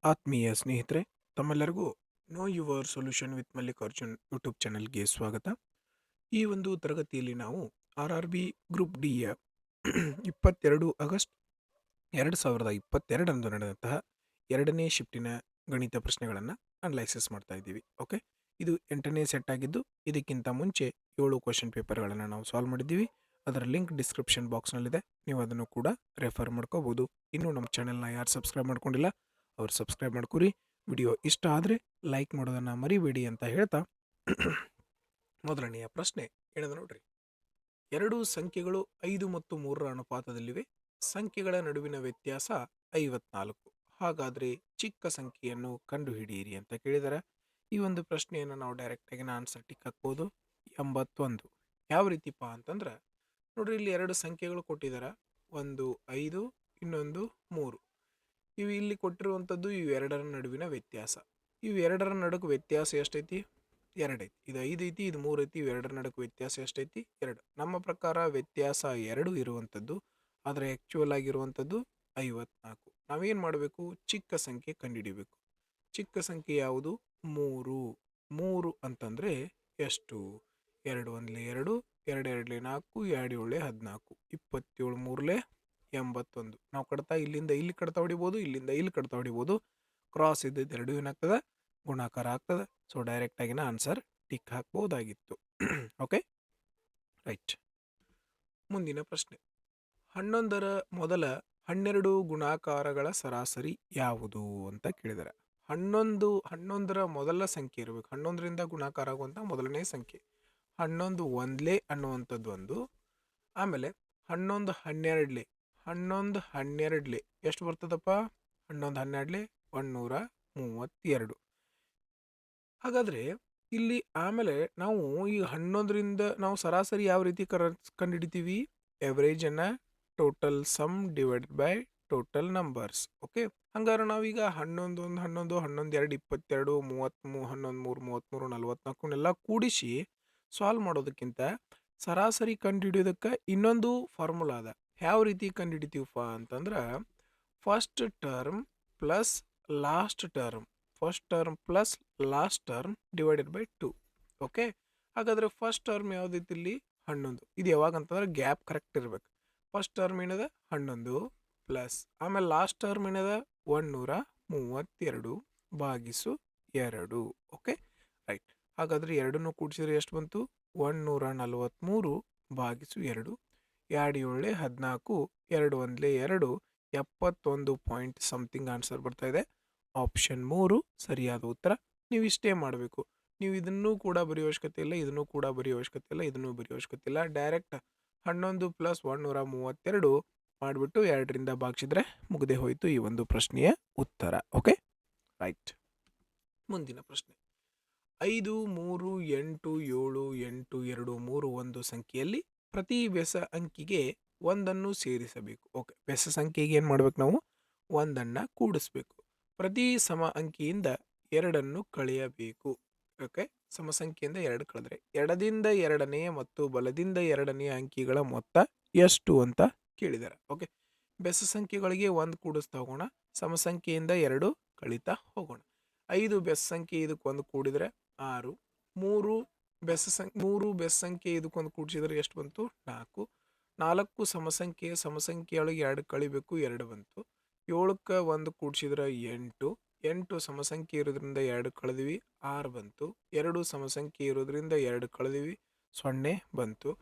ಆತ್ಮೀಯ ಸ್ನೇಹಿತರೆ, ತಮ್ಮೆಲ್ಲರಿಗೂ know your solution with Mallikarjun YouTube ಚಾನೆಲ್ಗೆ ಸ್ವಾಗತ. ಈ ಒಂದು ತರಗತಿಯಲ್ಲಿ ನಾವು RRB ಗ್ರೂಪ್ ಡಿಯ 22 ಆಗಸ್ಟ್ 2022ರಂದು ನಡೆದಂತಹ ಎರಡನೇ ಶಿಫ್ಟಿನ ಗಣಿತ ಪ್ರಶ್ನೆಗಳನ್ನು ಅನಲೈಸಿಸ್ ಮಾಡ್ತಾ ಇದ್ದೀವಿ. ಓಕೆ, ಇದು 8ನೇ ಸೆಟ್ ಆಗಿದ್ದು, ಇದಕ್ಕಿಂತ ಮುಂಚೆ 7 ಕ್ವಶನ್ ಪೇಪರ್ಗಳನ್ನು ನಾವು ಸಾಲ್ವ್ ಮಾಡಿದ್ದೀವಿ. ಅದರ ಲಿಂಕ್ ಡಿಸ್ಕ್ರಿಪ್ಷನ್ ಬಾಕ್ಸ್ನಲ್ಲಿದೆ, ನೀವು ಅದನ್ನು ಕೂಡ ರೆಫರ್ ಮಾಡ್ಕೋಬೋದು. ಇನ್ನೂ ನಮ್ಮ ಚಾನೆಲ್ನ ಯಾರು ಸಬ್ಸ್ಕ್ರೈಬ್ ಮಾಡ್ಕೊಂಡಿಲ್ಲ ಅವ್ರು ಸಬ್ಸ್ಕ್ರೈಬ್ ಮಾಡ್ಕೊರಿ. ವಿಡಿಯೋ ಇಷ್ಟ ಆದರೆ ಲೈಕ್ ಮಾಡೋದನ್ನು ಮರಿಬೇಡಿ ಅಂತ ಹೇಳ್ತಾ ಮೊದಲನೆಯ ಪ್ರಶ್ನೆ ಏನದ ನೋಡ್ರಿ. ಎರಡು ಸಂಖ್ಯೆಗಳು 5 ಮತ್ತು 3ರ ಅನುಪಾತದಲ್ಲಿವೆ. ಸಂಖ್ಯೆಗಳ ನಡುವಿನ ವ್ಯತ್ಯಾಸ 54. ಹಾಗಾದರೆ ಚಿಕ್ಕ ಸಂಖ್ಯೆಯನ್ನು ಕಂಡುಹಿಡಿಯಿರಿ ಅಂತ ಕೇಳಿದರೆ, ಈ ಒಂದು ಪ್ರಶ್ನೆಯನ್ನು ನಾವು ಡೈರೆಕ್ಟಾಗಿ ಆನ್ಸರ್ ಟಿಕ್ ಹಾಕ್ಬೋದು. 81. ಯಾವ ರೀತಿಪ್ಪ ಅಂತಂದ್ರೆ ನೋಡ್ರಿ, ಇಲ್ಲಿ ಎರಡು ಸಂಖ್ಯೆಗಳು ಕೊಟ್ಟಿದ್ದಾರೆ, ಒಂದು 5 ಇನ್ನೊಂದು 3. ಇವು ಇಲ್ಲಿ ಕೊಟ್ಟಿರುವಂಥದ್ದು ಇವೆರಡರ ನಡುವಿನ ವ್ಯತ್ಯಾಸ. ಇವೆರಡರ ನಡುಕು ವ್ಯತ್ಯಾಸ ಎಷ್ಟೈತಿ? 2 ಐತಿ. ಇದು 5 ಐತಿ, ಇದು 3 ಐತಿ. ಇವೆರಡರ ನಡುಕು ವ್ಯತ್ಯಾಸ ಎಷ್ಟೈತಿ? 2. ನಮ್ಮ ಪ್ರಕಾರ ವ್ಯತ್ಯಾಸ 2 ಇರುವಂಥದ್ದು, ಆದರೆ ಆ್ಯಕ್ಚುಯಲ್ ಆಗಿರುವಂಥದ್ದು 54. ನಾವೇನು ಮಾಡಬೇಕು? ಚಿಕ್ಕ ಸಂಖ್ಯೆ ಕಂಡುಹಿಡಿಬೇಕು. ಚಿಕ್ಕ ಸಂಖ್ಯೆ ಯಾವುದು? 3. 3 ಅಂತಂದರೆ ಎಷ್ಟು? 2 1 2, 2 2 4, 2 7 14, 27 3 81. ನಾವು ಕಡ್ತಾ ಇಲ್ಲಿಂದ ಇಲ್ಲಿ ಕಡ್ತಾ ಹೊಡಿಬೋದು, ಇಲ್ಲಿಂದ ಇಲ್ಲಿ ಕಡ್ತಾ ಹೊಡಿಬೋದು. ಕ್ರಾಸ್ ಇದ್ದದ್ದು ಎರಡು ಏನಾಗ್ತದೆ? ಗುಣಾಕಾರ ಆಗ್ತದೆ. ಸೊ ಡೈರೆಕ್ಟಾಗಿ ಆನ್ಸರ್ ಟಿಕ್ ಹಾಕ್ಬೋದಾಗಿತ್ತು. Okay, right. ಮುಂದಿನ ಪ್ರಶ್ನೆ, 11ರ ಮೊದಲ 12 ಗುಣಾಕಾರಗಳ ಸರಾಸರಿ ಯಾವುದು ಅಂತ ಕೇಳಿದರೆ, 11ರ ಮೊದಲ ಸಂಖ್ಯೆ ಇರಬೇಕು. 11ರಿಂದ ಗುಣಾಕಾರ ಆಗುವಂಥ ಮೊದಲನೇ ಸಂಖ್ಯೆ 11 ಒಂದ್ಲೆ ಅನ್ನುವಂಥದ್ದು ಒಂದು. ಆಮೇಲೆ 11 12ಲೆ 11 12ಲೆ ಎಷ್ಟು ಬರ್ತದಪ್ಪ? 11 12ಲೆ 132. ಹಾಗಾದರೆ ಇಲ್ಲಿ ಆಮೇಲೆ ನಾವು ಈ 11ರಿಂದ ನಾವು ಸರಾಸರಿ ಯಾವ ರೀತಿ ಕಂಡುಹಿಡಿತೀವಿ? ಎವರೇಜನ್ನು total sum divided by total numbers. Okay, ಹಂಗಾರೆ ನಾವೀಗ 11 1 11 11 2 22 33 11 3 33 44 ಎಲ್ಲ ಕೂಡಿಸಿ ಸಾಲ್ವ್ ಮಾಡೋದಕ್ಕಿಂತ ಸರಾಸರಿ ಕಂಡುಹಿಡಿಯೋದಕ್ಕೆ ಇನ್ನೊಂದು ಫಾರ್ಮುಲಾ ಅದ. ಯಾವ ರೀತಿ ಕಂಡುಹಿಡಿತೀವಪ್ಪ ಅಂತಂದ್ರೆ, first term plus last term, first term plus last term divided by 2. Okay, ಹಾಗಾದರೆ ಫಸ್ಟ್ ಟರ್ಮ್ ಯಾವುದೈತಿ ಇಲ್ಲಿ? 11. ಇದು ಯಾವಾಗ ಅಂತಂದ್ರೆ ಗ್ಯಾಪ್ ಕರೆಕ್ಟ್ ಇರ್ಬೇಕು. ಫಸ್ಟ್ ಟರ್ಮ್ ಏನದ? 11 ಪ್ಲಸ್ ಆಮೇಲೆ ಲಾಸ್ಟ್ ಟರ್ಮ್ ಏನದ? 132 ಭಾಗಿಸು 2. Okay, right. ಹಾಗಾದರೆ ಎರಡನ್ನೂ ಕೂಡಿಸಿದ್ರೆ ಎಷ್ಟು ಬಂತು? 143 ಭಾಗಿಸು 2. 2 7 14, 2 1 2, 71 ಪಾಯಿಂಟ್ ಸಮಥಿಂಗ್ ಆನ್ಸರ್ ಬರ್ತಾ ಇದೆ. ಆಪ್ಷನ್ 3 ಸರಿಯಾದ ಉತ್ತರ. ನೀವು ಇಷ್ಟೇ ಮಾಡಬೇಕು. ನೀವು ಇದನ್ನೂ ಕೂಡ ಬರೆಯೋ ಅವಶ್ಯಕತೆ ಇಲ್ಲ, ಇದನ್ನೂ ಕೂಡ ಬರೆಯೋ ಅವಶ್ಯಕತೆ ಇಲ್ಲ, ಇದನ್ನೂ ಬರೆಯೋ ಅವಶ್ಯಕತೆ ಇಲ್ಲ. ಡೈರೆಕ್ಟ್ 11 ಪ್ಲಸ್ 132 ಮಾಡಿಬಿಟ್ಟು 2ರಿಂದ ಭಾಗಿಸಿದ್ರೆ ಮುಗದೆ ಹೋಯಿತು ಈ ಒಂದು ಪ್ರಶ್ನೆಯ ಉತ್ತರ. Okay, right. ಮುಂದಿನ ಪ್ರಶ್ನೆ, 5 3 8 7 8 2 3 1 ಸಂಖ್ಯೆಯಲ್ಲಿ ಪ್ರತಿ ಬೆಸ ಅಂಕಿಗೆ ಒಂದನ್ನು ಸೇರಿಸಬೇಕು. ಓಕೆ, ಬೆಸ ಸಂಖ್ಯೆಗೆ ಏನು ಮಾಡ್ಬೇಕು? ನಾವು ಒಂದನ್ನು ಕೂಡಿಸ್ಬೇಕು. ಪ್ರತಿ ಸಮ ಅಂಕಿಯಿಂದ 2 ಕಳೆಯಬೇಕು. ಓಕೆ, ಸಮ ಸಂಖ್ಯೆಯಿಂದ 2 ಕಳೆದ್ರೆ ಎಡದಿಂದ ಎರಡನೆಯ ಮತ್ತು ಬಲದಿಂದ ಎರಡನೆಯ ಅಂಕಿಗಳ ಮೊತ್ತ ಎಷ್ಟು ಅಂತ ಕೇಳಿದ್ದಾರೆ. ಓಕೆ, ಬೆಸ ಸಂಖ್ಯೆಗಳಿಗೆ 1 ಕೂಡಿಸ್ತಾ ಹೋಗೋಣ, ಸಮ ಸಂಖ್ಯೆಯಿಂದ 2 ಕಳೀತಾ ಹೋಗೋಣ. 5 ಬೆಸ ಸಂಖ್ಯೆ ಇದಕ್ಕೆ 1 ಕೂಡಿದರೆ 6. 3 ಬೆಸ ಸಂಖ್ಯೆ ಇದಕ್ಕೊಂದು ಕೂಡಿಸಿದ್ರೆ ಎಷ್ಟು ಬಂತು? 4. 4 ಸಮಸಂಖ್ಯೆಯೊಳಗೆ 2 ಕಳಿಬೇಕು, 2 ಬಂತು. 7ಕ್ಕೆ 1 ಕೂಡಿಸಿದ್ರೆ 8. 8 ಸಮಸಂಖ್ಯೆ ಇರೋದ್ರಿಂದ 2 ಕಳೆದಿವಿ, 6 ಬಂತು. 2 ಸಮಸಂಖ್ಯೆ ಇರೋದ್ರಿಂದ 2 ಕಳೆದಿವಿ, 0 ಬಂತು.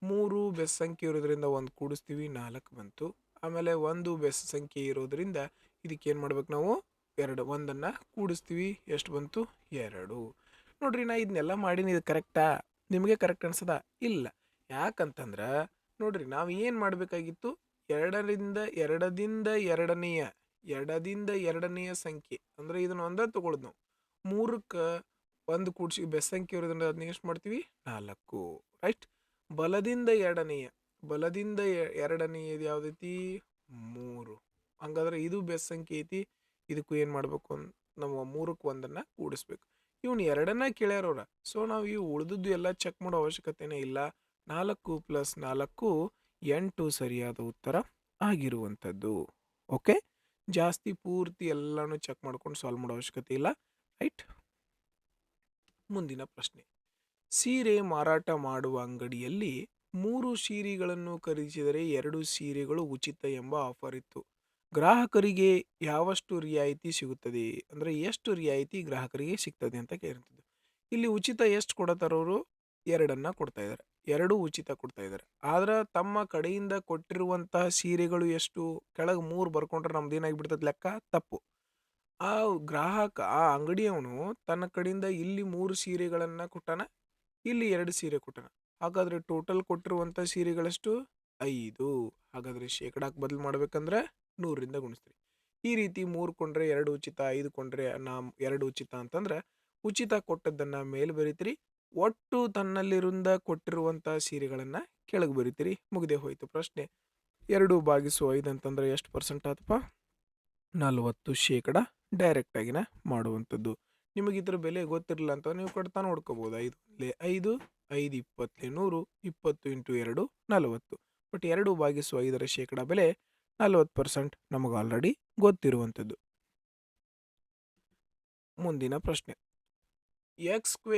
3 ಬೆಸ ಸಂಖ್ಯೆ ಇರೋದ್ರಿಂದ 1 ಕೂಡಿಸ್ತೀವಿ, 4 ಬಂತು. ಆಮೇಲೆ 1 ಬೆಸ ಸಂಖ್ಯೆ ಇರೋದ್ರಿಂದ ಇದಕ್ಕೆ ಏನು ಮಾಡ್ಬೇಕು? ನಾವು 1ನ್ನು ಕೂಡಿಸ್ತೀವಿ, ಎಷ್ಟು ಬಂತು? 2. ನೋಡ್ರಿ, ನಾ ಇದನ್ನೆಲ್ಲ ಮಾಡೀನಿ, ಇದು ಕರೆಕ್ಟಾ? ನಿಮಗೆ ಕರೆಕ್ಟ್ ಅನ್ಸದ? ಇಲ್ಲ. ಯಾಕಂತಂದ್ರೆ ನೋಡ್ರಿ, ನಾವು ಏನು ಮಾಡಬೇಕಾಗಿತ್ತು? ಎರಡರಿಂದ ಎರಡನೆಯ ಸಂಖ್ಯೆ ಅಂದರೆ ಇದನ್ನು ಒಂದೇ ತಗೊಳ್ಳೋದು ನಾವು. 3ಕ್ಕೆ 1 ಕೂಡಿಸಿ ಬೆಸ ಸಂಖ್ಯೆ ಇರೋದ್ರಿಂದ ಅದನ್ನ ಎಷ್ಟು ಮಾಡ್ತೀವಿ? 4. ರೈಟ್. ಬಲದಿಂದ ಎರಡನೆಯದು ಯಾವುದೈತಿ? 3. ಹಂಗಾದ್ರೆ ಇದು ಬೆಸ ಸಂಖ್ಯೆ ಐತಿ, ಇದಕ್ಕೂ ಏನು ಮಾಡಬೇಕು? ನಾವು 3ಕ್ಕೆ 1ನ್ನು ಕೂಡಿಸ್ಬೇಕು. ಇವನು 2ನ್ನ ಕೇಳ್ಯಾರವ್ರ, ಸೊ ನಾವು ಇವು ಉಳಿದದ್ದು ಎಲ್ಲ ಚೆಕ್ ಮಾಡೋ ಅವಶ್ಯಕತೆನೇ ಇಲ್ಲ. 4 + 4 8 ಸರಿಯಾದ ಉತ್ತರ ಆಗಿರುವಂಥದ್ದು. ಓಕೆ, ಜಾಸ್ತಿ ಪೂರ್ತಿ ಎಲ್ಲಾನು ಚೆಕ್ ಮಾಡ್ಕೊಂಡು ಸಾಲ್ವ್ ಮಾಡೋ ಅವಶ್ಯಕತೆ ಇಲ್ಲ. ರೈಟ್. ಮುಂದಿನ ಪ್ರಶ್ನೆ. ಸೀರೆ ಮಾರಾಟ ಮಾಡುವ ಅಂಗಡಿಯಲ್ಲಿ 3 ಸೀರೆಗಳನ್ನು ಖರೀದಿಸಿದರೆ 2 ಸೀರೆಗಳು ಉಚಿತ ಎಂಬ ಆಫರ್ ಇತ್ತು. ಗ್ರಾಹಕರಿಗೆ ಯಾವಷ್ಟು ರಿಯಾಯಿತಿ ಸಿಗುತ್ತದೆ, ಅಂದರೆ ಎಷ್ಟು ರಿಯಾಯಿತಿ ಗ್ರಾಹಕರಿಗೆ ಸಿಗ್ತದೆ ಅಂತ ಕೇಳ್ತಿದ್ದು. ಇಲ್ಲಿ ಉಚಿತ ಎಷ್ಟು ಕೊಡತಾರವರು? 2 ಕೊಡ್ತಾ ಇದ್ದಾರೆ. 2 ಉಚಿತ ಕೊಡ್ತಾ ಇದ್ದಾರೆ. ಆದ್ರೆ ತಮ್ಮ ಕಡೆಯಿಂದ ಕೊಟ್ಟಿರುವಂತಹ ಸೀರೆಗಳು ಎಷ್ಟು? ಕೆಳಗೆ 3 ಬರ್ಕೊಂಡ್ರೆ ನಮ್ದು ಏನಾಗಿಬಿಡ್ತದೆ ಲೆಕ್ಕ ತಪ್ಪು. ಆ ಗ್ರಾಹಕ, ಆ ಅಂಗಡಿಯವನು ತನ್ನ ಕಡೆಯಿಂದ ಇಲ್ಲಿ 3 ಸೀರೆಗಳನ್ನು ಕೊಟ್ಟಾನ, ಇಲ್ಲಿ 2 ಸೀರೆ ಕೊಟ್ಟಾನ. ಹಾಗಾದ್ರೆ ಟೋಟಲ್ ಕೊಟ್ಟಿರುವಂಥ ಸೀರೆಗಳಷ್ಟು 5. ಹಾಗಾದ್ರೆ ಶೇಕಡಾಕ್ಕೆ ಬದಲು ಮಾಡ್ಬೇಕಂದ್ರೆ 100ರಿಂದ ಗುಣಿಸ್ತೀರಿ. ಈ ರೀತಿ 3 ಕೊಂಡ್ರೆ 2 ಉಚಿತ, 5 ಕೊಂಡ್ರೆ 2 ಉಚಿತ ಅಂತಂದ್ರೆ ಉಚಿತ ಕೊಟ್ಟದ್ದನ್ನು ಮೇಲೆ ಬರೀತೀರಿ, ಒಟ್ಟು ತನ್ನಲ್ಲಿರುವಂಥ ಕೊಟ್ಟಿರುವಂಥ ಸೀರೆಗಳನ್ನು ಕೆಳಗೆ ಬರೀತೀರಿ. ಮುಗಿದೇ ಹೋಯ್ತು ಪ್ರಶ್ನೆ. 2/5 ಅಂತಂದ್ರೆ ಎಷ್ಟು ಪರ್ಸೆಂಟ್ ಆತಪ್ಪ? 40% ಡೈರೆಕ್ಟ್ ಆಗಿನ ಮಾಡುವಂಥದ್ದು. ನಿಮಗೆ ಇದ್ರ ಬೆಲೆ ಗೊತ್ತಿರಲಿಲ್ಲ ಅಂತ ನೀವು ಕಡ್ತಾ ನೋಡ್ಕೋಬಹುದು. 5 5 20 100, 20 × 2 40. ಬಟ್ 2/5 ಶೇಕಡ ಬೆಲೆ 40% ನಮಗೆ ಆಲ್ರೆಡಿ ಗೊತ್ತಿರುವಂಥದ್ದು. ಮುಂದಿನ ಪ್ರಶ್ನೆ. x²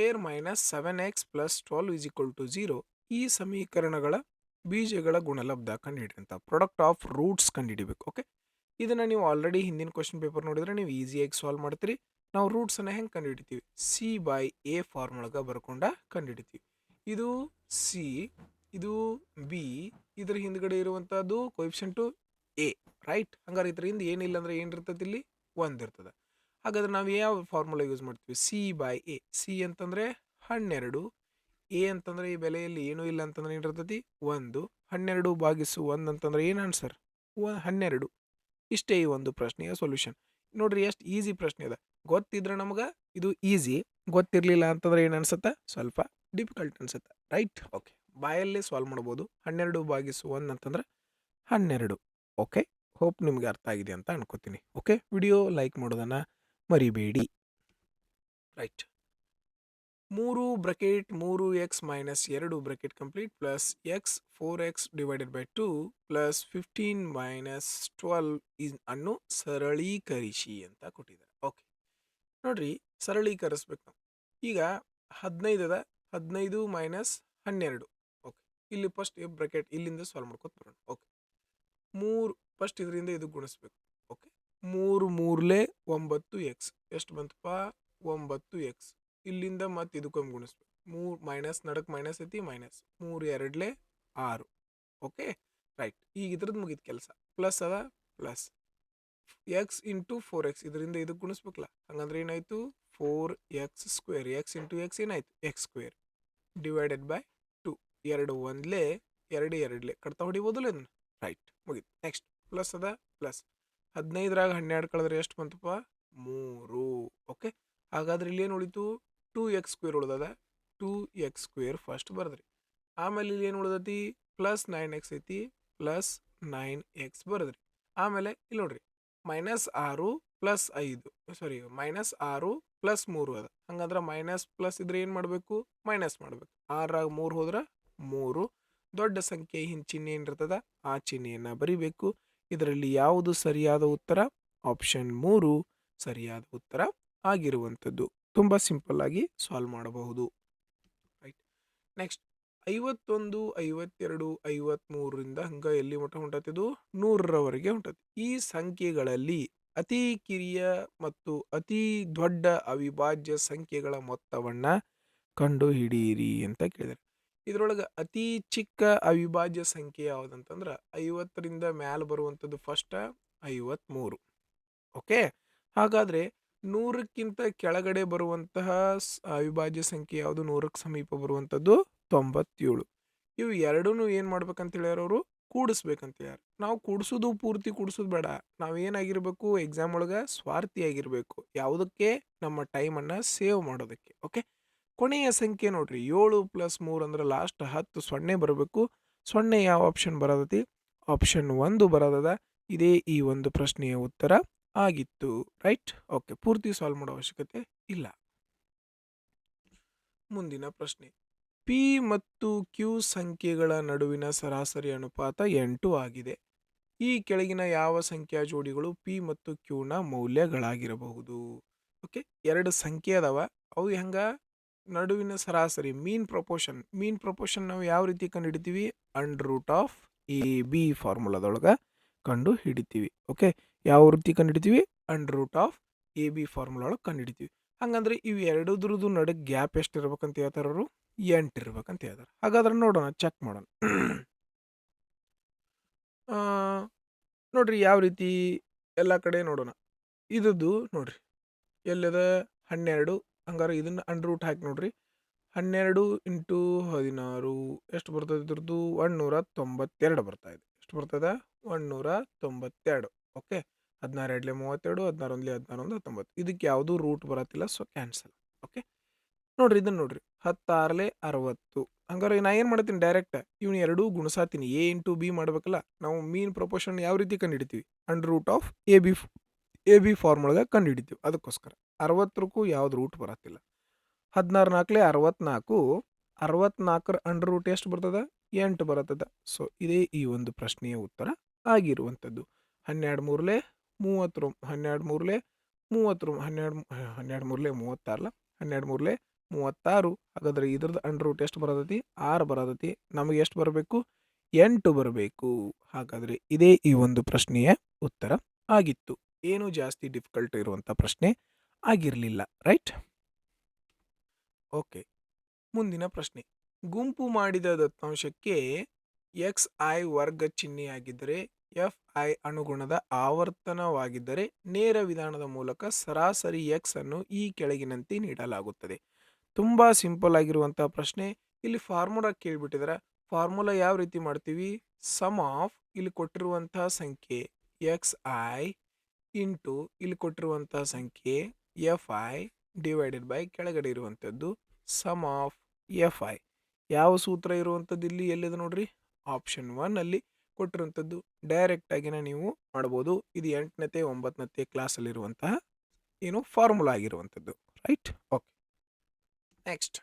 - 7x + 12 = 0 ಈ ಸಮೀಕರಣಗಳ ಬೀಜಗಳ ಗುಣಲಬ್ಧ ಕಂಡುಹಿಡಿರಿ ಅಂತ. ಪ್ರಾಡಕ್ಟ್ ಆಫ್ ರೂಟ್ಸ್ ಕಂಡುಹಿಡಿಬೇಕು. ಓಕೆ, ಇದನ್ನು ನೀವು ಆಲ್ರೆಡಿ ಹಿಂದಿನ ಕ್ವಶನ್ ಪೇಪರ್ ನೋಡಿದ್ರೆ ನೀವು ಈಸಿಯಾಗಿ ಸಾಲ್ವ್ ಮಾಡ್ತೀರಿ. ನಾವು ರೂಟ್ಸನ್ನು ಹೆಂಗೆ ಕಂಡುಹಿಡಿತೀವಿ? C/A ಫಾರ್ಮ್ ಒಳಗೆ ಬರ್ಕೊಂಡ ಕಂಡುಹಿಡಿತೀವಿ. ಇದು C, ಇದು B, ಇದ್ರ ಹಿಂದ್ಗಡೆ ಇರುವಂಥದ್ದು ಕೋಎಫಿಷಿಯಂಟು A, ರೈಟ್? ಹಂಗಾರೆ ಇದರಿಂದ ಏನಿಲ್ಲ ಅಂದ್ರೆ ಏನಿರ್ತದೆ? ಇಲ್ಲಿ 1 ಇರ್ತದೆ. ಹಾಗಾದ್ರೆ ನಾವು ಯಾವ ಫಾರ್ಮುಲಾ ಯೂಸ್ ಮಾಡ್ತೀವಿ? C/A. C ಅಂತಂದರೆ 12, A ಅಂತಂದರೆ ಈ ಬೆಲೆಯಲ್ಲಿ ಏನೂ ಇಲ್ಲ ಅಂತಂದ್ರೆ ಏನಿರ್ತೈತಿ? 1. 12/1 ಅಂತಂದ್ರೆ ಏನು ಆನ್ಸರ್? 12. ಇಷ್ಟೇ ಈ ಒಂದು ಪ್ರಶ್ನೆಯ ಸೊಲ್ಯೂಷನ್. ನೋಡ್ರಿ ಎಷ್ಟು ಈಸಿ ಪ್ರಶ್ನೆ ಅದ. ಗೊತ್ತಿದ್ರೆ ನಮ್ಗೆ ಇದು ಈಸಿ, ಗೊತ್ತಿರಲಿಲ್ಲ ಅಂತಂದ್ರೆ ಏನು ಅನ್ಸುತ್ತೆ? ಸ್ವಲ್ಪ ಡಿಫಿಕಲ್ಟ್ ಅನ್ಸುತ್ತೆ, ರೈಟ್? ಓಕೆ, ಬಾಯಲ್ಲೇ ಸಾಲ್ವ್ ಮಾಡ್ಬೋದು. 12/1 ಅಂತಂದ್ರೆ 12. ಓಕೆ, ಹೋಪ್ ನಿಮ್ಗೆ ಅರ್ಥ ಆಗಿದೆ ಅಂತ ಅನ್ಕೋತೀನಿ. ಓಕೆ, ವಿಡಿಯೋ ಲೈಕ್ ಮಾಡೋದನ್ನು ಮರಿಬೇಡಿ. Right. 3 bracket 3x - 2 bracket complete plus x 4x / 2 plus 15 - 12 ಅನ್ನು ಸರಳೀಕರಿಸಿ ಅಂತ ಕೊಟ್ಟಿದ್ದಾರೆ. ಓಕೆ, ನೋಡ್ರಿ ಸರಳೀಕರಿಸ್ಬೇಕು ನಾವು. ಈಗ 15 ಅದ, 15 - 12. ಓಕೆ, ಇಲ್ಲಿ ಫಸ್ಟ್ ಬ್ರಾಕೆಟ್ ಇಲ್ಲಿಂದ ಸಾಲ್ವ್ ಮಾಡ್ಕೊತ ಬರೋಣ. ಓಕೆ, 3 ಫಸ್ಟ್ ಇದರಿಂದ ಇದು ಗುಣಿಸ್ಬೇಕು. ಓಕೆ, 3 3 9x ಎಷ್ಟು ಬಂತಪ್ಪ? 9x. ಇಲ್ಲಿಂದ ಮತ್ತೆ ಇದಕ್ಕೊಮ್ಮೆ ಗುಣಿಸ್ಬೇಕು. 3 ಮೈನಸ್ ನಡಕ್ ಮೈನಸ್ ಐತಿ, ಮೈನಸ್ 3 2 6. Okay, right. ಈಗ ಇದ್ರದ್ದು ಮುಗಿದ ಕೆಲಸ. ಪ್ಲಸ್ ಅದ, ಪ್ಲಸ್ x × 4x ಇದರಿಂದ ಇದಕ್ಕೆ ಗುಣಿಸ್ಬೇಕಲ್ಲ. ಹಂಗಂದ್ರೆ ಏನಾಯ್ತು? 4x². x × x ಏನಾಯ್ತು? x² / 2. 2 1 2 2 ಕಡ್ತಾ ಹೊಡಿಬೋದಲ್ಲ ಇದನ್ನು, ರೈಟ್? ಮುಗಿತು. ನೆಕ್ಸ್ಟ್ ಪ್ಲಸ್ ಅದ, ಪ್ಲಸ್ 15ರಾಗ 12 ಕಳೆದ್ರೆ ಎಷ್ಟು ಬಂತಪ್ಪ? 3. ಓಕೆ, ಹಾಗಾದ್ರೆ ಇಲ್ಲಿ ಏನು ಉಳಿತು? 2x² ಉಳ್ದದ. 2x² first ಬರ್ದ್ರಿ. ಆಮೇಲೆ ಇಲ್ಲಿ ಏನು ಉಳ್ದೈತಿ? ಪ್ಲಸ್ 9x ಐತಿ, ಪ್ಲಸ್ 9x ಬರ್ದ್ರಿ. ಆಮೇಲೆ ಇಲ್ಲಿ ನೋಡ್ರಿ -6 + 5, ಸಾರಿ -6 + 3 ಅದ. ಹಂಗಂದ್ರೆ ಮೈನಸ್ ಪ್ಲಸ್ ಇದ್ರೆ ಏನು ಮಾಡಬೇಕು? ಮೈನಸ್ ಮಾಡಬೇಕು. 6ರಾಗ 3 ಹೋದ್ರೆ 3. ದೊಡ್ಡ ಸಂಖ್ಯೆ ಹಿಂದೆ ಚಿಹ್ನೆ ಏನಿರ್ತದ ಆ ಚಿಹ್ನೆಯನ್ನು ಬರಿಬೇಕು. ಇದರಲ್ಲಿ ಯಾವುದು ಸರಿಯಾದ ಉತ್ತರ? ಆಪ್ಷನ್ 3 ಸರಿಯಾದ ಉತ್ತರ ಆಗಿರುವಂಥದ್ದು. ತುಂಬ ಸಿಂಪಲ್ ಆಗಿ ಸಾಲ್ವ್ ಮಾಡಬಹುದು, ರೈಟ್? ನೆಕ್ಸ್ಟ್ 51 52 53ರಿಂದ ಹಂಗೆ ಎಲ್ಲಿ ಮಟ್ಟ ಹೊಂಟತಿದು? 100ರವರೆಗೆ ಹೊಂಟತಿ. ಈ ಸಂಖ್ಯೆಗಳಲ್ಲಿ ಅತಿ ಕಿರಿಯ ಮತ್ತು ಅತಿ ದೊಡ್ಡ ಅವಿಭಾಜ್ಯ ಸಂಖ್ಯೆಗಳ ಮೊತ್ತವನ್ನು ಕಂಡು ಹಿಡಿಯಿರಿ ಅಂತ ಕೇಳಿದ್ದಾರೆ. ಇದರೊಳಗೆ ಅತಿ ಚಿಕ್ಕ ಅವಿಭಾಜ್ಯ ಸಂಖ್ಯೆ ಯಾವುದಂತಂದ್ರೆ 50ರಿಂದ ಮ್ಯಾಲೆ ಬರುವಂಥದ್ದು ಫಸ್ಟ್ 53. ಓಕೆ, ಹಾಗಾದರೆ 100ಕ್ಕಿಂತ ಕೆಳಗಡೆ ಬರುವಂತಹ ಅವಿಭಾಜ್ಯ ಸಂಖ್ಯೆ ಯಾವುದು? 100ಕ್ಕೆ ಸಮೀಪ ಬರುವಂಥದ್ದು 97. ಇವು ಎರಡೂ ಏನು ಮಾಡ್ಬೇಕಂತ ಹೇಳ್ಯಾರ ಅವರು? ಕೂಡಿಸ್ಬೇಕಂತ ಹೇಳ್ಯಾರ. ನಾವು ಕೂಡಿಸೋದು ಪೂರ್ತಿ ಕೂಡಿಸೋದು ಬೇಡ. ನಾವು ಏನಾಗಿರ್ಬೇಕು? ಎಕ್ಸಾಮ್ ಒಳಗೆ ಸ್ವಾರ್ಥಿಯಾಗಿರಬೇಕು. ಯಾವುದಕ್ಕೆ? ನಮ್ಮ ಟೈಮನ್ನು ಸೇವ್ ಮಾಡೋದಕ್ಕೆ. ಓಕೆ, ಕೊನೆಯ ಸಂಖ್ಯೆ ನೋಡ್ರಿ 7 + 3 ಅಂದ್ರೆ ಲಾಸ್ಟ್ 10 ಸೊನ್ನೆ ಬರಬೇಕು. ಸೊನ್ನೆ ಯಾವ ಆಪ್ಷನ್ ಬರೋದತಿ? ಆಪ್ಷನ್ 1 ಬರೋದದ. ಇದೇ ಈ ಒಂದು ಪ್ರಶ್ನೆಯ ಉತ್ತರ ಆಗಿತ್ತು, ರೈಟ್? ಓಕೆ, ಪೂರ್ತಿ ಸಾಲ್ವ್ ಮಾಡೋ ಅವಶ್ಯಕತೆ ಇಲ್ಲ. ಮುಂದಿನ ಪ್ರಶ್ನೆ. P ಮತ್ತು Q ಸಂಖ್ಯೆಗಳ ನಡುವಿನ ಸರಾಸರಿ ಅನುಪಾತ 8 ಆಗಿದೆ. ಈ ಕೆಳಗಿನ ಯಾವ ಸಂಖ್ಯಾ ಜೋಡಿಗಳು ಪಿ ಮತ್ತು ಕ್ಯೂನ ಮೌಲ್ಯಗಳಾಗಿರಬಹುದು? ಓಕೆ, ಎರಡು ಸಂಖ್ಯೆ ಅದಾವ, ಅವು ಹೆಂಗ ನಡುವಿನ ಸರಾಸರಿ ಮೀನ್ ಪ್ರಪೋರ್ಷನ್ ನಾವು ಯಾವ ರೀತಿ ಕಂಡು ಹಿಡಿತೀವಿ? Under root of A B ಫಾರ್ಮುಲಾದೊಳಗೆ ಕಂಡು ಹಿಡಿತೀವಿ. ಓಕೆ, ಯಾವ ರೀತಿ ಕಂಡು ಹಿಡಿತೀವಿ? Under root of A B formula ಒಳಗೆ ಕಂಡು ಹಿಡಿತೀವಿ. ಹಂಗಂದ್ರೆ ಇವು ಎರಡದ್ರದ್ದು ನಡುವೆ ಗ್ಯಾಪ್ ಎಷ್ಟು ಇರ್ಬೇಕಂತ ಹೇಳ್ತಾರ ಅವರು? 8 ಇರ್ಬೇಕಂತ ಹೇಳ್ತಾರೆ. ಹಾಗಾದ್ರೆ ನೋಡೋಣ, ಚೆಕ್ ಮಾಡೋಣ. ನೋಡ್ರಿ ಯಾವ ರೀತಿ ಎಲ್ಲ ಕಡೆ ನೋಡೋಣ. ಇದದ್ದು ನೋಡ್ರಿ ಎಲ್ಲಿದೆ 12. ಹಂಗಾರೆ ಇದನ್ನ ಅಂಡರ್ ರೂಟ್ ಹಾಕಿ ನೋಡ್ರಿ. 12 ಇಂಟು 16 ಎಷ್ಟು ಬರ್ತದೆ? ಇದ್ರದ್ದು 192 ಬರ್ತಾ ಇದೆ. ಎಷ್ಟು ಬರ್ತದೆ? 192. ಓಕೆ, 16 2 32, 16 1 16 19. ಇದಕ್ಕೆ ಯಾವುದು ರೂಟ್ ಬರತ್ತಿಲ್ಲ, ಸೊ ಕ್ಯಾನ್ಸಲ್. ಓಕೆ, ನೋಡ್ರಿ ಇದನ್ನ ನೋಡ್ರಿ, 16 60. ಹಂಗಾರೆ ನಾ ಏನು ಮಾಡ್ತೀನಿ? ಡೈರೆಕ್ಟ್ ಇವ್ನ ಎರಡೂ ಗುಣಿಸಾತೀನಿ. ಎ ಇಂಟು ಬಿ ಮಾಡ್ಬೇಕಲ್ಲ. ನಾವು ಮೀನ್ ಪ್ರಪೋರ್ಷನ್ ಯಾವ ರೀತಿ ಕಂಡು ಹಿಡಿತೀವಿ? Under root of A B ಫಾರ್ಮುಲಾಗ ಕಂಡು ಹಿಡಿತೀವಿ. ಅದಕ್ಕೋಸ್ಕರ 60ಕ್ಕೂ ಯಾವ್ದು ರೂಟ್ ಬರತ್ತಿಲ್ಲ. 16 4 64. 64 ಅಂಡರ್ ರೂಟ್ ಎಷ್ಟು ಬರ್ತದ? 8 ಬರ್ತದ. ಸೊ ಇದೇ ಈ ಒಂದು ಪ್ರಶ್ನೆಯ ಉತ್ತರ ಆಗಿರುವಂಥದ್ದು. 12 3 30, 12 3 30, 12 3 36, 12 3 36. ಹಾಗಾದ್ರೆ ಇದ್ರದ್ದು ಅಂಡರ್ ರೂಟ್ ಎಷ್ಟು ಬರತೈತಿ? 6 ಬರತೈತಿ. ನಮಗೆ ಎಷ್ಟು ಬರಬೇಕು? 8 ಬರಬೇಕು. ಹಾಗಾದ್ರೆ ಇದೇ ಈ ಒಂದು ಪ್ರಶ್ನೆಯ ಉತ್ತರ ಆಗಿತ್ತು. ಏನು ಜಾಸ್ತಿ ಡಿಫಿಕಲ್ಟ್ ಇರುವಂಥ ಪ್ರಶ್ನೆ ಆಗಿರಲಿಲ್ಲ, ರೈಟ್? ಓಕೆ, ಮುಂದಿನ ಪ್ರಶ್ನೆ. ಗುಂಪು ಮಾಡಿದ ದತ್ತಾಂಶಕ್ಕೆ xi ವರ್ಗ ಚಿಹ್ನೆಯಾಗಿದ್ದರೆ fi ಅನುಗುಣದ ಆವರ್ತನವಾಗಿದ್ದರೆ ನೇರ ವಿಧಾನದ ಮೂಲಕ ಸರಾಸರಿ x ಅನ್ನು ಈ ಕೆಳಗಿನಂತೆ ನೀಡಲಾಗುತ್ತದೆ. ತುಂಬ ಸಿಂಪಲ್ ಆಗಿರುವಂಥ ಪ್ರಶ್ನೆ. ಇಲ್ಲಿ ಫಾರ್ಮುಲಾ ಕೇಳಿಬಿಟ್ಟಿದ್ರೆ ಫಾರ್ಮುಲಾ ಯಾವ ರೀತಿ ಮಾಡ್ತೀವಿ? ಸಮ್ ಆಫ್ ಇಲ್ಲಿ ಕೊಟ್ಟಿರುವಂತಹ ಸಂಖ್ಯೆ xi ಇಂಟು ಇಲ್ಲಿ ಕೊಟ್ಟಿರುವಂತಹ ಸಂಖ್ಯೆ fi ಡಿವೈಡೆಡ್ ಬೈ ಕೆಳಗಡೆ ಇರುವಂಥದ್ದು ಸಮ್ ಆಫ್ fi. ಯಾವ ಸೂತ್ರ ಇರುವಂಥದ್ದು ಇಲ್ಲಿ? ಎಲ್ಲಿದೆ ನೋಡ್ರಿ, ಆಪ್ಷನ್ 1 ಅಲ್ಲಿ ಕೊಟ್ಟಿರುವಂಥದ್ದು. ಡೈರೆಕ್ಟ್ ಆಗಿನ ನೀವು ಮಾಡ್ಬೋದು. ಇದು 8ನೇ 9ನೇ ಕ್ಲಾಸಲ್ಲಿರುವಂತಹ ಏನು ಫಾರ್ಮುಲಾ ಆಗಿರುವಂಥದ್ದು, ರೈಟ್? Okay, next.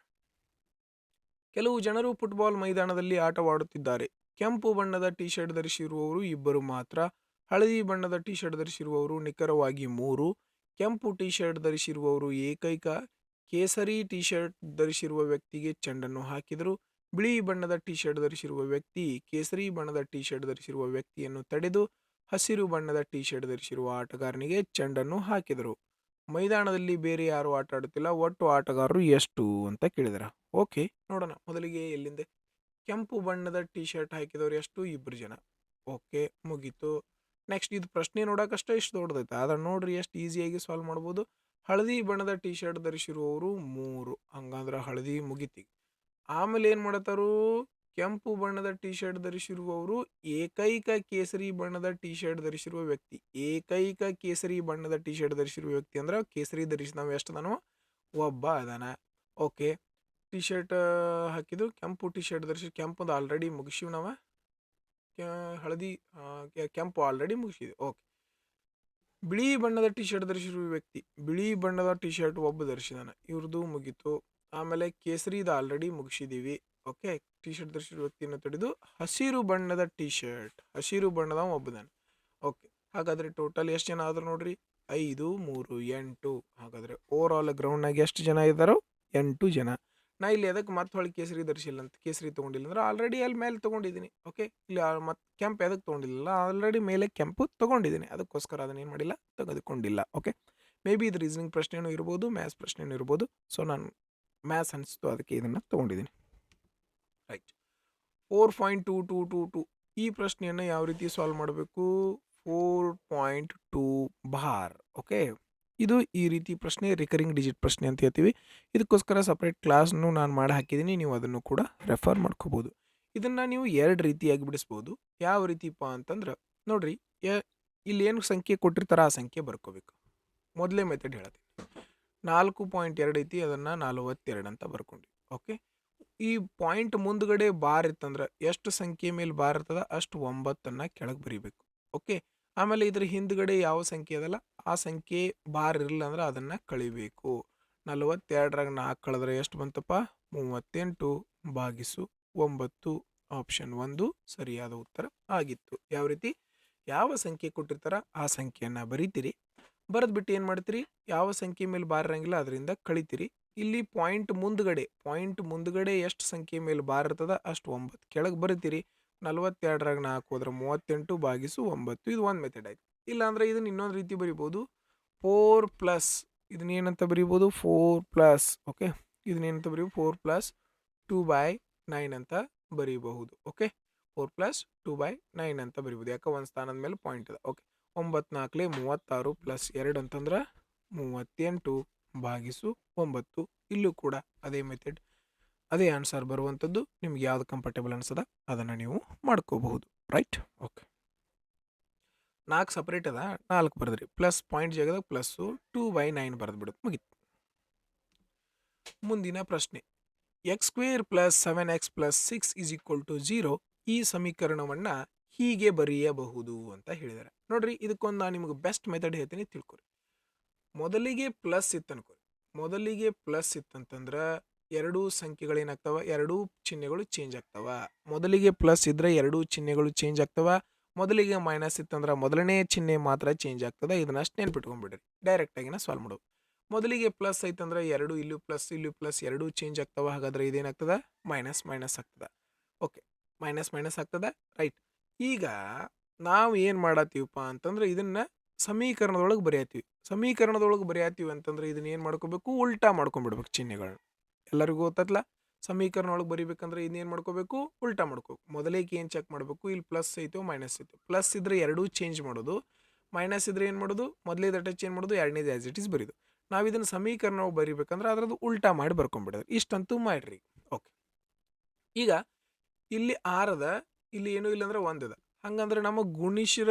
ಕೆಲವು ಜನರು ಫುಟ್ಬಾಲ್ ಮೈದಾನದಲ್ಲಿ ಆಟವಾಡುತ್ತಿದ್ದಾರೆ. ಕೆಂಪು ಬಣ್ಣದ ಟಿ ಶರ್ಟ್ ಧರಿಸಿರುವವರು 2 ಮಾತ್ರ. ಹಳದಿ ಬಣ್ಣದ ಟಿ ಶರ್ಟ್ ಧರಿಸಿರುವವರು ನಿಖರವಾಗಿ 3. ಕೆಂಪು ಟಿ ಶರ್ಟ್ ಧರಿಸಿರುವವರು ಏಕೈಕ. ಕೇಸರಿ ಟಿ ಶರ್ಟ್ ಧರಿಸಿರುವ ವ್ಯಕ್ತಿಗೆ ಚೆಂಡನ್ನು ಹಾಕಿದರು. ಬಿಳಿ ಬಣ್ಣದ ಟಿ ಶರ್ಟ್ ಧರಿಸಿರುವ ವ್ಯಕ್ತಿ ಕೇಸರಿ ಬಣ್ಣದ ಟಿ ಶರ್ಟ್ ಧರಿಸಿರುವ ವ್ಯಕ್ತಿಯನ್ನು ತಡೆದು ಹಸಿರು ಬಣ್ಣದ ಟಿ ಶರ್ಟ್ ಧರಿಸಿರುವ ಆಟಗಾರನಿಗೆ ಚೆಂಡನ್ನು ಹಾಕಿದರು. ಮೈದಾನದಲ್ಲಿ ಬೇರೆ ಯಾರು ಆಟ ಆಡುತ್ತಿಲ್ಲ. ಒಟ್ಟು ಆಟಗಾರರು ಎಷ್ಟು ಅಂತ ಕೇಳಿದಾರ. ಓಕೆ, ನೋಡೋಣ. ಮೊದಲಿಗೆ ಎಲ್ಲಿಂದ? ಕೆಂಪು ಬಣ್ಣದ ಟಿ ಶರ್ಟ್ ಹಾಕಿದವರು ಎಷ್ಟು? 2 ಜನ. ಓಕೆ, ಮುಗೀತು. ನೆಕ್ಸ್ಟ್ ಇದು ಪ್ರಶ್ನೆ ನೋಡೋಕಷ್ಟ ಇಷ್ಟು ದೊಡ್ಡದೈತೆ, ಆದ್ರೆ ನೋಡ್ರಿ ಎಷ್ಟು ಈಸಿಯಾಗಿ ಸಾಲ್ವ್ ಮಾಡ್ಬೋದು. ಹಳದಿ ಬಣ್ಣದ ಟಿ ಶರ್ಟ್ ಧರಿಸಿರುವವರು 3. ಹಂಗಂದ್ರೆ ಹಳದಿ ಮುಗಿತಿ. ಆಮೇಲೆ ಏನು ಮಾಡತ್ತಾರು? ಕೆಂಪು ಬಣ್ಣದ ಟಿ ಶರ್ಟ್ ಧರಿಸಿರುವವರು ಏಕೈಕ ಕೇಸರಿ ಬಣ್ಣದ ಟಿ ಶರ್ಟ್ ಧರಿಸಿರುವ ವ್ಯಕ್ತಿ. ಏಕೈಕ ಕೇಸರಿ ಬಣ್ಣದ ಟಿ ಶರ್ಟ್ ಧರಿಸಿರುವ ವ್ಯಕ್ತಿ ಅಂದ್ರೆ ಕೇಸರಿ ಧರಿಸಿದವ ಎಷ್ಟು ಅದಾನೋ? ಒಬ್ಬ ಅದಾನ. ಓಕೆ, ಟಿ ಶರ್ಟ್ ಹಾಕಿದ್ದು ಕೆಂಪು ಟಿ ಶರ್ಟ್ ಧರಿಸಿ, ಕೆಂಪುದು ಆಲ್ರೆಡಿ ಮುಗಿಸಿವ್ ನಾವು. ಹಳದಿ ಕೆಂಪು ಆಲ್ರೆಡಿ ಮುಗಿಸಿದೆ. ಓಕೆ, ಬಿಳಿ ಬಣ್ಣದ ಟಿ ಶರ್ಟ್ ಧರಿಸಿರುವ ವ್ಯಕ್ತಿ, ಬಿಳಿ ಬಣ್ಣದ ಟಿ ಶರ್ಟ್ ಒಬ್ಬ ಧರಿಸಿದಾನ, ಇವ್ರದ್ದು ಮುಗೀತು. ಆಮೇಲೆ ಕೇಸರಿದು ಆಲ್ರೆಡಿ ಮುಗಿಸಿದೀವಿ. ಓಕೆ, ಟಿ ಶರ್ಟ್ ಧರಿಸಿರುವ ವ್ಯಕ್ತಿಯನ್ನು ತಡೆದು ಹಸಿರು ಬಣ್ಣದ ಟಿ ಶರ್ಟ್, ಹಸಿರು ಬಣ್ಣದ ಒಬ್ಬದಾನ. ಓಕೆ, ಹಾಗಾದ್ರೆ ಟೋಟಲ್ ಎಷ್ಟು ಜನ ಆದ್ರು ನೋಡ್ರಿ? 5 3 8. ಹಾಗಾದ್ರೆ ಓವರ್ ಆಲ್ ಗ್ರೌಂಡ್ನಾಗ ಎಷ್ಟು ಜನ ಇದ್ದಾರೋ? 8 ಜನ. ನಾ ಇಲ್ಲಿ ಅದಕ್ಕೆ ಮತ್ತೆ ಹೊಳ್ಳಿ ಕೇಸರಿ ಧರಿಸಿಲ್ಲ ಅಂತ, ಕೇಸರಿ ತೊಗೊಂಡಿಲ್ಲ ಅಂದ್ರೆ ಆಲ್ರೆಡಿ ಅಲ್ಲಿ ಮೇಲೆ ತೊಗೊಂಡಿದ್ದೀನಿ. ಓಕೆ, ಇಲ್ಲಿ ಮತ್ತೆ ಕೆಂಪು ಎದಕ್ಕೆ ತೊಗೊಂಡಿಲ್ಲ? ಆಲ್ರೆಡಿ ಮೇಲೆ ಕೆಂಪು ತೊಗೊಂಡಿದ್ದೀನಿ, ಅದಕ್ಕೋಸ್ಕರ ಅದನ್ನ ಏನು ಮಾಡಿಲ್ಲ, ತೆಗೆದುಕೊಂಡಿಲ್ಲ. ಓಕೆ, ಮೇ ಬಿ ಇದು ರೀಸನಿಂಗ್ ಪ್ರಶ್ನೆನೂ ಇರ್ಬೋದು, ಮ್ಯಾಥ್ಸ್ ಪ್ರಶ್ನೆನೂ ಇರ್ಬೋದು. ಸೊ ನಾನು ಮ್ಯಾಥ್ಸ್ ಅನಿಸ್ತು, ಅದಕ್ಕೆ ಇದನ್ನು ತೊಗೊಂಡಿದ್ದೀನಿ. ರೈಟ್. 4.2222 ಈ ಪ್ರಶ್ನೆಯನ್ನು ಯಾವ ರೀತಿ ಸಾಲ್ವ್ ಮಾಡಬೇಕು? 4.2 ಬಾರ್. ಓಕೆ, ಇದು ಈ ರೀತಿ ಪ್ರಶ್ನೆ ರಿಕರಿಂಗ್ ಡಿಜಿಟ್ ಪ್ರಶ್ನೆ ಅಂತ ಹೇಳ್ತೀವಿ. ಇದಕ್ಕೋಸ್ಕರ ಸಪ್ರೇಟ್ ಕ್ಲಾಸ್ನು ನಾನು ಮಾಡಿ ಹಾಕಿದ್ದೀನಿ, ನೀವು ಅದನ್ನು ಕೂಡ ರೆಫರ್ ಮಾಡ್ಕೋಬೋದು. ಇದನ್ನು ನೀವು 2 ರೀತಿಯಾಗಿ ಬಿಡಿಸ್ಬೋದು. ಯಾವ ರೀತಿಪ್ಪ ಅಂತಂದ್ರೆ ನೋಡ್ರಿ, ಇಲ್ಲಿ ಏನು ಸಂಖ್ಯೆ ಕೊಟ್ಟಿರ್ತಾರ ಆ ಸಂಖ್ಯೆ ಬರ್ಕೋಬೇಕು. ಮೊದಲೇ ಮೆಥಡ್ ಹೇಳ್ತೀನಿ. 4.2 ಐತಿ, ಅದನ್ನು 42 ಅಂತ ಬರ್ಕೊಂಡ್ವಿ. ಓಕೆ, ಈ ಪಾಯಿಂಟ್ ಮುಂದ್ಗಡೆ ಬಾರ್ ಇತ್ತಂದ್ರೆ ಎಷ್ಟು ಸಂಖ್ಯೆ ಮೇಲೆ ಬಾರ್ ಇರ್ತದ ಅಷ್ಟು 9 ಕೆಳಗೆ ಬರೀಬೇಕು. ಓಕೆ, ಆಮೇಲೆ ಇದ್ರ ಹಿಂದ್ಗಡೆ ಯಾವ ಸಂಖ್ಯೆ ಅದಲ್ಲ ಆ ಸಂಖ್ಯೆ ಬಾರ್ ಇರಲಿಲ್ಲ ಅಂದ್ರೆ ಅದನ್ನು ಕಳಿಬೇಕು. 42ರಾಗ 4 ಕಳೆದ್ರೆ ಎಷ್ಟು ಬಂತಪ್ಪ? 38 ಭಾಗಿಸು 9. ಆಪ್ಷನ್ 1 ಸರಿಯಾದ ಉತ್ತರ ಆಗಿತ್ತು. ಯಾವ ರೀತಿ? ಯಾವ ಸಂಖ್ಯೆ ಕೊಟ್ಟಿರ್ತಾರ ಆ ಸಂಖ್ಯೆಯನ್ನು ಬರೀತೀರಿ. ಬರೆದ್ಬಿಟ್ಟು ಏನು ಮಾಡ್ತೀರಿ, ಯಾವ ಸಂಖ್ಯೆ ಮೇಲೆ ಬಾರ್ ಇರಂಗಿಲ್ಲ ಅದರಿಂದ ಕಳಿತೀರಿ. ಇಲ್ಲಿ ಪಾಯಿಂಟ್ ಮುಂದ್ಗಡೆ ಎಷ್ಟು ಸಂಖ್ಯೆ ಮೇಲೆ ಬಾರ್ ಇರ್ತದ ಅಷ್ಟು 9 ಕೆಳಗೆ ಬರಿತೀರಿ. 42ರಾಗ 4 ಹೋದ್ರೆ 38 ಭಾಗಿಸು 9. ಇದು ಒಂದು ಮೆಥಡ್ ಆಯ್ತು. ಇಲ್ಲಾಂದ್ರೆ ಇದನ್ನ ಇನ್ನೊಂದು ರೀತಿ ಬರಿಬೋದು, 4 ಪ್ಲಸ್ ಇದನ್ನೇನಂತ ಬರಿಬೋದು, 4 ಪ್ಲಸ್ ಓಕೆ, ಇದನ್ನೇನಂತ ಬರೀಬೋದು 4 ಪ್ಲಸ್ 2/9 ಅಂತ ಬರೀಬಹುದು. ಓಕೆ, 4 ಪ್ಲಸ್ 2/9 ಅಂತ ಬರಿಬೋದು. ಯಾಕೆ ಒಂದು ಸ್ಥಾನದ ಮೇಲೆ ಪಾಯಿಂಟ್ ಇದೆ. ಓಕೆ, 9 4 36 ಪ್ಲಸ್ 2 ಅಂತಂದ್ರೆ 38 ಭಾಗಿಸು 9. ಇಲ್ಲೂ ಕೂಡ ಅದೇ ಮೆಥಡ್, ಅದೇ ಆನ್ಸರ್ ಬರುವಂಥದ್ದು. ನಿಮ್ಗೆ ಯಾವ್ದು ಕಂಫರ್ಟೇಬಲ್ ಅನ್ಸದ ಅದನ್ನು ನೀವು ಮಾಡ್ಕೋಬಹುದು. Right, okay. 4 ಸಪ್ರೇಟ್ ಅದ, 4 ಬರೆದ್ರಿ, ಪ್ಲಸ್ ಪಾಯಿಂಟ್ ಜಾಗದಾಗ ಪ್ಲಸ್ಸು 2/9 ಬರೆದು ಬಿಡೋದು, ಮುಗೀತು. ಮುಂದಿನ ಪ್ರಶ್ನೆ, x² ಪ್ಲಸ್ 7x ಪ್ಲಸ್ 6 = 0 ಈ ಸಮೀಕರಣವನ್ನು ಹೀಗೆ ಬರೆಯಬಹುದು ಅಂತ ಹೇಳಿದ್ದಾರೆ. ನೋಡ್ರಿ, ಇದಕ್ಕೊಂದು ನಾನು ನಿಮಗೆ ಬೆಸ್ಟ್ ಮೆಥಡ್ ಹೇಳ್ತೀನಿ, ತಿಳ್ಕೊರಿ. ಮೊದಲಿಗೆ ಪ್ಲಸ್ ಇತ್ತಂತಂದ್ರೆ ಎರಡೂ ಸಂಖ್ಯೆಗಳೇನಾಗ್ತವ, ಎರಡೂ ಚಿಹ್ನೆಗಳು ಚೇಂಜ್ ಆಗ್ತವ. ಮೊದಲಿಗೆ ಪ್ಲಸ್ ಇದ್ರೆ ಎರಡೂ ಚಿಹ್ನೆಗಳು ಚೇಂಜ್ ಆಗ್ತವ. ಮೊದಲಿಗೆ ಮೈನಸ್ ಇತ್ತಂದ್ರೆ ಮೊದಲನೇ ಚಿಹ್ನೆ ಮಾತ್ರ ಚೇಂಜ್ ಆಗ್ತದೆ. ಇದನ್ನಷ್ಟು ನೆನ್ಪಿಟ್ಕೊಂಡ್ಬಿಡ್ರಿ, ಡೈರೆಕ್ಟಾಗಿನ ಸಾಲ್ವ್ ಮಾಡೋದು. ಮೊದಲಿಗೆ ಪ್ಲಸ್ ಐತಂದ್ರೆ ಎರಡು ಇಲ್ಲೂ ಪ್ಲಸ್ ಎರಡೂ ಚೇಂಜ್ ಆಗ್ತವ. ಹಾಗಾದ್ರೆ ಇದೇನಾಗ್ತದ, ಮೈನಸ್ ಆಗ್ತದ. ಓಕೆ, ಮೈನಸ್ ಆಗ್ತದ. ರೈಟ್, ಈಗ ನಾವು ಏನು ಮಾಡತ್ತೀವಪ್ಪ ಅಂತಂದ್ರೆ ಇದನ್ನ ಸಮೀಕರಣದೊಳಗೆ ಬರೆಯತ್ತೀವಿ ಅಂತಂದ್ರೆ ಇದನ್ನ ಏನು ಮಾಡ್ಕೋಬೇಕು, ಉಲ್ಟಾ ಮಾಡ್ಕೊಂಡ್ಬಿಡ್ಬೇಕು ಚಿಹ್ನೆಗಳನ್ನ. ಎಲ್ಲರಿಗೂ ಗೊತ್ತಲ್ಲ, ಸಮೀಕರಣ ಒಳಗೆ ಬರಿಬೇಕಂದ್ರೆ ಇನ್ನೇನು ಮಾಡ್ಕೋಬೇಕು, ಉಲ್ಟಾ ಮಾಡ್ಕೋಬೇಕು. ಮೊದಲಿಗೆ ಏನು ಚೆಕ್ ಮಾಡಬೇಕು, ಇಲ್ಲಿ ಪ್ಲಸ್ ಐತೋ ಮೈನಸ್ ಐತೋ. ಪ್ಲಸ್ ಇದ್ರೆ ಎರಡೂ ಚೇಂಜ್ ಮಾಡೋದು, ಮೈನಸ್ ಇದ್ರೆ ಏನು ಮಾಡೋದು, ಮೊದಲೇದು ಅಟ್ಯಾಚ್ ಚೇಂಜ್ ಮಾಡೋದು, ಎರಡನೇದು ಆ್ಯಸ್ ಇಟ್ ಈಸ್ ಬರೀದು. ನಾವು ಇದನ್ನು ಸಮೀಕರಣ ಬರಿಬೇಕಂದ್ರೆ ಅದ್ರದ್ದು ಉಲ್ಟಾ ಮಾಡಿ ಬರ್ಕೊಂಡ್ಬಿಡೋದು. ಇಷ್ಟಂತೂ ಮಾಡಿರಿ. ಓಕೆ, ಈಗ ಇಲ್ಲಿ 6 ಅದ, ಇಲ್ಲಿ ಏನೂ ಇಲ್ಲಂದ್ರೆ 1 ಅದ. ಹಂಗಂದ್ರೆ ನಮಗೆ ಗುಣಿಸಿರ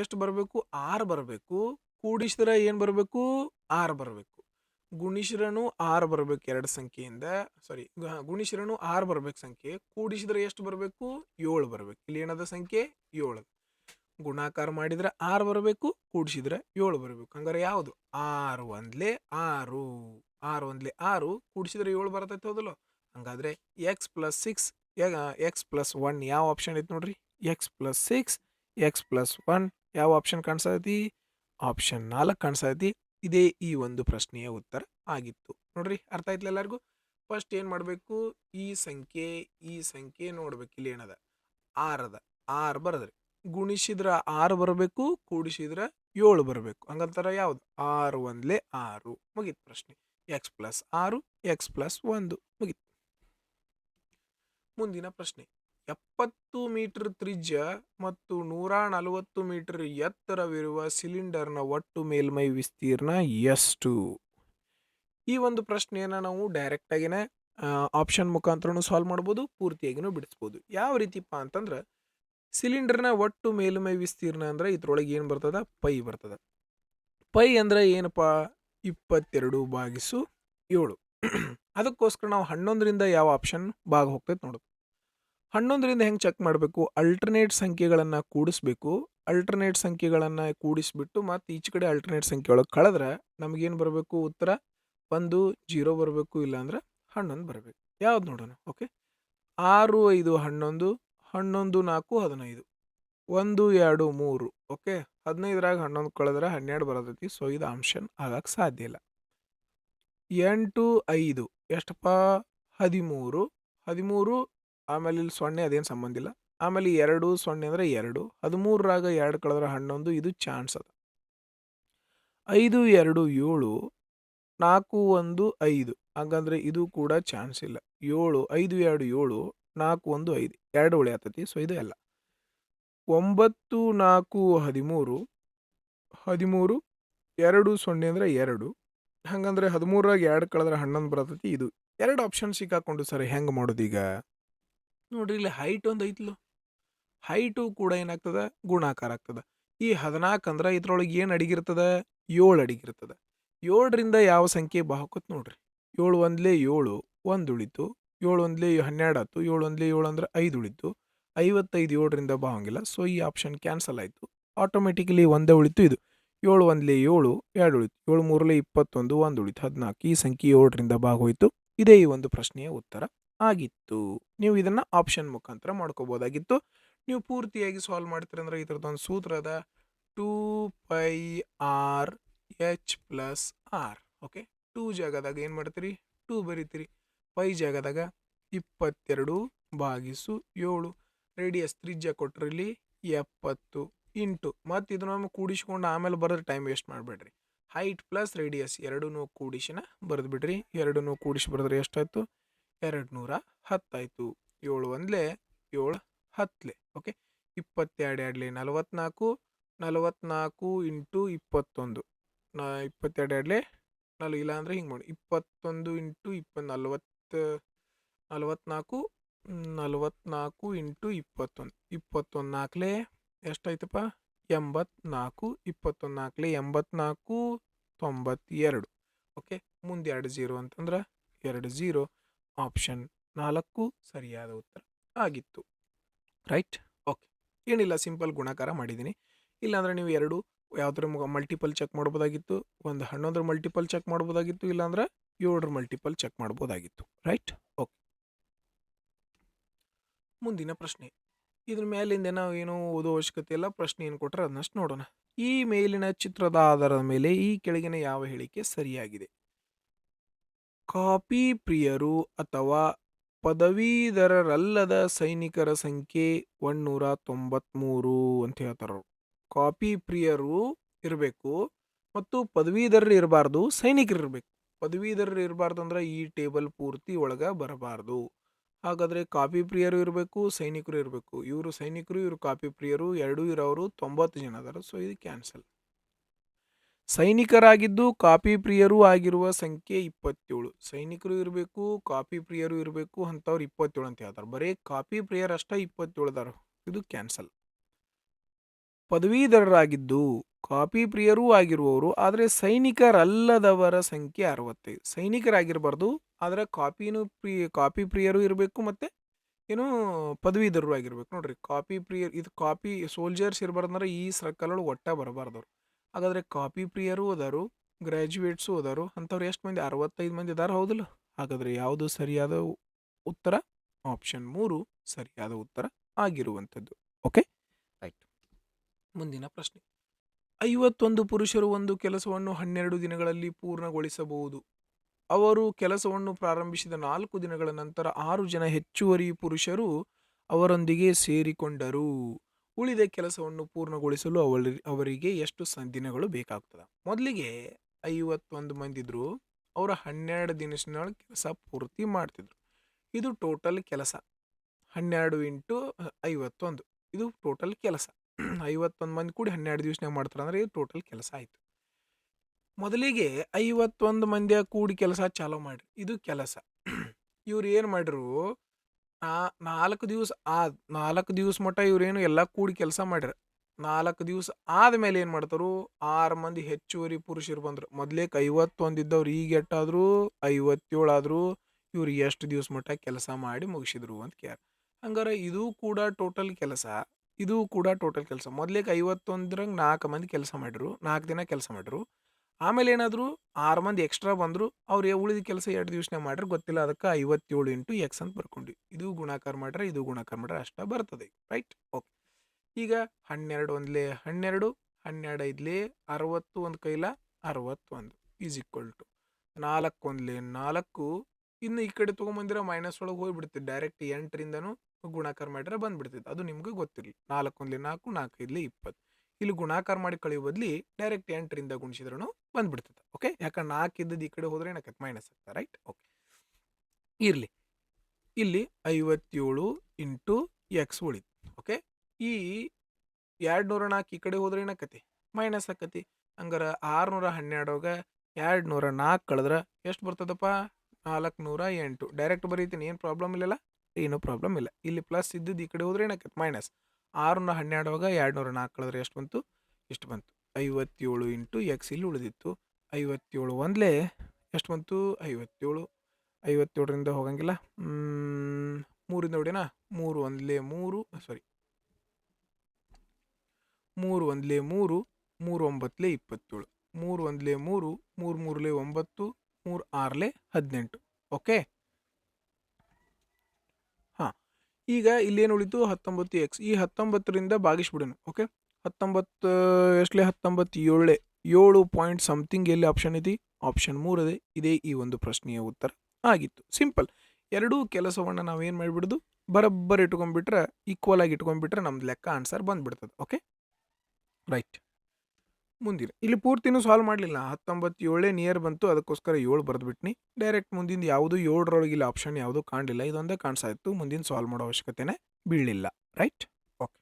ಎಷ್ಟು ಬರಬೇಕು, 6 ಬರಬೇಕು. ಕೂಡಿಸಿದ್ರೆ ಏನು ಬರಬೇಕು, 6 ಬರಬೇಕು. ಗುಣಿಸಿರನು 6 ಬರಬೇಕು ಎರಡು ಸಂಖ್ಯೆಯಿಂದ, ಗುಣಿಸಿರನು 6 ಬರಬೇಕು ಸಂಖ್ಯೆ. ಕೂಡಿಸಿದ್ರೆ ಎಷ್ಟು ಬರಬೇಕು, 7 ಬರಬೇಕು. ಇಲ್ಲಿ ಏನದ ಸಂಖ್ಯೆ 7. ಗುಣಾಕಾರ ಮಾಡಿದ್ರೆ 6 ಬರಬೇಕು, ಕೂಡಿಸಿದ್ರೆ 7 ಬರಬೇಕು. ಹಂಗಾರೆ ಯಾವುದು, 6 1 6, 6 1 6, ಕೂಡಿಸಿದ್ರೆ 7 ಬರತೈತೆ, ಹೌದಲ್ಲ. ಹಂಗಾದ್ರೆ x ಪ್ಲಸ್ 1 ಯಾವ ಆಪ್ಷನ್ ಐತೆ ನೋಡ್ರಿ, x ಪ್ಲಸ್ 6 x ಪ್ಲಸ್ 1 ಯಾವ ಆಪ್ಷನ್ ಕಾಣಿಸ್ತೈತಿ, ಆಪ್ಷನ್ 4 ಕಾಣಿಸ್ತೈತಿ. ಇದೇ ಈ ಒಂದು ಪ್ರಶ್ನೆಯ ಉತ್ತರ ಆಗಿತ್ತು. ನೋಡ್ರಿ, ಅರ್ಥ ಆಯ್ತಲ್ಲ ಎಲ್ಲರಿಗೂ. ಫಸ್ಟ್ ಏನು ಮಾಡಬೇಕು, ಈ ಸಂಖ್ಯೆ ನೋಡ್ಬೇಕು. ಇಲ್ಲಿ ಏನದ, 6 ಅದ, 6 ಬರದ್ರಿ. ಗುಣಿಸಿದ್ರೆ 6 ಬರಬೇಕು, ಕೂಡಿಸಿದ್ರೆ 7 ಬರಬೇಕು. ಹಂಗಂತಾರ ಯಾವ್ದು, 6 1 6, ಮುಗೀತು ಪ್ರಶ್ನೆ. x ಪ್ಲಸ್ 6 x ಪ್ಲಸ್ 1, ಮುಗೀತು. ಮುಂದಿನ ಪ್ರಶ್ನೆ, 70 ಮೀಟರ್ ತ್ರಿಜ್ಯ ಮತ್ತು 140 ಮೀಟರ್ ಎತ್ತರವಿರುವ ಸಿಲಿಂಡರ್ನ ಒಟ್ಟು ಮೇಲ್ಮೈ ವಿಸ್ತೀರ್ಣ ಎಷ್ಟು? ಈ ಒಂದು ಪ್ರಶ್ನೆಯನ್ನು ನಾವು ಡೈರೆಕ್ಟಾಗಿನ ಆಪ್ಷನ್ ಮುಖಾಂತರನು ಸಾಲ್ವ್ ಮಾಡ್ಬೋದು, ಪೂರ್ತಿಯಾಗಿನೂ ಬಿಡಿಸ್ಬೋದು. ಯಾವ ರೀತಿಪ್ಪ ಅಂತಂದ್ರೆ, ಸಿಲಿಂಡರ್ನ ಒಟ್ಟು ಮೇಲ್ಮೈ ವಿಸ್ತೀರ್ಣ ಅಂದ್ರೆ ಇದ್ರೊಳಗೆ ಏನು ಬರ್ತದ, ಪೈ ಬರ್ತದ. ಪೈ ಅಂದ್ರೆ ಏನಪ್ಪ, 22/7. ಅದಕ್ಕೋಸ್ಕರ ನಾವು 11ರಿಂದ ಯಾವ ಆಪ್ಷನ್ ಭಾಗ ಹೋಗ್ತೈತೆ ನೋಡೋದು. 11ರಿಂದ ಹೆಂಗೆ ಚೆಕ್ ಮಾಡಬೇಕು, ಅಲ್ಟರ್ನೇಟ್ ಸಂಖ್ಯೆಗಳನ್ನು ಕೂಡಿಸ್ಬೇಕು. ಅಲ್ಟರ್ನೇಟ್ ಸಂಖ್ಯೆಗಳನ್ನು ಕೂಡಿಸ್ಬಿಟ್ಟು ಮತ್ತು ಈಚೆ ಕಡೆ ಅಲ್ಟರ್ನೇಟ್ ಸಂಖ್ಯೆ ಒಳಗೆ ಕಳೆದ್ರೆ ನಮಗೇನು ಬರಬೇಕು, ಉತ್ತರ 1 0 ಬರಬೇಕು, ಇಲ್ಲಾಂದ್ರೆ 11 ಬರಬೇಕು. ಯಾವ್ದು ನೋಡೋಣ. ಓಕೆ, 6 5 11, 11 4 15, 1 2 3. ಓಕೆ, 15ರಾಗ 11 ಕಳೆದ್ರೆ 12 ಬರತೈತಿ. ಸೊ ಇದು ಆಪ್ಷನ್ ಆಗಕ್ಕೆ ಸಾಧ್ಯ ಇಲ್ಲ. 8 5 ಎಷ್ಟಪ್ಪ, 13, 13. ಆಮೇಲೆ ಇಲ್ಲಿ 0 ಅದೇನು ಸಂಬಂಧ ಇಲ್ಲ. ಆಮೇಲೆ 2 0 ಅಂದರೆ 2, 13ರಾಗ 2 ಕಳೆದ್ರೆ 11, ಇದು ಚಾನ್ಸ್ ಅದ. 5 2 7, 4 1 5, ಹಾಗಂದ್ರೆ ಇದು ಕೂಡ ಚಾನ್ಸ್ ಇಲ್ಲ. 7 5 2 7, 4 1 5, 2 ಉಳಿಯತೈತಿ. ಸೊ ಇದು ಎಲ್ಲ. 9 4 13, 13 2 0 ಅಂದರೆ 2, ಹಂಗಂದ್ರೆ 13ರಾಗ 2 ಕಳೆದ್ರೆ 11 ಬರತೈತಿ. ಇದು 2 ಆಪ್ಷನ್ ಸಿಕ್ಕಾಕೊಂಡು ಸರ್ ಹೆಂಗೆ ಮಾಡೋದು ಈಗ ನೋಡ್ರಿ. ಇಲ್ಲಿ ಹೈಟ್ ಒಂದು ಐತ್ಲು, ಹೈಟು ಕೂಡ ಏನಾಗ್ತದೆ, ಗುಣಾಕಾರ ಆಗ್ತದೆ. ಈ 14 ಅಂದ್ರೆ ಇದ್ರೊಳಗೆ ಏನು ಅಡಿಗಿರ್ತದೆ, 7 ಅಡಿಗಿರ್ತದೆ. 7ರಿಂದ ಯಾವ ಸಂಖ್ಯೆ ಬಾಹುಕತ್ ನೋಡ್ರಿ. 7 1 7, 1 ಉಳಿತು. 7 1 12 ಆಯ್ತು. 7 1 7 ಅಂದ್ರೆ 5 ಉಳಿತು. 55 7ರಿಂದ ಬಾಹಂಗಿಲ್ಲ. ಸೊ ಈ ಆಪ್ಷನ್ ಕ್ಯಾನ್ಸಲ್ ಆಯಿತು. ಆಟೋಮೆಟಿಕಲಿ ಒಂದೇ ಉಳಿತು. ಇದು 7 1 7, 2 ಉಳಿತು. 7 3 21, 1 ಉಳಿತು. 14. ಈ ಸಂಖ್ಯೆ 7ರಿಂದ ಬಾಗೋಯ್ತು. ಇದೇ ಈ ಒಂದು ಪ್ರಶ್ನೆಯ ಉತ್ತರ ಆಗಿತ್ತು. ನೀವು ಇದನ್ನು ಆಪ್ಷನ್ ಮುಖಾಂತರ ಮಾಡ್ಕೋಬೋದಾಗಿತ್ತು. ನೀವು ಪೂರ್ತಿಯಾಗಿ ಸಾಲ್ವ್ ಮಾಡ್ತೀರಿ ಅಂದ್ರೆ ಈ ಥರದೊಂದು ಸೂತ್ರ ಅದ 2πr(h + r). ಓಕೆ, 2 ಜಾಗದಾಗ ಏನು ಮಾಡ್ತೀರಿ 2 ಬರೀತೀರಿ, ಪೈ ಜಾಗದಾಗ 22/7 ರೇಡಿಯಸ್ ತ್ರಿಜ್ಯ ಕೊಟ್ಟರೆ ಇಲ್ಲಿ 70 ಇಂಟು ಮತ್ತು ಇದನ್ನ ಕೂಡಿಸ್ಕೊಂಡು ಆಮೇಲೆ ಬರೋದು ಟೈಮ್ ವೇಸ್ಟ್ ಮಾಡಬೇಡ್ರಿ. ಹೈಟ್ ಪ್ಲಸ್ ರೇಡಿಯಸ್ ಎರಡೂ ಕೂಡಿಸಿನ ಬರೆದು ಬಿಡ್ರಿ. ಎರಡೂ ಕೂಡಿಸಿ ಬರೆದ್ರೆ ಎಷ್ಟಾಯ್ತು 210 ಆಯಿತು. 7 1 7 10. ಓಕೆ, 22 2 44, 44 ಇಂಟು 21, 22 2 ಇಲ್ಲ ಅಂದರೆ ಹಿಂಗೆ ಮಾಡಿ 21 ಇಂಟು 40 44 44 ಇಂಟು 21, 21 4 ಎಷ್ಟಾಯ್ತಪ್ಪ 84, 21 4 84 92. ಓಕೆ, ಮುಂದೆ 2 0 ಅಂತಂದ್ರೆ 2 0. ಆಪ್ಷನ್ 4 ಸರಿಯಾದ ಉತ್ತರ ಆಗಿತ್ತು. ರೈಟ್. ಓಕೆ, ಏನಿಲ್ಲ, ಸಿಂಪಲ್ ಗುಣಾಕಾರ ಮಾಡಿದ್ದೀನಿ. ಇಲ್ಲಾಂದರೆ ನೀವು ಎರಡು ಯಾವುದ್ರ ಮಲ್ಟಿಪಲ್ ಚೆಕ್ ಮಾಡ್ಬೋದಾಗಿತ್ತು, ಒಂದು 11 ಮಲ್ಟಿಪಲ್ ಚೆಕ್ ಮಾಡ್ಬೋದಾಗಿತ್ತು, ಇಲ್ಲಾಂದ್ರೆ 7 ಮಲ್ಟಿಪಲ್ ಚೆಕ್ ಮಾಡ್ಬೋದಾಗಿತ್ತು. ರೈಟ್. ಓಕೆ, ಮುಂದಿನ ಪ್ರಶ್ನೆ. ಇದ್ರ ಮೇಲಿಂದ ನಾವು ಏನೋ ಓದೋ ಅವಶ್ಯಕತೆ ಇಲ್ಲ, ಪ್ರಶ್ನೆ ಏನು ಕೊಟ್ಟರೆ ಅದನ್ನಷ್ಟು ನೋಡೋಣ. ಈ ಮೇಲಿನ ಚಿತ್ರದ ಆಧಾರದ ಮೇಲೆ ಈ ಕೆಳಗಿನ ಯಾವ ಹೇಳಿಕೆ ಸರಿಯಾಗಿದೆ? ಕಾಪಿ ಪ್ರಿಯರು ಅಥವಾ ಪದವೀಧರರಲ್ಲದ ಸೈನಿಕರ ಸಂಖ್ಯೆ 193 ಅಂತ ಹೇಳ್ತಾರ. ಕಾಪಿ ಪ್ರಿಯರು ಇರಬೇಕು ಮತ್ತು ಪದವೀಧರರು ಇರಬಾರ್ದು, ಸೈನಿಕರು ಇರಬೇಕು. ಪದವೀಧರರು ಇರಬಾರ್ದು ಅಂದ್ರೆ ಈ ಟೇಬಲ್ ಪೂರ್ತಿ ಒಳಗೆ ಬರಬಾರ್ದು. ಹಾಗಾದರೆ ಕಾಪಿ ಪ್ರಿಯರು ಇರಬೇಕು, ಸೈನಿಕರು ಇರಬೇಕು. ಇವರು ಸೈನಿಕರು, ಇವರು ಕಾಪಿ ಪ್ರಿಯರು, ಎರಡೂ ಇರೋರು 90 ಜನ ಅದಾರ. ಸೊ ಇದು ಕ್ಯಾನ್ಸಲ್. ಸೈನಿಕರಾಗಿದ್ದು ಕಾಪಿ ಪ್ರಿಯರು ಆಗಿರುವ ಸಂಖ್ಯೆ 27. ಸೈನಿಕರು ಇರಬೇಕು, ಕಾಪಿ ಪ್ರಿಯರು ಇರಬೇಕು, ಅಂಥವ್ರು 27 ಅಂತ ಹೇಳ್ತಾರೆ. ಬರೀ ಕಾಪಿ ಪ್ರಿಯರ್ ಅಷ್ಟ 27 ಅದಾರ. ಇದು ಕ್ಯಾನ್ಸಲ್. ಪದವೀಧರರಾಗಿದ್ದು ಕಾಪಿ ಪ್ರಿಯರೂ ಆಗಿರುವವರು ಆದರೆ ಸೈನಿಕರಲ್ಲದವರ ಸಂಖ್ಯೆ 65. ಸೈನಿಕರಾಗಿರಬಾರ್ದು, ಆದರೆ ಕಾಪಿ ಪ್ರಿಯರು ಇರಬೇಕು ಮತ್ತು ಏನು ಪದವೀಧರರು ಆಗಿರ್ಬೇಕು. ನೋಡ್ರಿ, ಕಾಪಿ ಪ್ರಿಯರ್ ಇದು ಕಾಪಿ ಸೋಲ್ಜರ್ಸ್ ಇರಬಾರ್ದಂದ್ರೆ ಈ ಸರ್ಕಲ್ ಒಳಗೆ ಒಟ್ಟ ಬರಬಾರ್ದವ್ರು. ಹಾಗಾದರೆ ಕಾಪಿ ಪ್ರಿಯರು ಅದಾರು, ಗ್ರ್ಯಾಜುಯೇಟ್ಸು ಅದಾರು, ಅಂಥವ್ರು ಎಷ್ಟು ಮಂದಿ 65 ಮಂದಿ ಇದಾರ, ಹೌದಲ್ಲ? ಹಾಗಾದರೆ ಯಾವುದು ಸರಿಯಾದ ಉತ್ತರ? ಆಪ್ಷನ್ 3 ಸರಿಯಾದ ಉತ್ತರ ಆಗಿರುವಂಥದ್ದು. Okay, right. ಮುಂದಿನ ಪ್ರಶ್ನೆ. 51 ಪುರುಷರು ಒಂದು ಕೆಲಸವನ್ನು 12 ದಿನಗಳಲ್ಲಿ ಪೂರ್ಣಗೊಳಿಸಬಹುದು. ಅವರು ಕೆಲಸವನ್ನು ಪ್ರಾರಂಭಿಸಿದ 4 ದಿನಗಳ ನಂತರ 6 ಜನ ಹೆಚ್ಚುವರಿ ಪುರುಷರು ಅವರೊಂದಿಗೆ ಸೇರಿಕೊಂಡರು. ಉಳಿದ ಕೆಲಸವನ್ನು ಪೂರ್ಣಗೊಳಿಸಲು ಅವರಿಗೆ ಎಷ್ಟು ದಿನಗಳು ಬೇಕಾಗ್ತದೆ? ಮೊದಲಿಗೆ 51 ಮಂದಿ ಇದ್ರು, ಅವರು 12 ದಿನಗಳ ಕೆಲಸ ಪೂರ್ತಿ ಮಾಡ್ತಿದ್ರು. ಇದು ಟೋಟಲ್ ಕೆಲಸ. 12 ಇಂಟು 51 ಇದು ಟೋಟಲ್ ಕೆಲಸ. 51 ಮಂದಿ ಕೂಡಿ 12 ದಿವಸನಾಗ ಮಾಡ್ತಾರೆ ಅಂದ್ರೆ ಇದು ಟೋಟಲ್ ಕೆಲಸ ಆಯಿತು. ಮೊದಲಿಗೆ 51 ಮಂದಿಯ ಕೂಡಿ ಕೆಲಸ ಚಾಲೂ ಮಾಡ್ರಿ, ಇದು ಕೆಲಸ. ಇವ್ರು ಏನು ಮಾಡ್ರು, 4 ದಿವಸ ಮಟ್ಟ ಇವ್ರೇನು ಎಲ್ಲ ಕೂಡಿ ಕೆಲಸ ಮಾಡ್ಯಾರ. 4 ದಿವಸ ಆದಮೇಲೆ ಏನು ಮಾಡ್ತಾರು, 6 ಮಂದಿ ಹೆಚ್ಚುವರಿ ಪುರುಷರು ಬಂದರು. ಮೊದಲೇಕ 51 ಇದ್ದವ್ರು ಈಗ ಎಷ್ಟಾದ್ರು 57 ಆದರು. ಇವ್ರು ಎಷ್ಟು ದಿವಸ ಮಟ್ಟ ಕೆಲಸ ಮಾಡಿ ಮುಗಿಸಿದ್ರು ಅಂತ ಕೇಳ. ಹಂಗಾರೆ ಇದು ಕೂಡ ಟೋಟಲ್ ಕೆಲಸ, ಇದು ಕೂಡ ಟೋಟಲ್ ಕೆಲಸ. ಮೊದಲೇಕ 51 4 ಮಂದಿ ಕೆಲಸ ಮಾಡಿರು, 4 ದಿನ ಕೆಲಸ ಮಾಡಿರು. ಆಮೇಲೆ ಏನಾದರೂ 6 ಮಂದಿ ಎಕ್ಸ್ಟ್ರಾ ಬಂದರು, ಅವ್ರು ಉಳಿದ ಕೆಲಸ 2 ದಿವಸನಾಗ ಮಾಡ್ರೆ ಗೊತ್ತಿಲ್ಲ. ಅದಕ್ಕೆ 57 ಇಂಟು ಎಕ್ಸ್ ಅಂತ ಬರ್ಕೊಂಡ್ವಿ. ಇದು ಗುಣಾಕಾರ ಮಾಡ್ರೆ ಇದು ಗುಣಾಕಾರ ಮಾಡ್ರೆ ಅಷ್ಟ ಬರ್ತದೆ. ರೈಟ್. ಓಕೆ, ಈಗ 12 1 12, 12 5 60, ಒಂದು ಕೈಲ 61 ಈಸ್ ಈಕ್ವಲ್ ಟು 4 1 4. ಇನ್ನು ಈ ಕಡೆ ತೊಗೊಂಬಂದಿರ ಮೈನಸ್ ಒಳಗೆ ಹೋಗ್ಬಿಡ್ತಿದ್ದು, ಡೈರೆಕ್ಟ್ 8ರಿಂದನೂ ಗುಣಾಕಾರ ಮಾಡಿದ್ರೆ ಬಂದ್ಬಿಡ್ತಿತ್ತು. ಅದು ನಿಮ್ಗೆ ಗೊತ್ತಿರಲಿ. 4 1 4, 4 5 20. ಇಲ್ಲಿ ಗುಣಾಕಾರ ಮಾಡಿ ಕಳೆಯೋ ಬದಲಿ ಡೈರೆಕ್ಟ್ 8ರಿಂದ ಗುಣಿಸಿದ್ರೂ ಬಂದ್ಬಿಡ್ತದೆ. ಓಕೆ, ಯಾಕಂದ್ರೆ 4 ಇದ್ದದ್ದು ಈ ಕಡೆ ಹೋದ್ರೆ ಏನಕ್ಕೆ ಮೈನಸ್ ಆಗ್ತದೆ. ರೈಟ್. ಓಕೆ, ಇರಲಿ. ಇಲ್ಲಿ 57 ಇಂಟು ಎಕ್ಸ್ ಉಳಿತು. ಓಕೆ, ಈ 204 ಈ ಕಡೆ ಹೋದ್ರೆ ಏನಕ್ಕತಿ ಮೈನಸ್ ಆಕತಿ. ಹಂಗಾರೆ 612 204 ಕಳೆದ್ರೆ ಎಷ್ಟು ಬರ್ತದಪ್ಪ? 408. ಡೈರೆಕ್ಟ್ ಬರೀತೀನಿ, ಏನು ಪ್ರಾಬ್ಲಮ್ ಇಲ್ಲಲ್ಲ, ಏನೂ ಪ್ರಾಬ್ಲಮ್ ಇಲ್ಲ. ಇಲ್ಲಿ ಪ್ಲಸ್ ಇದ್ದದ್ದು ಈ ಕಡೆ ಹೋದ್ರೆ ಏನಾಕೈತೆ ಮೈನಸ್. 612 204 ಕಳೆದ್ರೆ ಎಷ್ಟು ಬಂತು? ಎಷ್ಟು ಬಂತು? 57 ಇಂಟು ಎಕ್ಸ್ ಇಲ್ಲಿ ಉಳಿದಿತ್ತು. 57 1 ಎಷ್ಟು ಬಂತು? 57. 57ರಿಂದ ಹೋಗಂಗಿಲ್ಲ, 3ರಿಂದ ಹೊಡಿನಾ. 3 1 3, ಸಾರಿ 3 1 3, 3 9 27, 3 1 3, 3 3 9, 3 6 18. ಓಕೆ, ಹಾಂ. ಈಗ ಇಲ್ಲೇನು ಉಳಿತು 19x. ಈ 19ರಿಂದ ಭಾಗಿಸ್ಬಿಡೋಣ. ಓಕೆ, 19 ಎಷ್ಟಲೇ 19 ಏಳೇ 7 ಪಾಯಿಂಟ್ ಸಮಥಿಂಗ್ ಎಲ್ಲಿ ಆಪ್ಷನ್ ಐತಿ? ಆಪ್ಷನ್ 3 ಇದೆ. ಇದೇ ಈ ಒಂದು ಪ್ರಶ್ನೆಯ ಉತ್ತರ ಆಗಿತ್ತು. ಸಿಂಪಲ್. ಎರಡೂ ಕೆಲಸವನ್ನು ನಾವೇನು ಮಾಡಿಬಿಡೋದು, ಬರೋಬ್ಬರಿ ಇಟ್ಕೊಂಡ್ಬಿಟ್ರೆ, ಈಕ್ವಲ್ ಆಗಿ ಇಟ್ಕೊಂಡ್ಬಿಟ್ರೆ ನಮ್ದು ಲೆಕ್ಕ ಆನ್ಸರ್ ಬಂದ್ಬಿಡ್ತದೆ. Okay, right. ಮುಂದಿನ ಇಲ್ಲಿ ಪೂರ್ತಿನೂ ಸಾಲ್ವ್ ಮಾಡಲಿಲ್ಲ. 19 ಏಳೇ ನಿಯರ್ ಬಂತು, ಅದಕ್ಕೋಸ್ಕರ 7 ಬರೆದ್ಬಿಟ್ನಿ. ಡೈರೆಕ್ಟ್ ಮುಂದಿನ ಯಾವುದು 7ರೊಳಗೆ ಇಲ್ಲಿ ಆಪ್ಷನ್ ಯಾವುದೂ ಕಾಣಲಿಲ್ಲ. ಇದೊಂದೇ ಕಾಣಿಸ್ತಾ ಮುಂದಿನ ಸಾಲ್ವ್ ಮಾಡೋ ಅವಶ್ಯಕತೆನೇ ಬೀಳಲಿಲ್ಲ. ರೈಟ್. ಓಕೆ,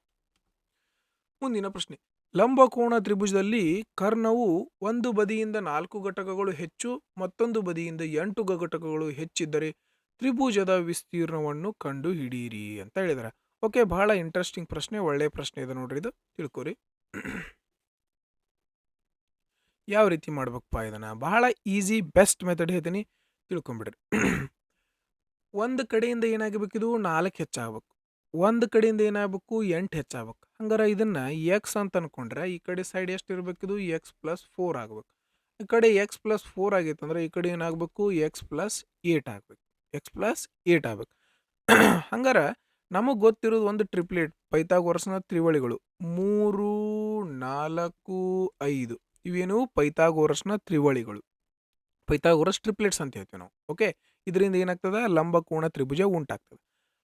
ಮುಂದಿನ ಪ್ರಶ್ನೆ. ಲಂಬಕೋಣ ತ್ರಿಭುಜದಲ್ಲಿ ಕರ್ಣವು ಒಂದು ಬದಿಯಿಂದ 4 ಘಟಕಗಳು ಹೆಚ್ಚು, ಮತ್ತೊಂದು ಬದಿಯಿಂದ 8 ಘಟಕಗಳು ಹೆಚ್ಚಿದ್ದರೆ ತ್ರಿಭುಜದ ವಿಸ್ತೀರ್ಣವನ್ನು ಕಂಡು ಹಿಡಿಯಿರಿ ಅಂತ ಹೇಳಿದಾರೆ. ಓಕೆ, ಬಹಳ ಇಂಟ್ರೆಸ್ಟಿಂಗ್ ಪ್ರಶ್ನೆ, ಒಳ್ಳೆ ಪ್ರಶ್ನೆ ಇದೆ ನೋಡ್ರಿ. ಇದು ತಿಳ್ಕೊರಿ. ಯಾವ ರೀತಿ ಮಾಡ್ಬೇಕಪ್ಪ ಇದನ್ನು? ಬಹಳ ಈಸಿ, ಬೆಸ್ಟ್ ಮೆಥಡ್ ಹೇಳ್ತೀನಿ, ತಿಳ್ಕೊಂಬಿಡ್ರಿ. ಒಂದು ಕಡೆಯಿಂದ ಏನಾಗಬೇಕಿದು 4 ಹೆಚ್ಚಾಗಬೇಕು, ಒಂದು ಕಡೆಯಿಂದ ಏನಾಗಬೇಕು 8 ಹೆಚ್ಚಾಗಬೇಕು. ಹಂಗಾರೆ ಇದನ್ನು ಎಕ್ಸ್ ಅಂತ ಅನ್ಕೊಂಡ್ರೆ ಈ ಕಡೆ ಸೈಡ್ ಎಷ್ಟು ಇರಬೇಕಿದು x+4 ಆಗಬೇಕು. ಈ ಕಡೆ x+4 ಆಗೈತೆ ಅಂದ್ರೆ ಈ ಕಡೆ ಏನಾಗಬೇಕು x+8 ಆಗಬೇಕು. x+8 ಆಗಬೇಕು. ಹಂಗಾರೆ ನಮಗೆ ಗೊತ್ತಿರೋದು ಒಂದು ಟ್ರಿಪ್ಲೆಟ್, ಪೈಥಾಗೋರಸ್ನ ತ್ರಿವಳಿಗಳು 3, 4, 5. ಇವೇನು ಪೈಥಾಗೋರಸ್ನ ತ್ರಿವಳಿಗಳು, ಪೈಥಾಗೋರಸ್ ಟ್ರಿಪ್ಲೆಟ್ಸ್ ಅಂತ ಹೇಳ್ತೀವಿ ನಾವು. ಓಕೆ, ಇದರಿಂದ ಏನಾಗ್ತದೆ? ಲಂಬಕೋಣ ತ್ರಿಭುಜ ಉಂಟಾಗ್ತದೆ.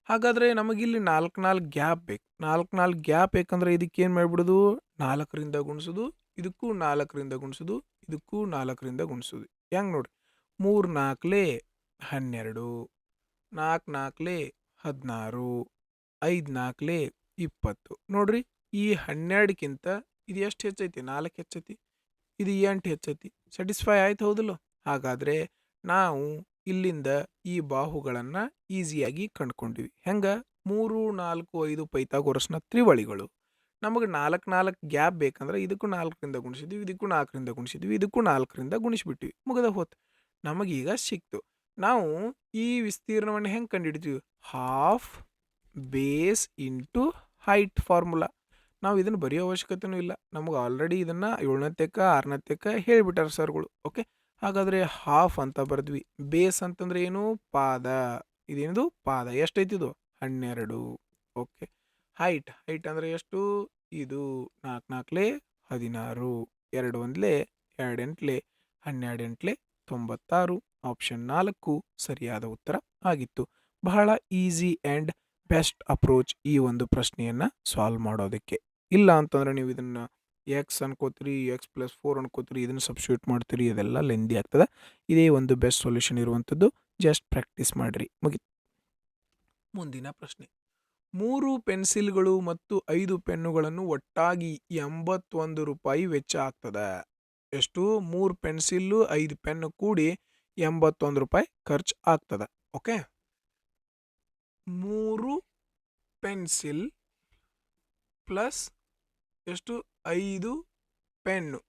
ಹಾಗಾದರೆ ನಮಗಿಲ್ಲಿ 4 ಗ್ಯಾಪ್ ಬೇಕು. 4 ಗ್ಯಾಪ್ ಬೇಕಂದ್ರೆ ಇದಕ್ಕೆ ಏನು ಮಾಡಿಬಿಡೋದು? 4ರಿಂದ ಗುಣಿಸೋದು, ಇದಕ್ಕೂ 4ರಿಂದ ಗುಣಿಸೋದು, ಇದಕ್ಕೂ 4ರಿಂದ ಗುಣಿಸೋದು. ಹೆಂಗೆ ನೋಡ್ರಿ, 3 4 12, 4 4 16, 5 4 20. ನೋಡ್ರಿ, ಈ 12ಕ್ಕಿಂತ ಇದು ಎಷ್ಟು ಹೆಚ್ಚೈತಿ? 4 ಹೆಚ್ಚೈತಿ, ಇದು 8 ಹೆಚ್ಚೈತಿ. ಸ್ಯಾಟಿಸ್ಫೈ ಆಯ್ತು, ಹೌದಿಲ್ಲ? ಹಾಗಾದರೆ ನಾವು ಇಲ್ಲಿಂದ ಈ ಬಾಹುಗಳನ್ನು ಈಸಿಯಾಗಿ ಕಂಡುಕೊಂಡಿವಿ. ಹೆಂಗೆ? 3 4 5 ಪೈಥಾಗೋರಸ್ನ ತ್ರಿವಳಿಗಳು. ನಮಗೆ 4 ಗ್ಯಾಪ್ ಬೇಕಂದ್ರೆ ಇದಕ್ಕೂ 4ರಿಂದ ಗುಣಿಸಿದ್ವಿ, ಇದಕ್ಕೂ 4ರಿಂದ ಗುಣಿಸಿದ್ವಿ, ಇದಕ್ಕೂ 4ರಿಂದ ಗುಣಿಸ್ಬಿಟ್ಟಿವಿ, ಮುಗಿದ ಹೋತು. ನಮಗೀಗ ಸಿಕ್ತು. ನಾವು ಈ ವಿಸ್ತೀರ್ಣವನ್ನು ಹೆಂಗೆ ಕಂಡುಹಿಡಿತೀವಿ? Half base into height formula. ನಾವು ಇದನ್ನು ಬರೆಯೋ ಅವಶ್ಯಕತೆಯೂ ಇಲ್ಲ, ನಮಗೆ ಆಲ್ರೆಡಿ ಇದನ್ನು 7ನೇತಕ್ಕ 6ನೇತಕ್ಕ ಹೇಳಿಬಿಟ್ಟಾರೆ ಸರ್ಗಳು. ಓಕೆ, ಹಾಗಾದರೆ ಹಾಫ್ ಅಂತ ಬರೆದ್ವಿ. ಬೇಸ್ ಅಂತಂದ್ರೆ ಏನು? ಪಾದ. ಇದೇನಿದು? ಪಾದ. ಎಷ್ಟೈತಿದು? 12. ಓಕೆ, ಹೈಟ್ ಅಂದರೆ ಎಷ್ಟು? ಇದು 4 4 16, 2 1 2 8 12 96. ಆಪ್ಷನ್ 4 ಸರಿಯಾದ ಉತ್ತರ ಆಗಿತ್ತು. ಬಹಳ ಈಸಿ ಆ್ಯಂಡ್ ಬೆಸ್ಟ್ ಅಪ್ರೋಚ್ ಈ ಒಂದು ಪ್ರಶ್ನೆಯನ್ನು ಸಾಲ್ವ್ ಮಾಡೋದಕ್ಕೆ. ಇಲ್ಲ ಅಂತಂದ್ರೆ ನೀವು ಇದನ್ನು ಎಕ್ಸ್ ಅನ್ಕೋತೀರಿ, x+4 ಅನ್ಕೋತೀರಿ, ಇದನ್ನು ಸಬ್ಸ್ಟಿಟ್ಯೂಟ್ ಮಾಡ್ತೀರಿ, ಇದೆಲ್ಲ ಲೆಂದಿ ಆಗ್ತದೆ. ಇದೇ ಒಂದು ಬೆಸ್ಟ್ ಸೊಲ್ಯೂಷನ್ ಇರುವಂಥದ್ದು. ಜಸ್ಟ್ ಪ್ರಾಕ್ಟೀಸ್ ಮಾಡಿರಿ, ಮುಗಿತು. ಮುಂದಿನ ಪ್ರಶ್ನೆ. 3 ಪೆನ್ಸಿಲ್ಗಳು ಮತ್ತು 5 ಪೆನ್ನುಗಳನ್ನು ಒಟ್ಟಾಗಿ 81 ರೂಪಾಯಿ ವೆಚ್ಚ ಆಗ್ತದೆ. ಎಷ್ಟು? 3 ಪೆನ್ಸಿಲ್ಲು 5 ಪೆನ್ನು ಕೂಡಿ 81 ರೂಪಾಯಿ ಖರ್ಚು ಆಗ್ತದೆ. ಓಕೆ, 3 ಪೆನ್ಸಿಲ್ ಪ್ಲಸ್ ಎಷ್ಟು? 5 ಪೆನ್ನು,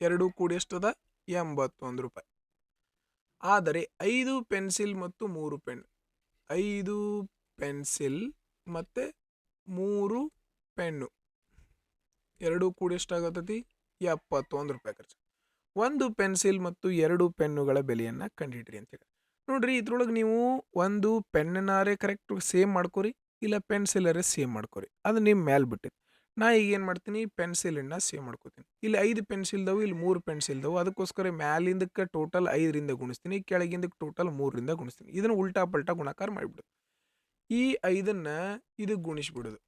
ಎರಡೂ ಕೂಡಿ ಎಷ್ಟದ? 81 ರೂಪಾಯಿ. ಆದರೆ 5 ಪೆನ್ಸಿಲ್ ಮತ್ತು 3 ಪೆನ್ನು, 5 ಪೆನ್ಸಿಲ್ ಮತ್ತು 3 ಪೆನ್ನು ಎರಡೂ ಕೂಡಿ ಎಷ್ಟಾಗತ್ತೈತಿ? 71 ರೂಪಾಯಿ ಖರ್ಚು. ಒಂದು ಪೆನ್ಸಿಲ್ ಮತ್ತು 2 ಪೆನ್ನುಗಳ ಬೆಲೆಯನ್ನು ಕಂಡುಹಿಡ್ರಿ ಅಂತೇಳಿ. ನೋಡ್ರಿ, ಇದ್ರೊಳಗೆ ನೀವು ಒಂದು ಪೆನ್ನನಾರೇ ಕರೆಕ್ಟ್ ಸೇಮ್ ಮಾಡ್ಕೊರಿ, ಇಲ್ಲ ಪೆನ್ಸಿಲರೇ ಸೇಮ್ ಮಾಡ್ಕೊರಿ, ಅದು ನಿಮ್ಮ ಮೇಲೆ ಬಿಟ್ಟಿದ್ದು. ನಾ ಈಗ ಏನು ಮಾಡ್ತೀನಿ? ಪೆನ್ಸಿಲನ್ನು ಸೇವ್ ಮಾಡ್ಕೋತೀನಿ. ಇಲ್ಲಿ 5 ಪೆನ್ಸಿಲ್ದವು, ಇಲ್ಲಿ 3 ಪೆನ್ಸಿಲ್ದವು, ಅದಕ್ಕೋಸ್ಕರ ಮ್ಯಾಲಿಂದಕ್ಕೆ ಟೋಟಲ್ 5ರಿಂದ ಗುಣಿಸ್ತೀನಿ, ಕೆಳಗಿಂದಕ್ಕೆ ಟೋಟಲ್ 3ರಿಂದ ಗುಣಿಸ್ತೀನಿ. ಇದನ್ನು ಉಲ್ಟಾ ಪಲ್ಟಾ ಗುಣಾಕಾರ ಮಾಡಿಬಿಡೋದು. ಈ 5ನ್ನು ಇದಕ್ಕೆ ಗುಣಿಸ್ಬಿಡೋದು.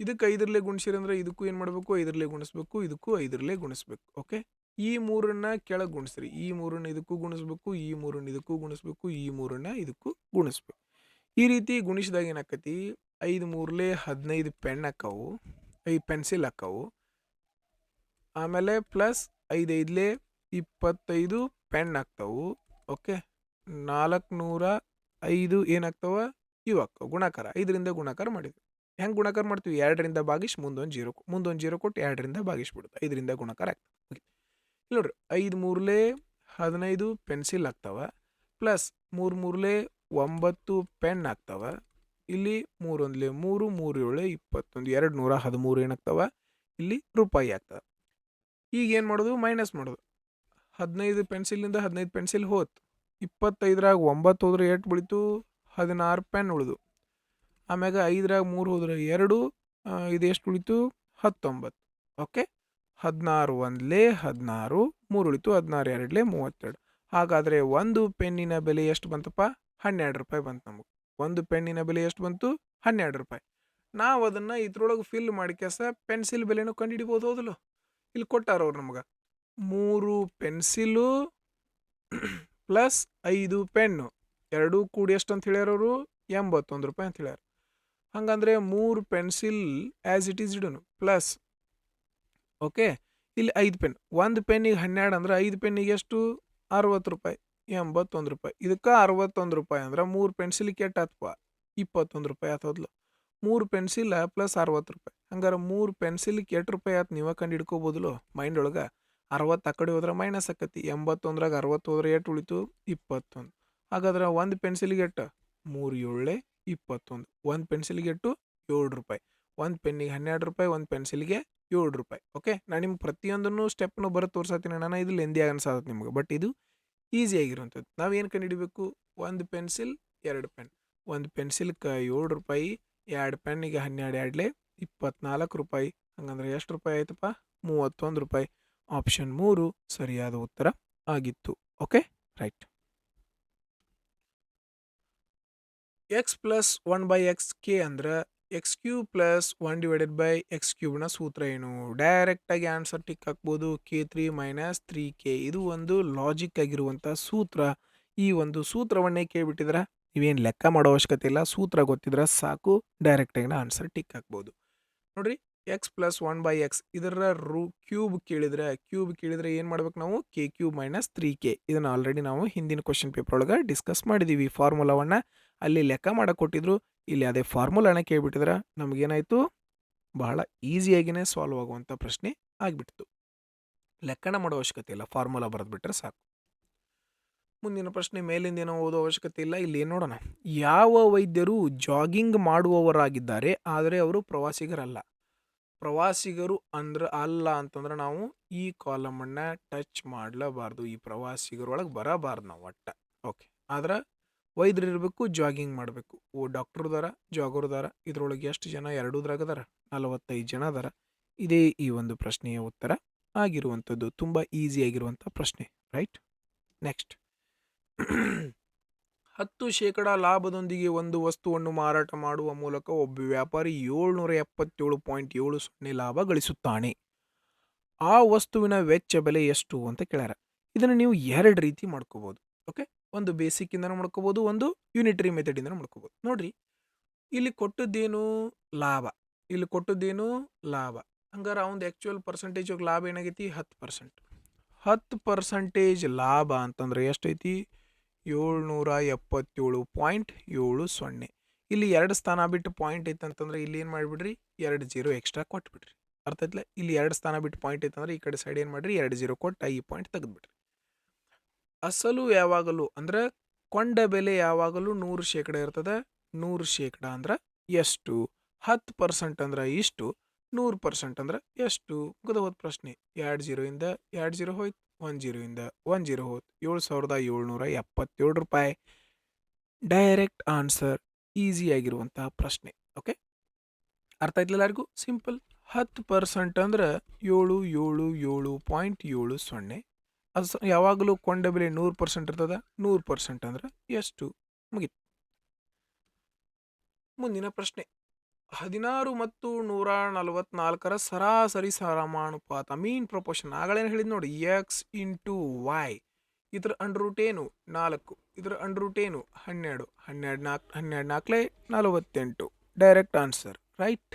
ಇದಕ್ಕೆ 5ರಲ್ಲೇ ಗುಣಿಸಿರಂದ್ರೆ ಇದಕ್ಕೂ ಏನು ಮಾಡಬೇಕು? 5ರಲ್ಲೇ ಗುಣಿಸ್ಬೇಕು, ಇದಕ್ಕೂ 5ರಲ್ಲೇ ಗುಣಿಸ್ಬೇಕು. ಓಕೆ, ಈ 3ನ್ನು ಕೆಳಗೆ ಗುಣಿಸ್ರಿ, ಈ 3ನ್ನು ಇದಕ್ಕೂ ಗುಣಿಸ್ಬೇಕು, ಈ 3ನ್ನು ಇದಕ್ಕೂ ಗುಣಿಸ್ಬೇಕು, ಈ 3ನ್ನು ಇದಕ್ಕೂ ಗುಣಿಸ್ಬೇಕು. ಈ ರೀತಿ ಗುಣಿಸಿದಾಗ ಏನಾಕತಿ? 5 3 15 ಪೆನ್ ಹಾಕವು, 5 ಪೆನ್ಸಿಲ್ ಹಾಕವು. ಆಮೇಲೆ ಪ್ಲಸ್ 5 5 25 ಪೆನ್ ಆಗ್ತಾವು. ಓಕೆ, 405 ಏನಾಗ್ತಾವ? ಇವು ಹಾಕ್ತಾವೆ ಗುಣಾಕಾರ. 5ರಿಂದ ಗುಣಾಕಾರ ಮಾಡಿದ್ವಿ. ಹೆಂಗೆ ಗುಣಾಕಾರ ಮಾಡ್ತೀವಿ? 2ರಿಂದ ಭಾಗಿಸಿ ಮುಂದೊಂದು 0 ಕೊಟ್ಟು 2ರಿಂದ ಭಾಗಿಸ್ಬಿಡುತ್ತೆ, 5ರಿಂದ ಗುಣಾಕಾರ ಆಗ್ತದೆ. ಇಲ್ಲಿ ನೋಡ್ರಿ, 5 3 15 ಪೆನ್ಸಿಲ್ ಆಗ್ತಾವ, ಪ್ಲಸ್ 3 3 9 ಪೆನ್ ಆಗ್ತಾವ. ಇಲ್ಲಿ 3 1 3 3 7 21 213 ಏನಾಗ್ತಾವ? ಇಲ್ಲಿ ರೂಪಾಯಿ ಆಗ್ತವೆ. ಈಗ ಏನು ಮಾಡೋದು? ಮೈನಸ್ ಮಾಡೋದು. 15 ಪೆನ್ಸಿಲಿಂದ 15 ಪೆನ್ಸಿಲ್ ಹೋತು, 25ರಾಗ 9 ಹೋದ್ರೆ ಎಷ್ಟು ಬಿಳಿತು? 16 ಪೆನ್ ಉಳಿದು. ಆಮ್ಯಾಗ 5ರಾಗ 3 ಹೋದ್ರೆ 2, ಇದು ಎಷ್ಟು ಉಳಿತು 19. ಓಕೆ, 16 ಒಂದ್ಲೇ 16, 3 ಉಳಿತು 16 ಎರಡ್ಲೇ 32. ಹಾಗಾದರೆ ಒಂದು ಪೆನ್ನಿನ ಬೆಲೆ ಎಷ್ಟು ಬಂತಪ್ಪ? 12 ರೂಪಾಯಿ ಬಂತು ನಮಗೆ. ಒಂದು ಪೆನ್ನಿನ ಬೆಲೆ ಎಷ್ಟು ಬಂತು? 12 ರೂಪಾಯಿ. ನಾವು ಅದನ್ನು ಇದ್ರೊಳಗೆ ಫಿಲ್ ಮಾಡಿ ಕೆಲಸ ಪೆನ್ಸಿಲ್ ಬೆಲೆನೂ ಕಂಡುಹಿಡಿಬೋದು. ಹೌದಲ್ಲ, ಇಲ್ಲಿ ಕೊಟ್ಟಾರ ಅವ್ರು ನಮಗೆ 3 ಪೆನ್ಸಿಲು ಪ್ಲಸ್ 5 ಪೆನ್ನು ಎರಡೂ ಕೂಡಿ ಎಷ್ಟು ಅಂತ ಹೇಳ್ಯಾರ ಅವರು? 81 ರೂಪಾಯಿ ಅಂತ ಹೇಳ್ಯಾರ. ಹಂಗಂದ್ರೆ 3 ಪೆನ್ಸಿಲ್ ಆ್ಯಸ್ ಇಟ್ ಈಸ್ ಇಡೋನು ಪ್ಲಸ್, ಓಕೆ, ಇಲ್ಲಿ 5 ಪೆನ್. ಒಂದು ಪೆನ್ನಿಗೆ 12 ಅಂದ್ರೆ 5 ಪೆನ್ನಿಗೆ ಎಷ್ಟು? 60 ರೂಪಾಯಿ, 81 ರೂಪಾಯಿ. ಇದಕ್ಕೆ 61 ರೂಪಾಯಿ ಅಂದ್ರೆ 3 ಪೆನ್ಸಿಲಿಗೆ ಕೆಟ್ಟ ಆತ್ಪ 21 ರೂಪಾಯಿ ಆತೋದ್ಲು. 3 ಪೆನ್ಸಿಲ್ ಪ್ಲಸ್ 60 ರೂಪಾಯಿ. ಹಂಗಾರೆ 3 ಪೆನ್ಸಿಲಿಗೆ ಎಷ್ಟು ರೂಪಾಯಿ ಆಯ್ತು ನೀವೇ ಕಂಡು ಹಿಡ್ಕೋಬೋದಲ್ಲ ಮೈಂಡ್ ಒಳಗೆ. 60 ಆ ಕಡೆ ಹೋದ್ರೆ ಮೈನಸ್ ಆಕತಿ. 81ರಾಗ 60 ಹೋದ್ರೆ ಎಷ್ಟು ಉಳಿತು? 21. ಹಾಗಾದ್ರೆ ಒಂದು ಪೆನ್ಸಿಲಿಗೆ ಎಷ್ಟು? 3 7 21. ಒಂದು ಪೆನ್ಸಿಲಿಗೆ ಎಷ್ಟು? 7 ರೂಪಾಯಿ. ಒಂದು ಪೆನ್ನಿಗೆ 12 ರೂಪಾಯಿ, ಒಂದು ಪೆನ್ಸಿಲಿಗೆ 7 ರೂಪಾಯಿ. ಓಕೆ, ನಾನು ನಿಮ್ಗೆ ಪ್ರತಿಯೊಂದನ್ನು ಸ್ಟೆಪ್ನು ಬರೋದು ತೋರ್ಸತ್ತೀನಿ. ನಾನು ಇದು ಲೆಂದಿ ಅನ್ಸತ್ತೆ ನಿಮ್ಗೆ, ಬಟ್ ಇದು ಈಸಿ ಆಗಿರುವಂಥದ್ದು. ನಾವೇನು ಕಂಡು ಹಿಡಿಬೇಕು? ಒಂದು ಪೆನ್ಸಿಲ್ 2 ಪೆನ್. ಒಂದು ಪೆನ್ಸಿಲ್ಗೆ 7 ರೂಪಾಯಿ, 2 ಪೆನ್ನಿಗೆ 12 ಎರಡ್ಲೆ 24 ರೂಪಾಯಿ. ಹಂಗಂದ್ರೆ ಎಷ್ಟು ರೂಪಾಯಿ ಆಯ್ತಪ್ಪ? 31 ರೂಪಾಯಿ. ಆಪ್ಷನ್ 3 ಸರಿಯಾದ ಉತ್ತರ ಆಗಿತ್ತು. Okay, right. X plus 1/x K ಅಂದ್ರೆ x³ ಪ್ಲಸ್ 1/x³ ನ ಸೂತ್ರ ಏನು? ಡೈರೆಕ್ಟಾಗಿ ಆನ್ಸರ್ ಟಿಕ್ ಹಾಕ್ಬೋದು. k3 - 3k. ಇದು ಒಂದು ಲಾಜಿಕ್ ಆಗಿರುವಂಥ ಸೂತ್ರ. ಈ ಒಂದು ಸೂತ್ರವನ್ನೇ ಕೇಳಿಬಿಟ್ಟಿದ್ರೆ ನೀವೇನು ಲೆಕ್ಕ ಮಾಡೋ ಅವಶ್ಯಕತೆ ಇಲ್ಲ. ಸೂತ್ರ ಗೊತ್ತಿದ್ರೆ ಸಾಕು, ಡೈರೆಕ್ಟಾಗಿನ ಆನ್ಸರ್ ಟಿಕ್ ಹಾಕ್ಬೋದು. ನೋಡ್ರಿ, ಎಕ್ಸ್ ಪ್ಲಸ್ 1/x ಇದರ ಕ್ಯೂಬ್ ಕೇಳಿದ್ರೆ ಏನು ಮಾಡ್ಬೇಕು ನಾವು? k³ - 3k. ಇದನ್ನು ಆಲ್ರೆಡಿ ನಾವು ಹಿಂದಿನ ಕ್ವಶನ್ ಪೇಪರ್ ಒಳಗೆ ಡಿಸ್ಕಸ್ ಮಾಡಿದ್ದೀವಿ. ಫಾರ್ಮುಲಾವನ್ನು ಅಲ್ಲಿ ಲೆಕ್ಕ ಮಾಡಕ್ಕೆ ಕೊಟ್ಟಿದ್ರು. ಇಲ್ಲಿ ಅದೇ ಫಾರ್ಮುಲಾನ ಕೇಳಿಬಿಟ್ಟಿದ್ರೆ ನಮಗೇನಾಯಿತು? ಬಹಳ ಈಸಿಯಾಗಿಯೇ ಸಾಲ್ವ್ ಆಗುವಂಥ ಪ್ರಶ್ನೆ ಆಗಿಬಿಡ್ತು. ಲೆಕ್ಕನ ಮಾಡೋ ಅವಶ್ಯಕತೆ ಇಲ್ಲ, ಫಾರ್ಮುಲಾ ಬರೆದ್ಬಿಟ್ರೆ ಸಾಕು. ಮುಂದಿನ ಪ್ರಶ್ನೆ ಮೇಲಿಂದ ಏನೋ ಓದೋ ಅವಶ್ಯಕತೆ ಇಲ್ಲ. ಇಲ್ಲಿ ಏನು ನೋಡೋಣ. ಯಾವ ವೈದ್ಯರು ಜಾಗಿಂಗ್ ಮಾಡುವವರಾಗಿದ್ದಾರೆ ಆದರೆ ಅವರು ಪ್ರವಾಸಿಗರಲ್ಲ? ಪ್ರವಾಸಿಗರು ಅಲ್ಲ ಅಂತಂದ್ರೆ ನಾವು ಈ ಕಾಲಮನ್ನು ಟಚ್ ಮಾಡಲೇಬಾರ್ದು. ಈ ಪ್ರವಾಸಿಗರೊಳಗೆ ಬರಬಾರ್ದು ನಾವು ಒಟ್ಟ. ಓಕೆ, ಆದ್ರೆ ವೈದ್ಯರು ಇರಬೇಕು, ಜಾಗಿಂಗ್ ಮಾಡಬೇಕು. ಡಾಕ್ಟರ್ದಾರ, ಜಾಗರ್ದಾರ. ಇದ್ರೊಳಗೆ ಎಷ್ಟು ಜನ? ಎರಡೂದ್ರಾಗ ಅದಾರ, 45 ಜನ ಅದಾರ. ಇದೇ ಈ ಒಂದು ಪ್ರಶ್ನೆಯ ಉತ್ತರ ಆಗಿರುವಂಥದ್ದು. ತುಂಬ ಈಸಿಯಾಗಿರುವಂಥ ಪ್ರಶ್ನೆ, ರೈಟ್. ನೆಕ್ಸ್ಟ್, 10% ಲಾಭದೊಂದಿಗೆ ಒಂದು ವಸ್ತುವನ್ನು ಮಾರಾಟ ಮಾಡುವ ಮೂಲಕ ಒಬ್ಬ ವ್ಯಾಪಾರಿ 777.70 ಲಾಭ ಗಳಿಸುತ್ತಾನೆ. ಆ ವಸ್ತುವಿನ ವೆಚ್ಚ ಬೆಲೆ ಎಷ್ಟು ಅಂತ ಕೇಳ್ಯಾರ. ಇದನ್ನು ನೀವು 2 ರೀತಿ ಮಾಡ್ಕೋಬೋದು. ಓಕೆ, ಒಂದು ಬೇಸಿಕ್ಕಿಂದನೂ ಮಾಡ್ಕೋಬೋದು, ಒಂದು ಯೂನಿಟರಿ ಮೆಥಡಿಂದನೂ ಮಾಡ್ಕೋಬೋದು. ನೋಡ್ರಿ, ಇಲ್ಲಿ ಕೊಟ್ಟದ್ದೇನು? ಲಾಭ. ಇಲ್ಲಿ ಕೊಟ್ಟದ್ದೇನು? ಲಾಭ. ಹಂಗಾರೆ ಅವನದು ಆ್ಯಕ್ಚುಯಲ್ ಪರ್ಸೆಂಟೇಜ್ ಲಾಭ ಏನಾಗೈತಿ? 10%. 10% ಲಾಭ ಅಂತಂದ್ರೆ ಎಷ್ಟೈತಿ? 777.70. ಇಲ್ಲಿ 2 ಸ್ಥಾನ ಬಿಟ್ಟು ಪಾಯಿಂಟ್ ಐತೆ ಅಂತಂದ್ರೆ ಇಲ್ಲಿ ಏನು ಮಾಡಿಬಿಡ್ರಿ? 2 0 ಎಕ್ಸ್ಟ್ರಾ ಕೊಟ್ಬಿಡ್ರಿ. ಅರ್ಥ ಆಯ್ತಲ್ಲ? ಇಲ್ಲಿ 2 ಸ್ಥಾನ ಬಿಟ್ಟು ಪಾಯಿಂಟ್ ಐತಂದ್ರೆ ಈ ಕಡೆ ಸೈಡ್ ಏನು ಮಾಡಿರಿ? 2 0 ಕೊಟ್ಟು ಈ ಪಾಯಿಂಟ್ ತೆಗೆದ್ಬಿಡ್ರಿ. ಅಸಲು ಯಾವಾಗಲೂ ಅಂದ್ರೆ ಕೊಂಡ ಬೆಲೆ ಯಾವಾಗಲೂ 100% ಇರ್ತದೆ. 100% ಅಂದ್ರೆ ಎಷ್ಟು? 10% ಅಂದ್ರೆ ಇಷ್ಟು, 100% ಅಂದ್ರೆ ಎಷ್ಟು? ಮುಗಿದೋದ ಪ್ರಶ್ನೆ. 2 0 ಇಂದ 2 0 ಹೋಯ್ತು, 1 0 ಇಂದ 1 0 ಹೋಯ್ತು. 7,777 ರೂಪಾಯಿ. ಡೈರೆಕ್ಟ್ ಆನ್ಸರ್, ಈಸಿ ಆಗಿರುವಂತಹ ಪ್ರಶ್ನೆ. ಓಕೆ, ಅರ್ಥ ಆಯ್ತಲ್ಲ ಎಲ್ಲರಿಗೂ? ಸಿಂಪಲ್. 10% ಅಂದ್ರೆ 777.70. ಯಾವಾಗಲೂ ಕೊಂಡ ಬೆಲೆ 100% ಇರ್ತದ. 100% ಅಂದ್ರೆ ಎಷ್ಟು? ಮುಗಿತು. ಮುಂದಿನ ಪ್ರಶ್ನೆ, 16 ಮತ್ತು 144ರ ಸರಾಸರಿ ಸಮಾನುಪಾತ, ಮೀನ್ ಪ್ರಪೋರ್ಷನ್. ಆಗಲೇನು ಹೇಳಿದ್ ನೋಡಿ, ಎಕ್ಸ್ ಇಂಟು ವೈ. ಇದ್ರ ಅಂಡರ್ ರೂಟ್ ಏನು? 4. ಇದ್ರ ಅಂಡರ್ ರೂಟ್ ಏನು? 12. 12 48. Direct answer, right.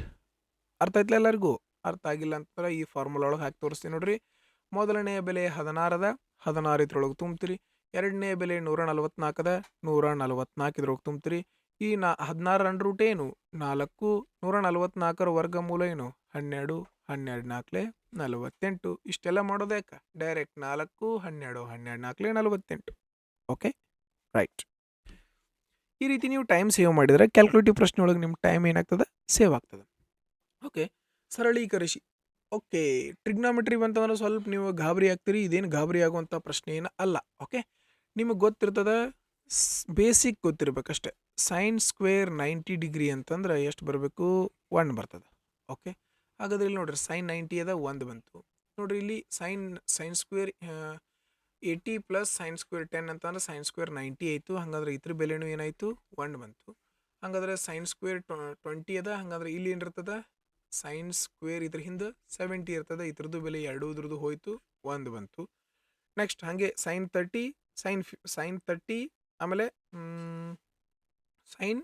ಅರ್ಥ ಆಯ್ತಲ್ಲ ಎಲ್ಲರಿಗೂ? ಅರ್ಥ ಆಗಿಲ್ಲ ಅಂತಂದ್ರೆ ಈ ಫಾರ್ಮುಲಾ ಒಳಗೆ ಹಾಕಿ ತೋರಿಸ್ತೀನಿ ನೋಡ್ರಿ. ಮೊದಲನೆಯ ಬೆಲೆ 16 ಅದ, 16 ಇದ್ರೊಳಗೆ ತುಂಬ್ತೀರಿ. ಎರಡನೇ ಬೆಲೆ 144 ಅದ, 144 ಇದ್ರೊಳಗೆ ತುಂಬ್ತೀರಿ. ಈ 16 ಅಂಡರ್ ರೂಟ್ ಏನು? 4. 144ರ ವರ್ಗಮೂಲ ಏನು? 12. 12 48. ಇಷ್ಟೆಲ್ಲ ಮಾಡೋದು ಯಾಕೆ? ಡೈರೆಕ್ಟ್ 4, 12, 12 48. Okay, right. ಈ ರೀತಿ ನೀವು ಟೈಮ್ ಸೇವ್ ಮಾಡಿದರೆ ಕ್ಯಾಲ್ಕುಲೇಟಿವ್ ಪ್ರಶ್ನೆ ಒಳಗೆ ನಿಮ್ಮ ಟೈಮ್ ಏನಾಗ್ತದೆ? ಸೇವ್ ಆಗ್ತದೆ. ಓಕೆ, ಸರಳೀಕರಿಸಿ. ಓಕೆ, ಟ್ರಿಗ್ನಾಮೆಟ್ರಿ ಬಂತಂದ್ರೆ ಸ್ವಲ್ಪ ನೀವು ಗಾಬರಿ ಆಗ್ತೀರಿ. ಇದೇನು ಗಾಬರಿ ಆಗುವಂಥ ಪ್ರಶ್ನೆ ಏನು ಅಲ್ಲ. ಓಕೆ, ನಿಮಗೆ ಗೊತ್ತಿರ್ತದೆ, ಬೇಸಿಕ್ ಗೊತ್ತಿರ್ಬೇಕಷ್ಟೆ. ಸೈನ್ ಸ್ಕ್ವೇರ್ 90 ಡಿಗ್ರಿ ಅಂತಂದ್ರೆ ಎಷ್ಟು ಬರಬೇಕು? 1 ಬರ್ತದೆ. ಓಕೆ, ಹಾಗಾದ್ರೆ ಇಲ್ಲಿ ನೋಡ್ರಿ ಸೈನ್ 90 ಅದ 1 ಬಂತು. ನೋಡ್ರಿ ಇಲ್ಲಿ sine square 80 plus sine square 10 ಅಂತಂದ್ರೆ ಸೈನ್ ಸ್ಕ್ವೇರ್ 90 ಆಯಿತು. ಹಾಗಾದ್ರೆ ಇದ್ರ ಬೆಲೆನೂ ಏನಾಯಿತು? 1 ಬಂತು. ಹಾಗಾದ್ರೆ ಸೈನ್ ಸ್ಕ್ವೇರ್ 20 ಅದ. ಹಾಗಾದ್ರೆ ಇಲ್ಲಿ ಏನಿರ್ತದೆ? ಸೈನ್ ಸ್ಕ್ವೇರ್ ಇದ್ರ ಹಿಂದೆ 70 ಇರ್ತದೆ. ಇದ್ರದ್ದು ಬೆಲೆ ಎರಡೂದ್ರದ್ದು ಹೋಯ್ತು, 1 ಬಂತು. ನೆಕ್ಸ್ಟ್ ಹಾಗೆ ಸೈನ್ 30 ಸೈನ್ 30 ಆಮೇಲೆ ಸೈನ್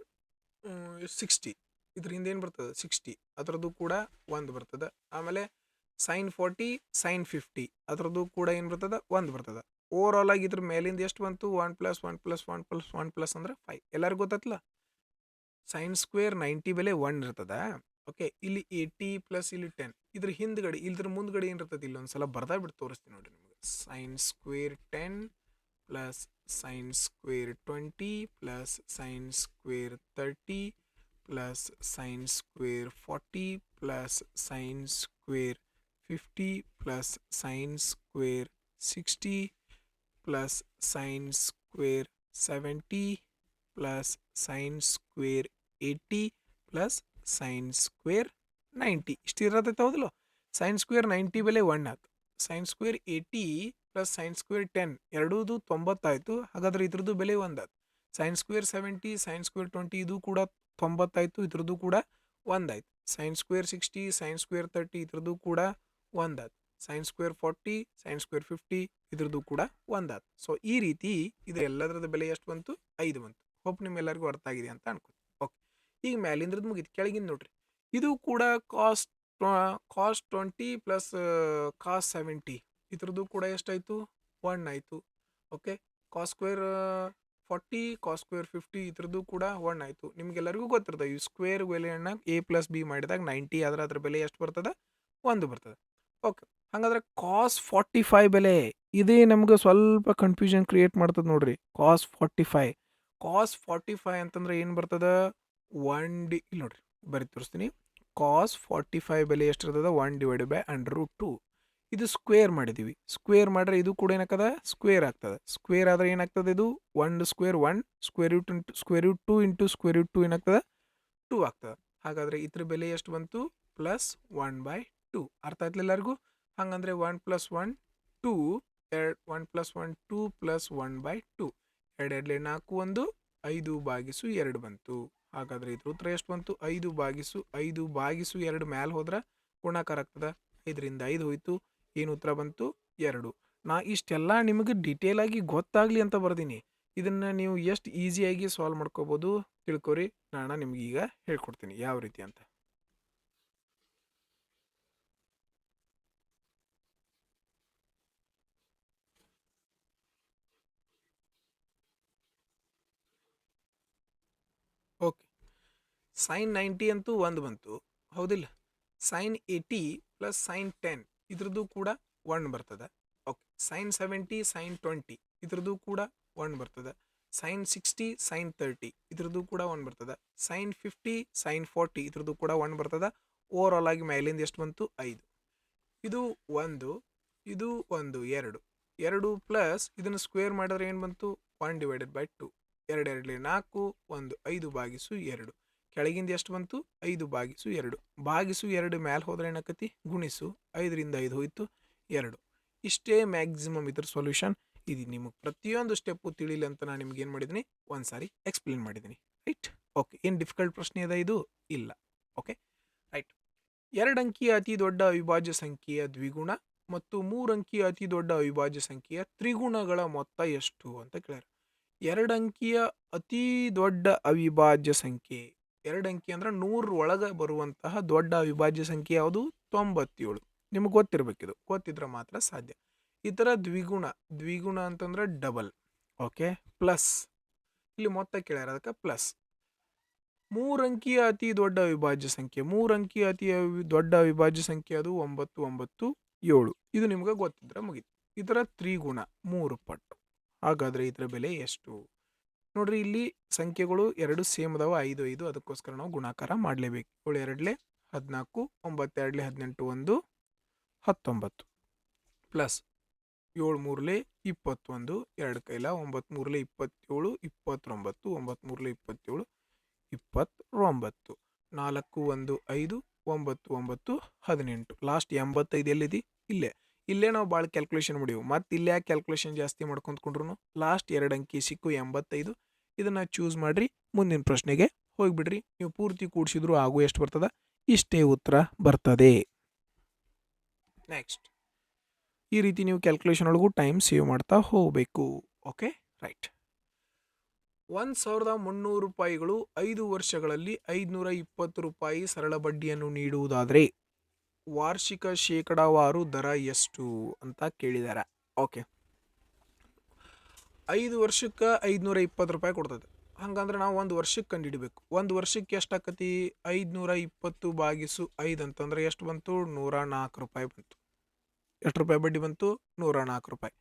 60 ಇದ್ರ ಹಿಂದೆ ಏನು ಬರ್ತದೆ? 60 ಅದರದ್ದು ಕೂಡ 1 ಬರ್ತದೆ. ಆಮೇಲೆ ಸೈನ್ 40 ಸೈನ್ 50 ಅದರದ್ದು ಕೂಡ ಏನು ಬರ್ತದೆ? 1 ಬರ್ತದೆ. ಓವರ್ ಆಲ್ ಆಗಿ ಇದ್ರ ಮೇಲಿಂದ ಎಷ್ಟು ಬಂತು? 1 ಪ್ಲಸ್ 1 ಪ್ಲಸ್ 1 ಪ್ಲಸ್ 1 ಪ್ಲಸ್ ಅಂದ್ರೆ 5. ಎಲ್ಲರಿಗೂ ಗೊತ್ತಲ್ಲ ಸೈನ್ ಸ್ಕ್ವೇರ್ 90 ಬೆಲೆ 1 ಇರ್ತದ. ಓಕೆ, ಇಲ್ಲಿ 80 ಪ್ಲಸ್ ಇಲ್ಲಿ 10 ಇದ್ರ ಹಿಂದ್ಗಡೆ ಇದ್ರ ಮುಂದ್ಗಡೆ ಏನಿರ್ತದೆ? ಇಲ್ಲೊಂದ್ಸಲ ಬರ್ದಾ ಬಿಟ್ಟು ತೋರಿಸ್ತೀನಿ ನೋಡಿ ನಿಮಗೆ. Sine square 10 plus sine square 20 plus sine square 30 plus sine square 40 plus sine square 50 plus sine square 60 plus sine square 70 plus sine square 80 plus sine square 90 ಇಷ್ಟು ಇರತೈತೆ. ಹೌದಲ್ಲ? ಸೈನ್ ಸ್ಕ್ವೇರ್ 90 ಬೆಲೆ 1 ಆಯ್ತು. Sine square 80 plus sine square 10 ಎರಡೂದು 90 ಆಯಿತು. ಹಾಗಾದ್ರೆ ಇದ್ರದ್ದು ಬೆಲೆ 1 ಆಯ್ತು. Sine square 70 sine square 20 ಇದು ಕೂಡ 90 ಆಯಿತು. ಇದ್ರದ್ದು ಕೂಡ 1 ಆಯ್ತು. ಸೈನ್ ಸ್ಕ್ವೇರ್ 60 ಸೈನ್ ಸ್ಕ್ವೇರ್ 30 ಇದ್ರದ್ದು ಕೂಡ 1 ಆಯ್ತು. ಸೈನ್ ಸ್ಕ್ವೇರ್ 40 ಸೈನ್ ಸ್ಕ್ವೇರ್ 50 ಇದ್ರದ್ದು ಕೂಡ 1 ಆಯ್ತು. ಸೊ ಈ ರೀತಿ ಇದು ಎಲ್ಲದರದ ಬೆಲೆ ಎಷ್ಟು ಬಂತು? 5 ಬಂತು. ಹೋಪ್ ನಿಮ್ಮೆಲ್ಲರಿಗೂ ಅರ್ಥ ಆಗಿದೆ ಅಂತ ಅನ್ಕೋತೀನಿ. ಓಕೆ, ಈಗ ಮ್ಯಾಲಿಂದ್ರದ್ದು ಮುಗಿತು. ಕೆಳಗಿಂದ ನೋಡ್ರಿ, ಇದು ಕೂಡ ಕಾಸ್ 20 ಪ್ಲಸ್ ಕಾಸ್ 70 ಇದ್ರದ್ದು ಕೂಡ ಎಷ್ಟಾಯಿತು? 1 ಆಯಿತು. Okay, cos square 40 cos square 50 ಇದ್ರದ್ದು ಕೂಡ 1 ಆಯಿತು. ನಿಮ್ಗೆಲ್ಲರಿಗೂ ಗೊತ್ತಿರ್ತದೆ ಈ ಸ್ಕ್ವೇರ್ ಬೆಲೆಯನ್ನು a ಪ್ಲಸ್ ಬಿ ಮಾಡಿದಾಗ 90 ಆದ್ರೆ ಅದ್ರ ಬೆಲೆ ಎಷ್ಟು ಬರ್ತದೆ? 1 ಬರ್ತದೆ. ಓಕೆ, ಹಾಗಾದ್ರೆ ಕಾಸ್ 45 ಬೆಲೆ ಇದೇ ನಮ್ಗೆ ಸ್ವಲ್ಪ ಕನ್ಫ್ಯೂಷನ್ ಕ್ರಿಯೇಟ್ ಮಾಡ್ತದೆ ನೋಡ್ರಿ. ಕಾಸ್ 45 ಅಂತಂದ್ರೆ ಏನು ಬರ್ತದೆ? 1 ಇಲ್ಲಿ ನೋಡ್ರಿ ಬರೀ ತೋರಿಸ್ತೀನಿ. ಕಾಸ್ 45 ಬೆಲೆ ಎಷ್ಟಿರ್ತದೆ? 1/√2. ಇದು ಸ್ಕ್ವೇರ್ ಮಾಡಿದ್ದೀವಿ. ಸ್ಕ್ವೇರ್ ಮಾಡ್ರೆ ಇದು ಕೂಡ ಏನಾಗ್ತದೆ? ಸ್ಕ್ವೇರ್ ಆಗ್ತದೆ. ಸ್ಕ್ವೇರ್ ಆದರೆ ಏನಾಗ್ತದೆ? ಇದು 1 square 1 square root into square root 2 into square root 2 ಏನಾಗ್ತದೆ? 2 ಆಗ್ತದೆ. ಹಾಗಾದರೆ ಇದ್ರ ಬೆಲೆ ಎಷ್ಟು ಬಂತು? ಪ್ಲಸ್ 1/2. ಅರ್ಥ ಆಯ್ತಲ್ಲ ಎಲ್ಲರಿಗೂ? ಹಾಗಂದ್ರೆ 1 ಪ್ಲಸ್ 1 2 1 ಪ್ಲಸ್ 1 2 ಪ್ಲಸ್ 1/2 2 4 1 5/2 ಬಂತು. ಹಾಗಾದ್ರೆ ಇದ್ರ ಉತ್ತರ ಎಷ್ಟು ಬಂತು? 5/2 ಮ್ಯಾಲೆ ಹೋದ್ರೆ ಗುಣಾಕಾರ ಆಗ್ತದೆ. 5ರಿಂದ 5 ಹೋಯ್ತು. ಏನು ಉತ್ತರ ಬಂತು? 2. ನಾ ಇಷ್ಟೆಲ್ಲ ನಿಮಗೆ ಡಿಟೇಲ್ ಆಗಿ ಗೊತ್ತಾಗ್ಲಿ ಅಂತ ಬರ್ದೀನಿ. ಇದನ್ನ ನೀವು ಎಷ್ಟು ಈಸಿಯಾಗಿ ಸಾಲ್ವ್ ಮಾಡ್ಕೋಬೋದು ತಿಳ್ಕೊರಿ. ನಾನು ನಿಮ್ಗೆ ಈಗ ಹೇಳ್ಕೊಡ್ತೀನಿ ಯಾವ ರೀತಿ ಅಂತ. ಓಕೆ, ಸೈನ್ 90 ಅಂತೂ 1 ಬಂತು, ಹೌದಿಲ್ಲ? ಸೈನ್ 80 ಪ್ಲಸ್ ಸೈನ್ 10 ಇದ್ರದ್ದು ಕೂಡ 1 ಬರ್ತದೆ. ಓಕೆ, ಸೈನ್ 70 ಸೈನ್ 20 ಇದ್ರದ್ದು ಕೂಡ 1 ಬರ್ತದೆ. ಸೈನ್ 60 ಸೈನ್ 30 ಇದ್ರದ್ದು ಕೂಡ 1 ಬರ್ತದೆ. ಸೈನ್ 50 ಸೈನ್ 40 ಇದ್ರದ್ದು ಕೂಡ 1 ಬರ್ತದೆ. ಓವರ್ ಆಲ್ ಆಗಿ ಮೇಲಿಂದ ಎಷ್ಟು ಬಂತು? 5. ಇದು 1 ಇದು 1 2 ಪ್ಲಸ್ ಇದನ್ನು ಸ್ಕ್ವೇರ್ ಮಾಡಿದ್ರೆ ಏನು ಬಂತು? 1/2 2 4 1 5/2 ಕೆಳಗಿಂದ ಎಷ್ಟು ಬಂತು? 5/2 ಭಾಗಿಸು 2 ಮ್ಯಾಲೆ ಹೋದ್ರೆ ಏನಾಕತಿ? ಗುಣಿಸು 5ರಿಂದ 5 ಹೋಯ್ತು 2. ಇಷ್ಟೇ ಮ್ಯಾಕ್ಸಿಮಮ್ ಇದ್ರ ಸೊಲ್ಯೂಷನ್. ಇದು ನಿಮಗೆ ಪ್ರತಿಯೊಂದು ಸ್ಟೆಪ್ಪು ತಿಳಿಲಿ ಅಂತ ನಾನು ನಿಮ್ಗೆ ಏನು ಮಾಡಿದ್ದೀನಿ? ಒಂದು ಸಾರಿ ಎಕ್ಸ್ಪ್ಲೇನ್ ಮಾಡಿದ್ದೀನಿ. ರೈಟ್? ಓಕೆ, ಏನು ಡಿಫಿಕಲ್ಟ್ ಪ್ರಶ್ನೆ ಇದೆ ಇದು? ಇಲ್ಲ. Okay, right. 2 ಅಂಕಿಯ ಅತಿ ದೊಡ್ಡ ಅವಿಭಾಜ್ಯ ಸಂಖ್ಯೆಯ ದ್ವಿಗುಣ ಮತ್ತು 3 ಅಂಕಿಯ ಅತಿ ದೊಡ್ಡ ಅವಿಭಾಜ್ಯ ಸಂಖ್ಯೆಯ ತ್ರಿಗುಣಗಳ ಮೊತ್ತ ಎಷ್ಟು ಅಂತ ಕೇಳ್ಯಾರ. 2 ಅಂಕಿಯ ಅತಿ ದೊಡ್ಡ ಅವಿಭಾಜ್ಯ ಸಂಖ್ಯೆ, 2 ಅಂಕಿ ಅಂದ್ರೆ 100 ಒಳಗೆ ಬರುವಂತಹ ದೊಡ್ಡ ಅವಿಭಾಜ್ಯ ಸಂಖ್ಯೆ ಯಾವುದು? 97. ನಿಮಗೆ ಗೊತ್ತಿರಬೇಕಿದು, ಗೊತ್ತಿದ್ರೆ ಮಾತ್ರ ಸಾಧ್ಯ. ಈ ಥರ ದ್ವಿಗುಣ ಅಂತಂದ್ರೆ ಡಬಲ್. ಓಕೆ, ಪ್ಲಸ್ ಇಲ್ಲಿ ಮೊತ್ತ ಕೇಳ್ಯಾರ, ಅದಕ್ಕೆ ಪ್ಲಸ್. 3 ಅಂಕಿಯ ಅತಿ ದೊಡ್ಡ ಅವಿಭಾಜ್ಯ ಸಂಖ್ಯೆ, 3 ಅಂಕಿಯ ಅತಿ ದೊಡ್ಡ ಅವಿಭಾಜ್ಯ ಸಂಖ್ಯೆ ಅದು 997. ಇದು ನಿಮ್ಗೆ ಗೊತ್ತಿದ್ರೆ ಮುಗೀತು. ಇದರ ತ್ರಿಗುಣ 3 ಪಟ್ಟು. ಹಾಗಾದ್ರೆ ಇದರ ಬೆಲೆ ಎಷ್ಟು? ನೋಡ್ರಿ, ಇಲ್ಲಿ ಸಂಖ್ಯೆಗಳು ಎರಡು ಸೇಮ್ ಅದಾವ, 5 5. ಅದಕ್ಕೋಸ್ಕರ ನಾವು ಗುಣಾಕಾರ ಮಾಡಲೇಬೇಕು. 7 2 14 9 2 18 1 19 ಪ್ಲಸ್ 7 ಮೂರಲೆ 21, 2 ಕೈಲ 9 ಮೂರಲೆ 27, 29, 9 ಮೂರಲೆ 27, 29, 4 1 5, 9 9 18. ಲಾಸ್ಟ್ 85 ಎಲ್ಲಿದೆ? ಇಲ್ಲೇ ನಾವು ಭಾಳ ಕ್ಯಾಲ್ಕುಲೇಷನ್ ಮಾಡಿವು. ಮತ್ತು ಇಲ್ಲೇ ಯಾಕೆ ಕ್ಯಾಲ್ಕುಲೇಷನ್ ಜಾಸ್ತಿ ಮಾಡ್ಕೊಂಡ್ಕೊಂಡ್ರು? ಲಾಸ್ಟ್ 2 ಅಂಕಿ ಸಿಕ್ಕು 85. ಇದನ್ನು ಚೂಸ್ ಮಾಡಿರಿ, ಮುಂದಿನ ಪ್ರಶ್ನೆಗೆ ಹೋಗಿಬಿಡ್ರಿ. ನೀವು ಪೂರ್ತಿ ಕೂಡಿಸಿದ್ರು ಆಗು ಎಷ್ಟು ಬರ್ತದ? ಇಷ್ಟೇ ಉತ್ತರ ಬರ್ತದೆ. ನೆಕ್ಸ್ಟ್, ಈ ರೀತಿ ನೀವು ಕ್ಯಾಲ್ಕುಲೇಷನ್ ಒಳಗೂ ಟೈಮ್ ಸೇವ್ ಮಾಡ್ತಾ ಹೋಗಬೇಕು. Okay, right. 1300 ರೂಪಾಯಿಗಳು 5 ವರ್ಷಗಳಲ್ಲಿ 520 ರೂಪಾಯಿ ಸರಳ ಬಡ್ಡಿಯನ್ನು ನೀಡುವುದಾದರೆ ವಾರ್ಷಿಕ ಶೇಕಡಾವಾರು ದರ ಎಷ್ಟು ಅಂತ ಕೇಳಿದಾರೆ. ಓಕೆ, 5 ವರ್ಷಕ್ಕೆ 520 ರೂಪಾಯಿ ಕೊಡ್ತದೆ. ಹಂಗಂದ್ರೆ ನಾವು ಒಂದು ವರ್ಷಕ್ಕೆ ಕಂಡುಹಿಡಬೇಕು. ಒಂದು ವರ್ಷಕ್ಕೆ ಎಷ್ಟು ಆಕತಿ? 520 ಭಾಗಿಸು 5 ಅಂತಂದ್ರೆ ಎಷ್ಟು ಬಂತು? 104 ರೂಪಾಯಿ ಬಂತು. ಎಷ್ಟು ರೂಪಾಯಿ ಬಡ್ಡಿ ಬಂತು? 104 ರೂಪಾಯಿ.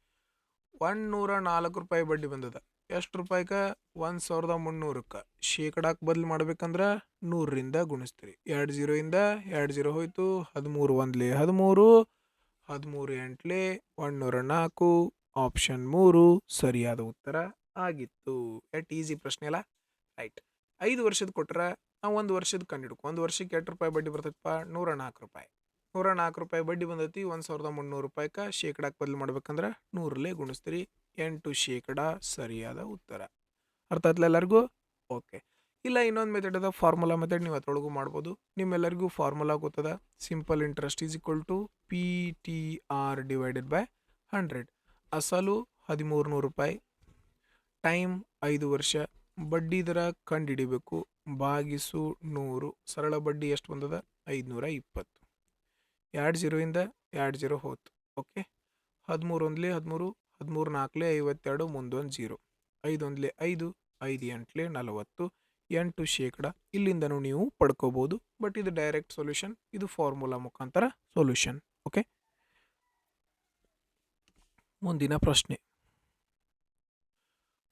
104 ರೂಪಾಯಿ ಬಡ್ಡಿ ಬಂದದ. ಎಷ್ಟು ರೂಪಾಯಿಗೆ? 1300ಕ್ಕೆ. ಶೇಕಡಾಕ್ಕೆ ಬದಲು ಮಾಡ್ಬೇಕಂದ್ರೆ 100ರಿಂದ ಗುಣಿಸ್ತೀರಿ. 2 0ಯಿಂದ 2 0 ಹೋಯ್ತು. 13 1 13, 13 8 104. ಆಪ್ಷನ್ 3 ಸರಿಯಾದ ಉತ್ತರ ಆಗಿತ್ತು. ಎಟ್ ಈಸಿ ಪ್ರಶ್ನೆ ಅಲ್ಲ? ರೈಟ್. 5 ವರ್ಷದ ಕೊಟ್ರೆ ನಾವು ಒಂದು ವರ್ಷದ ಕಂಡಿಡ್ಕೊ. ಒಂದು ವರ್ಷಕ್ಕೆ ಎಷ್ಟು ರೂಪಾಯಿ ಬಡ್ಡಿ ಬರ್ತೈತಪ್ಪ? 104 ರೂಪಾಯಿ. 104 ರೂಪಾಯಿ ಬಡ್ಡಿ ಬಂದೈತಿ. 1300 ರೂಪಾಯಿಗೆ ಶೇಕಡಾಕ್ಕೆ ಬದಲು ಮಾಡ್ಬೇಕಂದ್ರೆ 100ರಲ್ಲೇ ಗುಣಿಸ್ತೀರಿ. 8% ಸರಿಯಾದ ಉತ್ತರ. ಅರ್ಥ ಆಯ್ತಲ್ಲ ಎಲ್ಲರಿಗೂ? ಓಕೆ. ಇಲ್ಲ, ಇನ್ನೊಂದು ಮೆಥಡ್ ಅದ, ಫಾರ್ಮುಲಾ ಮೆಥಡ್. ನೀವು ಅದ್ರೊಳಗೂ ಮಾಡ್ಬೋದು. ನಿಮ್ಮೆಲ್ಲರಿಗೂ ಫಾರ್ಮುಲಾ ಗೊತ್ತದ. Simple interest is equal to PTR divided by 100. ಅಸಲು 1300 ರೂಪಾಯಿ, ಟೈಮ್ 5 ವರ್ಷ, ಬಡ್ಡಿ ದರ ಕಂಡುಹಿಡಿಬೇಕು, ಭಾಗಿಸು 100. ಸರಳ ಬಡ್ಡಿ ಎಷ್ಟು ಬಂದದ? 520. 2 0ಯಿಂದ 2 0 ಹೋಯ್ತು. ಓಕೆ, 13 1 13, 13 4 52, ಮುಂದೊಂದು 0. 5 1 5, 5 8 40, 8%. ಇಲ್ಲಿಂದನೂ ನೀವು ಪಡ್ಕೋಬಹುದು. ಬಟ್ ಇದು ಡೈರೆಕ್ಟ್ ಸೊಲ್ಯೂಷನ್, ಇದು ಫಾರ್ಮುಲಾ ಮುಖಾಂತರ ಸೊಲ್ಯೂಷನ್. ಓಕೆ, ಮುಂದಿನ ಪ್ರಶ್ನೆ.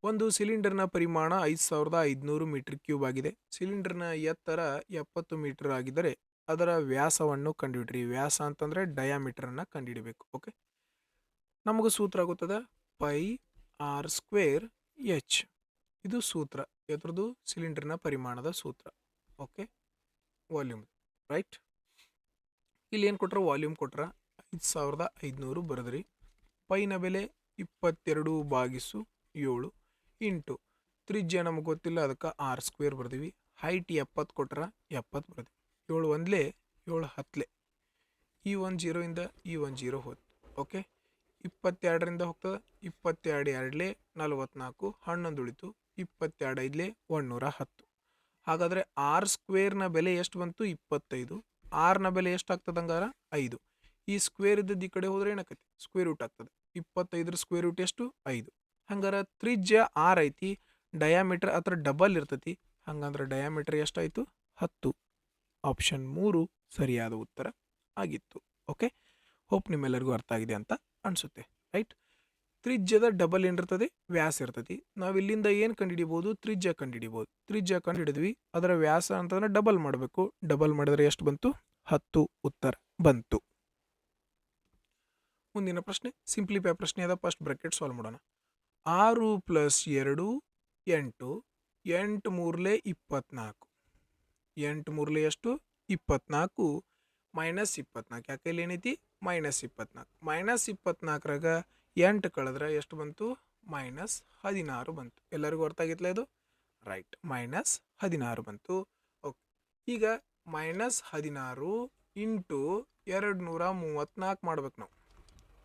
ಒಂದು ಸಿಲಿಂಡರ್ನ ಪರಿಮಾಣ 5500 ಮೀಟರ್ ಕ್ಯೂಬ್ ಆಗಿದೆ. ಸಿಲಿಂಡರ್ನ ಎತ್ತರ 70 ಮೀಟರ್ ಆಗಿದ್ದರೆ ಅದರ ವ್ಯಾಸವನ್ನು ಕಂಡುಹಿಡ್ರಿ. ವ್ಯಾಸ ಅಂತಂದರೆ ಡಯಾಮೀಟರನ್ನು ಕಂಡುಹಿಡಬೇಕು. ಓಕೆ, ನಮಗೆ ಸೂತ್ರ ಆಗುತ್ತದೆ πr²h. ಇದು ಸೂತ್ರ. ಎದ್ರದ್ದು? ಸಿಲಿಂಡರ್ನ ಪರಿಮಾಣದ ಸೂತ್ರ. Okay, volume. ರೈಟ್. ಇಲ್ಲಿ ಏನು ಕೊಟ್ರ? ವಾಲ್ಯೂಮ್ ಕೊಟ್ರ. 5500 ಬರೆದ್ರಿ. ಪೈನ ಬೆಲೆ 22/7 ಇಂಟು ತ್ರಿಜ್ಯ ನಮಗೆ ಗೊತ್ತಿಲ್ಲ, ಅದಕ್ಕೆ r² ಬರ್ದೀವಿ. ಹೈಟ್ 70 ಕೊಟ್ರ 70 ಬರ್ದೀವಿ. 7 1 7 10. ಈ 1 0ಯಿಂದ ಈ 1 0 ಹೋಯ್ತು. ಓಕೆ, 22ರಿಂದ ಹೋಗ್ತದೆ. 22 2 44, 11 ಉಳಿತು. 22 5 110. ಹಾಗಾದರೆ r² ಬೆಲೆ ಎಷ್ಟು ಬಂತು? 25. r ಬೆಲೆ ಎಷ್ಟು ಆಗ್ತದೆ? ಹಂಗಾರೆ 5. ಈ ಸ್ಕ್ವೇರ್ ಇದ್ದದ್ದು ಈ ಕಡೆ ಹೋದ್ರೆ ಏನಾಕತಿ? ಸ್ಕ್ವೇರ್ ರೂಟ್ ಆಗ್ತದೆ. 25ರ ಸ್ಕ್ವೇರ್ ರೂಟ್ ಎಷ್ಟು? 5. ಹಂಗಾರೆ ತ್ರಿಜ್ಯ r ಐತಿ, ಡಯಾಮೀಟರ್ ಅದ್ರ ಡಬಲ್ ಇರ್ತೈತಿ. ಹಂಗಂದ್ರೆ ಡಯಾಮೀಟರ್ ಎಷ್ಟಾಯಿತು? 10. ಆಪ್ಷನ್ 3 ಸರಿಯಾದ ಉತ್ತರ ಆಗಿತ್ತು. ಓಕೆ, ಹೋಪ್ ನಿಮ್ಮೆಲ್ಲರಿಗೂ ಅರ್ಥ ಆಗಿದೆ ಅಂತ ಅನಿಸುತ್ತೆ. ರೈಟ್. ತ್ರಿಜ್ಯದ ಡಬಲ್ ಏನಿರ್ತದೆ? ವ್ಯಾಸ ಇರ್ತೈತಿ. ನಾವು ಇಲ್ಲಿಂದ ಏನು ಕಂಡುಹಿಡಿಬೋದು? ತ್ರಿಜ್ಯ ಕಂಡುಹಿಡಿಬೋದು. ತ್ರಿಜ್ಯ ಕಂಡುಹಿಡಿದ್ವಿ, ಅದರ ವ್ಯಾಸ ಅಂತಂದ್ರೆ ಡಬಲ್ ಮಾಡಬೇಕು. ಡಬಲ್ ಮಾಡಿದ್ರೆ ಎಷ್ಟು ಬಂತು? 10 ಉತ್ತರ ಬಂತು. ಮುಂದಿನ ಪ್ರಶ್ನೆ ಸಿಂಪ್ಲಿಫೈ ಪ್ರಶ್ನೆ ಅದ. ಫಸ್ಟ್ ಬ್ರಾಕೆಟ್ ಸಾಲ್ವ್ ಮಾಡೋಣ. 6 + 2 8. 8 3 24. 8 3 ಎಷ್ಟು? 24 ಮೈನಸ್ 24. ಯಾಕೆ ಇಲ್ಲಿ ಏನೈತಿ? -24. -24ರಾಗ 8 ಕಳೆದ್ರೆ ಎಷ್ಟು ಬಂತು? -16 ಬಂತು. ಎಲ್ಲರಿಗೂ ಅರ್ಥ ಆಗಿತ್ತಲ್ಲ ಇದು? ರೈಟ್, -16 ಬಂತು. ಓಕೆ, ಈಗ -16 ಇಂಟು 234 ಮಾಡ್ಬೇಕು ನಾವು.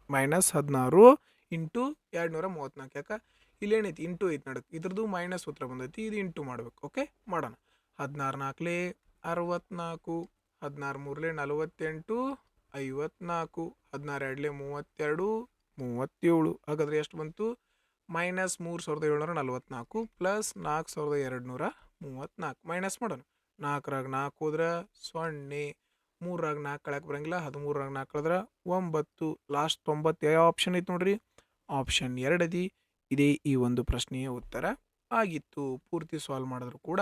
-16 ಇಂಟು 234. ಯಾಕೆ? ಇಲ್ಲೇನೈತಿ? ಇಂಟು ಐತಿ ನಡಕ್ಕೆ. ಇದ್ರದ್ದು ಮೈನಸ್ ಉತ್ತರ ಬಂದೈತಿ. ಇದು ಇಂಟು ಮಾಡ್ಬೇಕು. ಓಕೆ, ಮಾಡೋಣ. 16 4 64, 16 3 48, 54, 16 2 32, 37. ಹಾಗಾದ್ರೆ ಎಷ್ಟು ಬಂತು? -3744 ಪ್ಲಸ್ 4234. ಮೈನಸ್ ಮಾಡೋಣ. 4ರಾಗ 4 ಹೋದ್ರೆ 0, 3ರಾಗ 4 ಕಳಕ್ಕೆ ಬರಂಗಿಲ್ಲ. 13ರಾಗ 4 ಕಳೆದ್ರೆ 9. ಲಾಸ್ಟ್ 90. ಯಾವ ಆಪ್ಷನ್ ಐತೆ ನೋಡ್ರಿ? ಆಪ್ಷನ್ 2 ಐತಿ. ಇದೇ ಈ ಒಂದು ಪ್ರಶ್ನೆಯ ಉತ್ತರ ಆಗಿತ್ತು. ಪೂರ್ತಿ ಸಾಲ್ವ್ ಮಾಡಿದ್ರು ಕೂಡ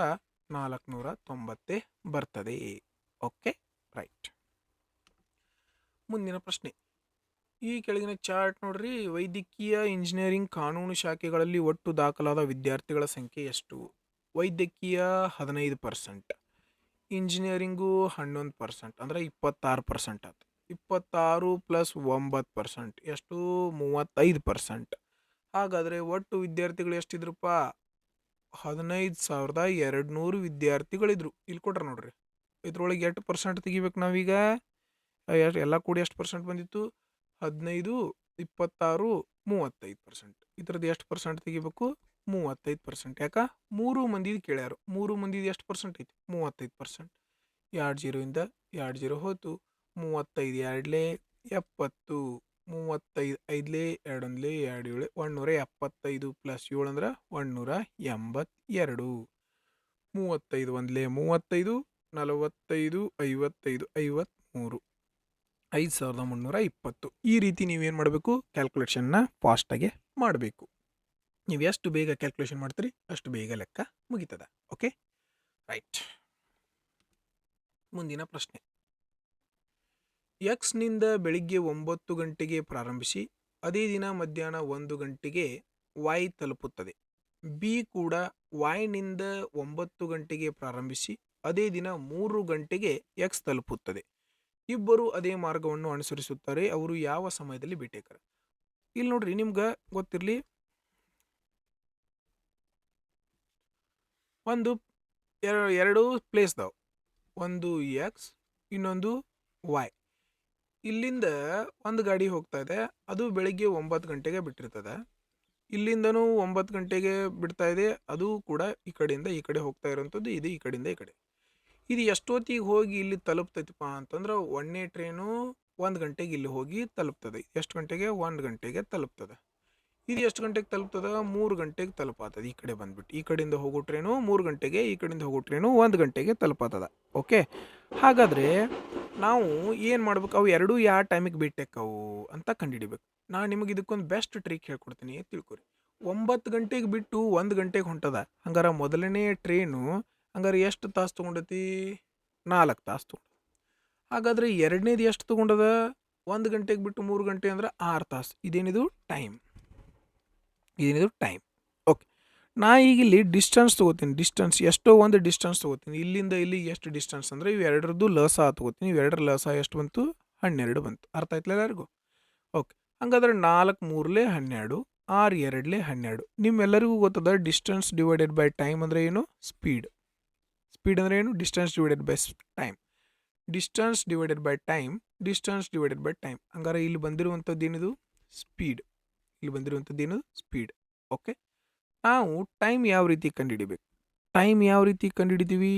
490 ಬರ್ತದೆ. Okay, right. ಮುಂದಿನ ಪ್ರಶ್ನೆ. ಈ ಕೆಳಗಿನ ಚಾರ್ಟ್ ನೋಡ್ರಿ, ವೈದ್ಯಕೀಯ ಇಂಜಿನಿಯರಿಂಗ್ ಕಾನೂನು ಶಾಖೆಗಳಲ್ಲಿ ಒಟ್ಟು ದಾಖಲಾದ ವಿದ್ಯಾರ್ಥಿಗಳ ಸಂಖ್ಯೆ ಎಷ್ಟು? ವೈದ್ಯಕೀಯ 15%, ಇಂಜಿನಿಯರಿಂಗು 11%, ಅಂದ್ರೆ 26% ಆಯ್ತು. 26 ಪ್ಲಸ್ 9% ಎಷ್ಟು? 35%. ಹಾಗಾದರೆ ಒಟ್ಟು ವಿದ್ಯಾರ್ಥಿಗಳು ಎಷ್ಟಿದ್ರಪ್ಪ? 15,200 ವಿದ್ಯಾರ್ಥಿಗಳಿದ್ರು. ಇಲ್ಲಿ ಕೊಟ್ರೆ ನೋಡ್ರಿ, ಇದ್ರೊಳಗೆ ಎಷ್ಟು ಪರ್ಸೆಂಟ್ ತೆಗಿಬೇಕು ನಾವೀಗ? ಎಲ್ಲ ಕೂಡಿ ಎಷ್ಟು ಪರ್ಸೆಂಟ್ ಬಂದಿತ್ತು? 15, 26, 35%. ಇದ್ರದ್ದು ಎಷ್ಟು ಪರ್ಸೆಂಟ್ ತೆಗಿಬೇಕು? 35%. ಯಾಕ? 3 ಮಂದಿದು ಕೇಳ್ಯಾರು. 3 ಮಂದಿದು ಎಷ್ಟು ಪರ್ಸೆಂಟ್ ಐತಿ? 35%. 2 0 2 0 ಹೋತು. 35 2 70, 35 5 2 2 7 175 ಪ್ಲಸ್ 7 ಅಂದ್ರೆ 182. 35 1 35, 45 55 53, 5,320. ಈ ರೀತಿ ನೀವೇನು ಮಾಡಬೇಕು? ಕ್ಯಾಲ್ಕುಲೇಷನ್ನ ಫಾಸ್ಟಾಗೆ ಮಾಡಬೇಕು. ನೀವು ಎಷ್ಟು ಬೇಗ ಕ್ಯಾಲ್ಕುಲೇಷನ್ ಮಾಡ್ತೀರಿ ಅಷ್ಟು ಬೇಗ ಲೆಕ್ಕ ಮುಗಿತದ. Okay, right. ಮುಂದಿನ ಪ್ರಶ್ನೆ. ಎಕ್ಸ್ನಿಂದ ಬೆಳಿಗ್ಗೆ 9 ಗಂಟೆಗೆ ಪ್ರಾರಂಭಿಸಿ ಅದೇ ದಿನ ಮಧ್ಯಾಹ್ನ 1 ಗಂಟೆಗೆ ವೈ ತಲುಪುತ್ತದೆ. ಬಿ ಕೂಡ ವೈನಿಂದ 9 ಗಂಟೆಗೆ ಪ್ರಾರಂಭಿಸಿ ಅದೇ ದಿನ 3 ಗಂಟೆಗೆ ಎಕ್ಸ್ ತಲುಪುತ್ತದೆ. ಇಬ್ಬರು ಅದೇ ಮಾರ್ಗವನ್ನು ಅನುಸರಿಸುತ್ತಾರೆ. ಅವರು ಯಾವ ಸಮಯದಲ್ಲಿ ಭೇಟಿಯಾಗ್ತಾರೆ? ಇಲ್ಲಿ ನೋಡ್ರಿ, ನಿಮ್ಗೆ ಗೊತ್ತಿರಲಿ, ಒಂದು ಎರಡು ಪ್ಲೇಸ್ದಾವ್, ಒಂದು ಎಕ್ಸ್, ಇನ್ನೊಂದು ವೈ. ಇಲ್ಲಿಂದ ಒಂದು ಗಾಡಿ ಹೋಗ್ತಾ ಇದೆ, ಅದು ಬೆಳಿಗ್ಗೆ 9 ಗಂಟೆಗೆ ಬಿಟ್ಟಿರ್ತದೆ. ಇಲ್ಲಿಂದನೂ 9 ಗಂಟೆಗೆ ಬಿಡ್ತಾ ಇದೆ, ಅದು ಕೂಡ ಈ ಕಡೆಯಿಂದ ಈ ಕಡೆ ಹೋಗ್ತಾ ಇರೋಂಥದ್ದು. ಇದು ಈ ಕಡೆಯಿಂದ ಈ ಕಡೆ. ಇದು ಎಷ್ಟೊತ್ತಿಗೆ ಹೋಗಿ ಇಲ್ಲಿ ತಲುಪ್ತೈತಿಪ್ಪ ಅಂತಂದ್ರೆ, 1ನೇ ಟ್ರೈನು 1 ಗಂಟೆಗೆ ಇಲ್ಲಿ ಹೋಗಿ ತಲುಪ್ತದೆ. ಎಷ್ಟು ಗಂಟೆಗೆ? 1 ಗಂಟೆಗೆ ತಲುಪ್ತದೆ. ಇದು ಎಷ್ಟು ಗಂಟೆಗೆ ತಲುಪ್ತದ? 3 ಗಂಟೆಗೆ ತಲುಪಾತದ. ಈ ಕಡೆ ಬಂದ್ಬಿಟ್ಟು ಈ ಕಡೆಯಿಂದ ಹೋಗೋ ಟ್ರೈನು 3 ಗಂಟೆಗೆ, ಈ ಕಡೆಯಿಂದ ಹೋಗೋ ಟ್ರೈನು 1 ಗಂಟೆಗೆ ತಲುಪಾತದ. ಓಕೆ, ಹಾಗಾದರೆ ನಾವು ಏನು ಮಾಡ್ಬೇಕು? ಅವು ಎರಡೂ ಯಾವ ಟೈಮಿಗೆ ಭೇಟಿಯಾಕ್ಕವು ಅಂತ ಕಂಡುಹಿಡಿಬೇಕು. ನಾನು ನಿಮಗೆ ಇದಕ್ಕೊಂದು ಬೆಸ್ಟ್ ಟ್ರಿಕ್ ಹೇಳ್ಕೊಡ್ತೀನಿ, ತಿಳ್ಕೊರಿ. 9 ಗಂಟೆಗೆ ಬಿಟ್ಟು 1 ಗಂಟೆಗೆ ಹೊಂಟದ. ಹಂಗಾರೆ ಮೊದಲನೇ ಟ್ರೈನು ಹಂಗಾರೆ ಎಷ್ಟು ತಾಸು ತೊಗೊಂಡೈತಿ? 4 ತಾಸು ತೊಗೊಂಡು. ಹಾಗಾದರೆ ಎರಡನೇದು ಎಷ್ಟು ತೊಗೊಂಡದ? 1 ಗಂಟೆಗೆ ಬಿಟ್ಟು 3 ಗಂಟೆ ಅಂದ್ರೆ 6 ತಾಸು. ಇದೇನಿದು? ಟೈಮ್. ಓಕೆ, ನಾ ಈಗ ಇಲ್ಲಿ ಡಿಸ್ಟೆನ್ಸ್ ತೊಗೋತೀನಿ. ಡಿಸ್ಟೆನ್ಸ್ ಎಷ್ಟೋ ಒಂದು ಡಿಸ್ಟೆನ್ಸ್ ತೊಗೋತೀನಿ. ಇಲ್ಲಿಂದ ಇಲ್ಲಿ ಎಷ್ಟು ಡಿಸ್ಟೆನ್ಸ್ ಅಂದರೆ ಇವೆರಡರದ್ದು ಲಸ ತೊಗೋತೀನಿ. ಇವೆರಡರ ಲಸ ಎಷ್ಟು ಬಂತು? 12 ಬಂತು. ಅರ್ಥ ಆಯ್ತಲ್ಲ ಎಲ್ಲರಿಗೂ? ಓಕೆ, ಹಂಗಾದ್ರೆ 4 3 12, 6 2 12. ನಿಮ್ಮೆಲ್ಲರಿಗೂ ಗೊತ್ತದ ಡಿಸ್ಟೆನ್ಸ್ ಡಿವೈಡೆಡ್ ಬೈ ಟೈಮ್ ಅಂದರೆ ಏನು? ಸ್ಪೀಡ್. ಸ್ಪೀಡ್ ಅಂದರೆ ಏನು? Distance divided by time. Distance divided by time, distance divided by time. ಹಂಗಾರೆ ಇಲ್ಲಿ ಬಂದಿರುವಂಥದ್ದು ಏನಿದು? ಸ್ಪೀಡ್. ಇಲ್ಲಿ ಬಂದಿರುವಂಥದ್ದು ಏನು? ಸ್ಪೀಡ್. ಓಕೆ, ನಾವು ಟೈಮ್ ಯಾವ ರೀತಿ ಕಂಡುಹಿಡಿಬೇಕು? ಟೈಮ್ ಯಾವ ರೀತಿ ಕಂಡುಹಿಡಿತೀವಿ?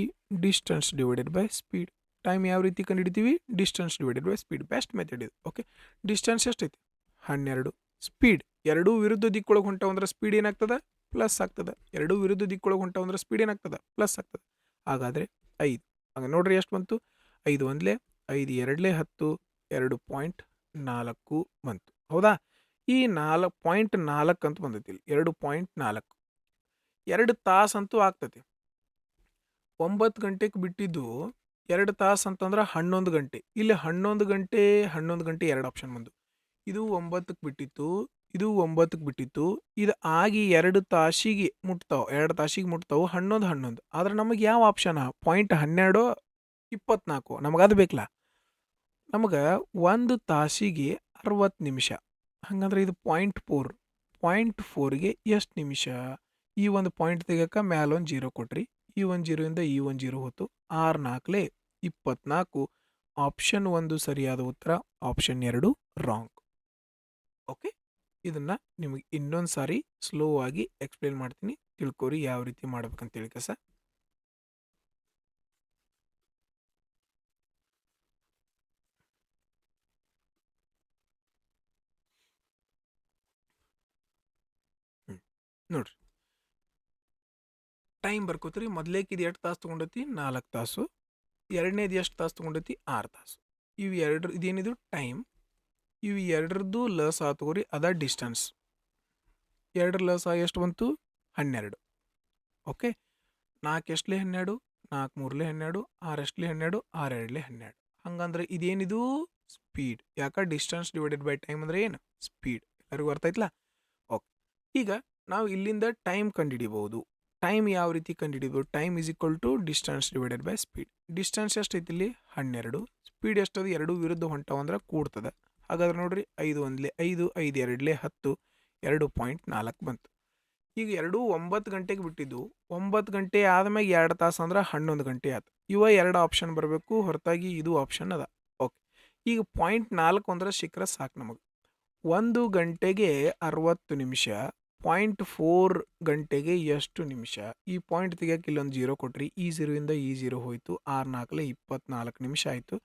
Distance divided by speed. Time ಯಾವ ರೀತಿ ಕಂಡುಹಿಡಿತೀವಿ? Distance divided by speed. Best method ಇದು. ಓಕೆ, ಡಿಸ್ಟೆನ್ಸ್ ಎಷ್ಟೈತಿ? 12. ಸ್ಪೀಡ್ ಎರಡೂ ವಿರುದ್ಧ ದಿಕ್ಕೊಳಗೆ ಹೊಂಟವು ಅಂದ್ರೆ ಸ್ಪೀಡ್ ಏನಾಗ್ತದೆ? ಪ್ಲಸ್ ಆಗ್ತದೆ. ಎರಡೂ ವಿರುದ್ಧ ದಿಕ್ಕೊಳಗೆ ಹೊಂಟವು ಅಂದ್ರೆ ಸ್ಪೀಡ್ ಏನಾಗ್ತದೆ? ಪ್ಲಸ್ ಆಗ್ತದೆ. ಹಾಗಾದರೆ 5. ಹಂಗೆ ನೋಡ್ರಿ ಎಷ್ಟು ಬಂತು? 5 1 5 2 10, 2.4 ಬಂತು. ಹೌದಾ? ಈ 4.4 ಅಂತ ಬಂದೈತಿ ಇಲ್ಲಿ. 2.4. 2 ತಾಸು ಅಂತೂ ಆಗ್ತೈತಿ. 9 ಗಂಟೆಗೆ ಬಿಟ್ಟಿದ್ದು 2 ತಾಸು ಅಂತಂದ್ರೆ 11 ಗಂಟೆ. ಇಲ್ಲಿ 11 ಗಂಟೆ 2 ಆಪ್ಷನ್ ಬಂದು. ಇದು 9ಕ್ಕೆ ಬಿಟ್ಟಿತ್ತು, ಇದು 9ಕ್ಕೆ ಬಿಟ್ಟಿತ್ತು. ಇದು ಆಗಿ 2 ತಾಸಿಗೆ ಮುಟ್ತಾವೆ. 2 ತಾಸಿಗೆ ಮುಟ್ತಾವೆ 11. ಆದ್ರೆ ನಮಗೆ ಯಾವ ಆಪ್ಷನ್? .12 24. ನಮಗದು ಬೇಕಲ್ಲ. ನಮಗೆ 1 ತಾಸಿಗೆ 60 ನಿಮಿಷ. ಹಂಗಂದ್ರೆ ಇದು .4. .4ಗೆ ಎಷ್ಟು ನಿಮಿಷ? ಈ ಒಂದು ಪಾಯಿಂಟ್ ತೆಗಿಯೋಕೆ ಮ್ಯಾಲೊಂದು 0 ಕೊಟ್ರಿ. ಈ ಒಂದು 0 ಈ ಒಂದು 0 ಹೋತು. 6 4 24. ಆಪ್ಷನ್ 1 ಸರಿಯಾದ ಉತ್ತರ, ಆಪ್ಷನ್ 2 ರಾಂಗ್. ಓಕೆ, ಇದನ್ನು ನಿಮಗೆ ಇನ್ನೊಂದು ಸಾರಿ ಸ್ಲೋ ಆಗಿ ಎಕ್ಸ್ಪ್ಲೇನ್ ಮಾಡ್ತೀನಿ, ತಿಳ್ಕೊರಿ ಯಾವ ರೀತಿ ಮಾಡ್ಬೇಕಂತೇಳಿ ಕಸ. ನೋಡ್ರಿ, ಟೈಮ್ ಬರ್ಕೋತೀರಿ. ಮೊದಲೇಕೆ ಇದು 8 ತಾಸು ತೊಗೊಂಡೈತಿ? 4 ತಾಸು. ಎರಡನೇದು ಎಷ್ಟು ತಾಸು ತೊಗೊಂಡೈತಿ? 6 ತಾಸು. ಇವು ಎರಡು, ಇದೇನಿದು? ಟೈಮ್. ಇವು ಎರಡರದ್ದು ಲಸ ತಗೋರಿ, ಅದ ಡಿಸ್ಟೆನ್ಸ್. 2 ಲಸ ಎಷ್ಟು ಬಂತು? 12. ಓಕೆ, 4 ಎಷ್ಟಲೇ 12, 4 3 12, 6 ಎಷ್ಟಲೇ 12, 6 2 12. ಹಂಗಂದ್ರೆ ಇದೇನಿದು? ಸ್ಪೀಡ್. ಯಾಕೆ ಡಿಸ್ಟೆನ್ಸ್ ಡಿವೈಡೆಡ್ ಬೈ ಟೈಮ್ ಅಂದರೆ ಏನು? ಸ್ಪೀಡ್. ಎಲ್ಲರಿಗೂ ಅರ್ಥ ಆಯ್ತಲ್ಲ? ಓಕೆ. ಈಗ ನಾವು ಇಲ್ಲಿಂದ ಟೈಮ್ ಕಂಡುಹಿಡಿಬಹುದು. ಟೈಮ್ ಯಾವ ರೀತಿ ಕಂಡುಹಿಡಿಬೋದು? Time is equal to distance divided by speed. Distance ಎಷ್ಟೈತಿ ಇಲ್ಲಿ? 12. ಸ್ಪೀಡ್ ಎಷ್ಟದು? 2 ವಿರುದ್ಧ ಹೊಂಟವು ಅಂದ್ರೆ ಕೂಡ್ತದೆ. ಹಾಗಾದ್ರೆ ನೋಡ್ರಿ 5 ಒಂದ್ಲೆ 5, 5 ಎರಡ್ಲೆ 10, 2.4 ಬಂತು. ಈಗ 9 ಗಂಟೆಗೆ ಬಿಟ್ಟಿದ್ದು, 9 ಗಂಟೆ ಆದ್ಮೇಲೆ 2 ತಾಸು ಅಂದ್ರೆ 11 ಗಂಟೆ ಆಯ್ತು. ಇವ 2 ಆಪ್ಷನ್ ಬರಬೇಕು, ಹೊರತಾಗಿ ಇದು ಆಪ್ಷನ್ ಅದ. ಓಕೆ. ಈಗ 0.4 ಅಂದ್ರೆ ಸಿಕ್ಕರೆ ಸಾಕು ನಮಗೆ. 1 ಗಂಟೆಗೆ 60 ನಿಮಿಷ, 0.4 ಗಂಟೆಗೆ ಎಷ್ಟು ನಿಮಿಷ? ಈ ಪಾಯಿಂಟ್ ತೆಗಿಯೋಕೆ ಇಲ್ಲೊಂದು 0 ಕೊಟ್ರಿ, ಈ 0 ಇಂದ ಈ 0 ಹೋಯ್ತು, 6 4 24 ನಿಮಿಷ ಆಯಿತು.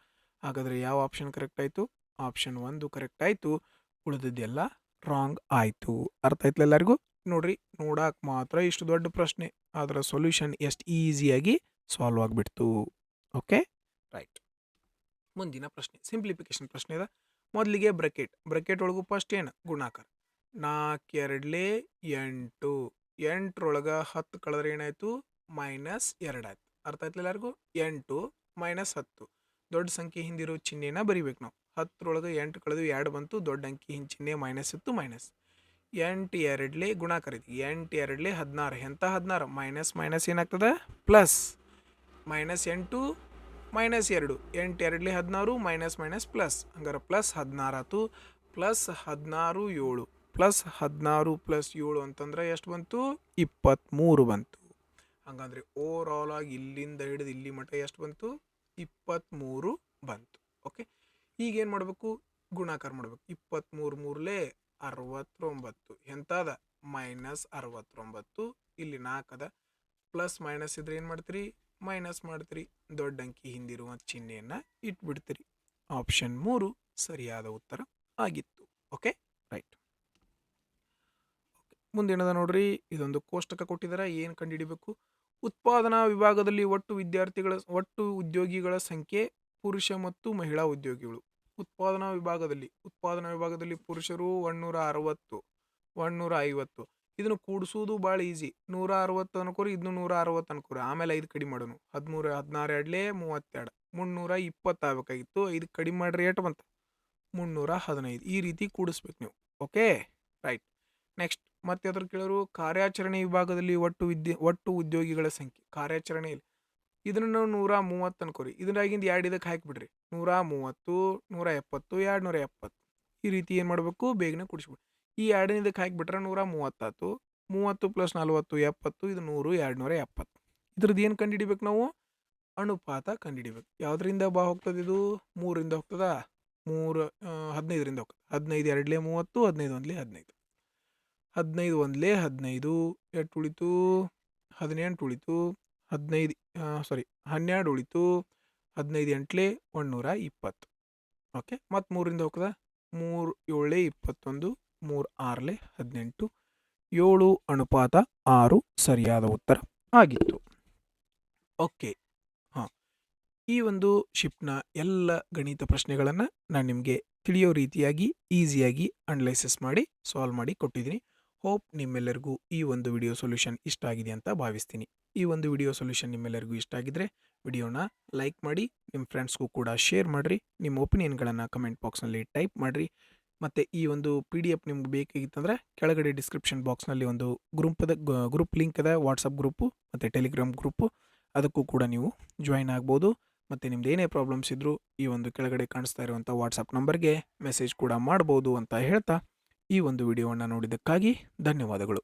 ಹಾಗಾದರೆ ಯಾವ ಆಪ್ಷನ್ ಕರೆಕ್ಟ್ ಆಯಿತು? ಆಪ್ಷನ್ 1 ಕರೆಕ್ಟ್ ಆಯಿತು. ಉಳಿದಿದ್ದೆಲ್ಲ ರಾಂಗ್ ಆಯಿತು. ಅರ್ಥ ಆಯ್ತಲ್ಲ ಎಲ್ಲರಿಗೂ? ನೋಡ್ರಿ, ನೋಡಕ್ಕೆ ಮಾತ್ರ ಇಷ್ಟು ದೊಡ್ಡ ಪ್ರಶ್ನೆ, ಅದರ ಸೊಲ್ಯೂಷನ್ ಎಷ್ಟು ಈಸಿಯಾಗಿ ಸಾಲ್ವ್ ಆಗಿಬಿಡ್ತು. Okay, right. ಮುಂದಿನ ಪ್ರಶ್ನೆ ಸಿಂಪ್ಲಿಫಿಕೇಶನ್ ಪ್ರಶ್ನೆ ಇದೆ. ಮೊದಲಿಗೆ ಬ್ರಕೆಟ್ ಒಳಗೂ ಫಸ್ಟ್ ಏನು? ಗುಣಾಕಾರ. 4 2 8, 8ರೊಳಗೆ 10 ಕಳೆದ್ರೆ ಏನಾಯಿತು? -2 ಆಯ್ತು. ಅರ್ಥ ಆಯ್ತಲ್ಲ ಎಲ್ಲರಿಗೂ? 8 - 10 ದೊಡ್ಡ ಸಂಖ್ಯೆ ಹಿಂದಿರೋ ಚಿಹ್ನೆನ ಬರಿಬೇಕು ನಾವು. 10ರೊಳಗೆ 8 ಕಳೆದು 2 ಬಂತು, ದೊಡ್ಡ ಅಂಕಿ ಹಿಂದೆ ಚಿಹ್ನೆ ಮೈನಸ್ ಇತ್ತು, ಮೈನಸ್. 8 2 ಗುಣಾಕಾರ ಐತಿ. 8 2 16. ಎಂಥ 16? ಮೈನಸ್ ಏನಾಗ್ತದೆ? ಪ್ಲಸ್. -8 -2. 8 2 16, minus plus. ಹಂಗಾರೆ ಪ್ಲಸ್ 16 ಆಯ್ತು. ಪ್ಲಸ್ 16 7. ಪ್ಲಸ್ 16 ಪ್ಲಸ್ 7 ಅಂತಂದ್ರೆ ಎಷ್ಟು ಬಂತು? 23 ಬಂತು. ಹಂಗಂದ್ರೆ ಓವರ್ ಆಲ್ ಆಗಿ ಇಲ್ಲಿಂದ ಹಿಡಿದು ಇಲ್ಲಿ ಮಟ್ಟ ಎಷ್ಟು ಬಂತು? 23 ಬಂತು. ಓಕೆ, ಈಗೇನು ಮಾಡಬೇಕು? ಗುಣಾಕಾರ ಮಾಡಬೇಕು. 23 3 69. ಎಂತದ? -69. ಇಲ್ಲಿ 4 ಅದ. ಪ್ಲಸ್ ಮೈನಸ್ ಇದ್ರೆ ಏನು ಮಾಡ್ತೀರಿ? ಮೈನಸ್ ಮಾಡ್ತೀರಿ. ದೊಡ್ಡ ಅಂಕಿ ಹಿಂದಿರುವ ಚಿಹ್ನೆಯನ್ನು ಇಟ್ಬಿಡ್ತೀರಿ. ಆಪ್ಷನ್ 3 ಸರಿಯಾದ ಉತ್ತರ ಆಗಿತ್ತು. Okay, right. ಮುಂದೇನದ ನೋಡ್ರಿ, ಇದೊಂದು ಕೋಷ್ಟಕ ಕೊಟ್ಟಿದ್ದಾರೆ. ಏನು ಕಂಡುಹಿಡಿಬೇಕು? ಉತ್ಪಾದನಾ ವಿಭಾಗದಲ್ಲಿ ಒಟ್ಟು ಉದ್ಯೋಗಿಗಳ ಸಂಖ್ಯೆ ಪುರುಷ ಮತ್ತು ಮಹಿಳಾ ಉದ್ಯೋಗಿಗಳು. ಉತ್ಪಾದನಾ ವಿಭಾಗದಲ್ಲಿ ಪುರುಷರು 160, 150. ಇದನ್ನು ಕೂಡಿಸೋದು ಭಾಳ ಈಸಿ. 160 ಅನ್ಕೋರಿ, ಇದನ್ನು 160 ಅನ್ಕೋರಿ. ಆಮೇಲೆ 5 ಕಡಿಮೆ ಮಾಡೋನು. 13 16 2 32. 320 ಆಗಬೇಕಾಗಿತ್ತು. 5 ಕಡಿಮೆ ಮಾಡ್ರಿ, ಏಟು ಬಂತು? 315. ಈ ರೀತಿ ಕೂಡಿಸ್ಬೇಕು ನೀವು. Okay, right. ನೆಕ್ಸ್ಟ್ ಮತ್ತೆ ಅದ್ರ ಕೇಳೋರು ಕಾರ್ಯಾಚರಣೆ ವಿಭಾಗದಲ್ಲಿ ಒಟ್ಟು ಉದ್ಯೋಗಿಗಳ ಸಂಖ್ಯೆ. ಕಾರ್ಯಾಚರಣೆಯಲ್ಲಿ ಇದನ್ನು ನಾವು 130 ಅನ್ಕೋರಿ. ಇದರಾಗಿಂದ 2 ಇದಕ್ಕೆ ಹಾಕಿಬಿಡ್ರಿ. 130, 170, 270. ಈ ರೀತಿ ಏನು ಮಾಡಬೇಕು? ಬೇಗನೆ ಕೂಡಿಸ್ಬಿಡ್ರಿ. ಈ 2 ಇದಕ್ಕೆ ಹಾಕಿಬಿಟ್ರೆ 130 ಆಯ್ತು. 30 + 40 70. ಇದು 100 270. ಇದ್ರದ್ದು ಏನು ಕಂಡುಹಿಡಿಬೇಕು ನಾವು? ಅನುಪಾತ ಕಂಡುಹಿಡಿಬೇಕು. ಯಾವುದರಿಂದ ಹೋಗ್ತದೆ ಇದು? 3ರಿಂದ ಹೋಗ್ತದ. 15ರಿಂದ ಹೋಗ್ತದೆ. 15 2 30, 15 1 15. 15 1 15. ಎಷ್ಟು ಉಳಿತು? 18 ಉಳಿತು. 12 ಉಳಿತು. 15 8 120. ಓಕೆ, ಮತ್ತು 3ರಿಂದ ಹೋಗ್ತದ. 3 7 21, 3 6 18. 7:6 ಸರಿಯಾದ ಉತ್ತರ ಆಗಿತ್ತು. ಓಕೆ, ಹಾಂ. ಈ ಒಂದು ಶಿಫ್ಟ್ನ ಎಲ್ಲ ಗಣಿತ ಪ್ರಶ್ನೆಗಳನ್ನು ನಾನು ನಿಮಗೆ ತಿಳಿಯೋ ರೀತಿಯಾಗಿ ಈಸಿಯಾಗಿ ಅನಲೈಸಿಸ್ ಮಾಡಿ ಸಾಲ್ವ್ ಮಾಡಿ ಕೊಟ್ಟಿದ್ದೀನಿ. ಹೋಪ್ ನಿಮ್ಮೆಲ್ಲರಿಗೂ ಈ ಒಂದು ವಿಡಿಯೋ ಸೊಲ್ಯೂಷನ್ ಇಷ್ಟ ಆಗಿದೆ ಅಂತ ಭಾವಿಸ್ತೀನಿ. ಈ ಒಂದು ವಿಡಿಯೋ ಸೊಲ್ಯೂಷನ್ ನಿಮ್ಮೆಲ್ಲರಿಗೂ ಇಷ್ಟ ಆಗಿದ್ರೆ ವಿಡಿಯೋನ ಲೈಕ್ ಮಾಡಿ, ನಿಮ್ಮ ಫ್ರೆಂಡ್ಸ್ಗೂ ಕೂಡ ಶೇರ್ ಮಾಡಿರಿ. ನಿಮ್ಮ ಒಪಿನಿಯನ್ಗಳನ್ನು ಕಮೆಂಟ್ ಬಾಕ್ಸ್ನಲ್ಲಿ ಟೈಪ್ ಮಾಡಿರಿ. ಮತ್ತು ಈ ಒಂದು PDF ನಿಮ್ಗೆ ಬೇಕಾಗಿತ್ತಂದ್ರೆ ಕೆಳಗಡೆ ಡಿಸ್ಕ್ರಿಪ್ಷನ್ ಬಾಕ್ಸ್ನಲ್ಲಿ ಒಂದು ಗ್ರೂಪ್ ಲಿಂಕ್ ಇದೆ. ವಾಟ್ಸಪ್ ಗ್ರೂಪು ಮತ್ತು ಟೆಲಿಗ್ರಾಮ್ ಗ್ರೂಪು. ಅದಕ್ಕೂ ಕೂಡ ನೀವು ಜಾಯಿನ್ ಆಗ್ಬೋದು. ಮತ್ತು ನಿಮ್ದು ಏನೇ ಪ್ರಾಬ್ಲಮ್ಸ್ ಇದ್ದರೂ ಈ ಒಂದು ಕೆಳಗಡೆ ಕಾಣಿಸ್ತಾ ಇರುವಂಥ ವಾಟ್ಸಪ್ ನಂಬರ್ಗೆ ಮೆಸೇಜ್ ಕೂಡ ಮಾಡ್ಬೋದು ಅಂತ ಹೇಳ್ತಾ ಈ ಒಂದು ವಿಡಿಯೋವನ್ನು ನೋಡಿದ್ದಕ್ಕಾಗಿ ಧನ್ಯವಾದಗಳು.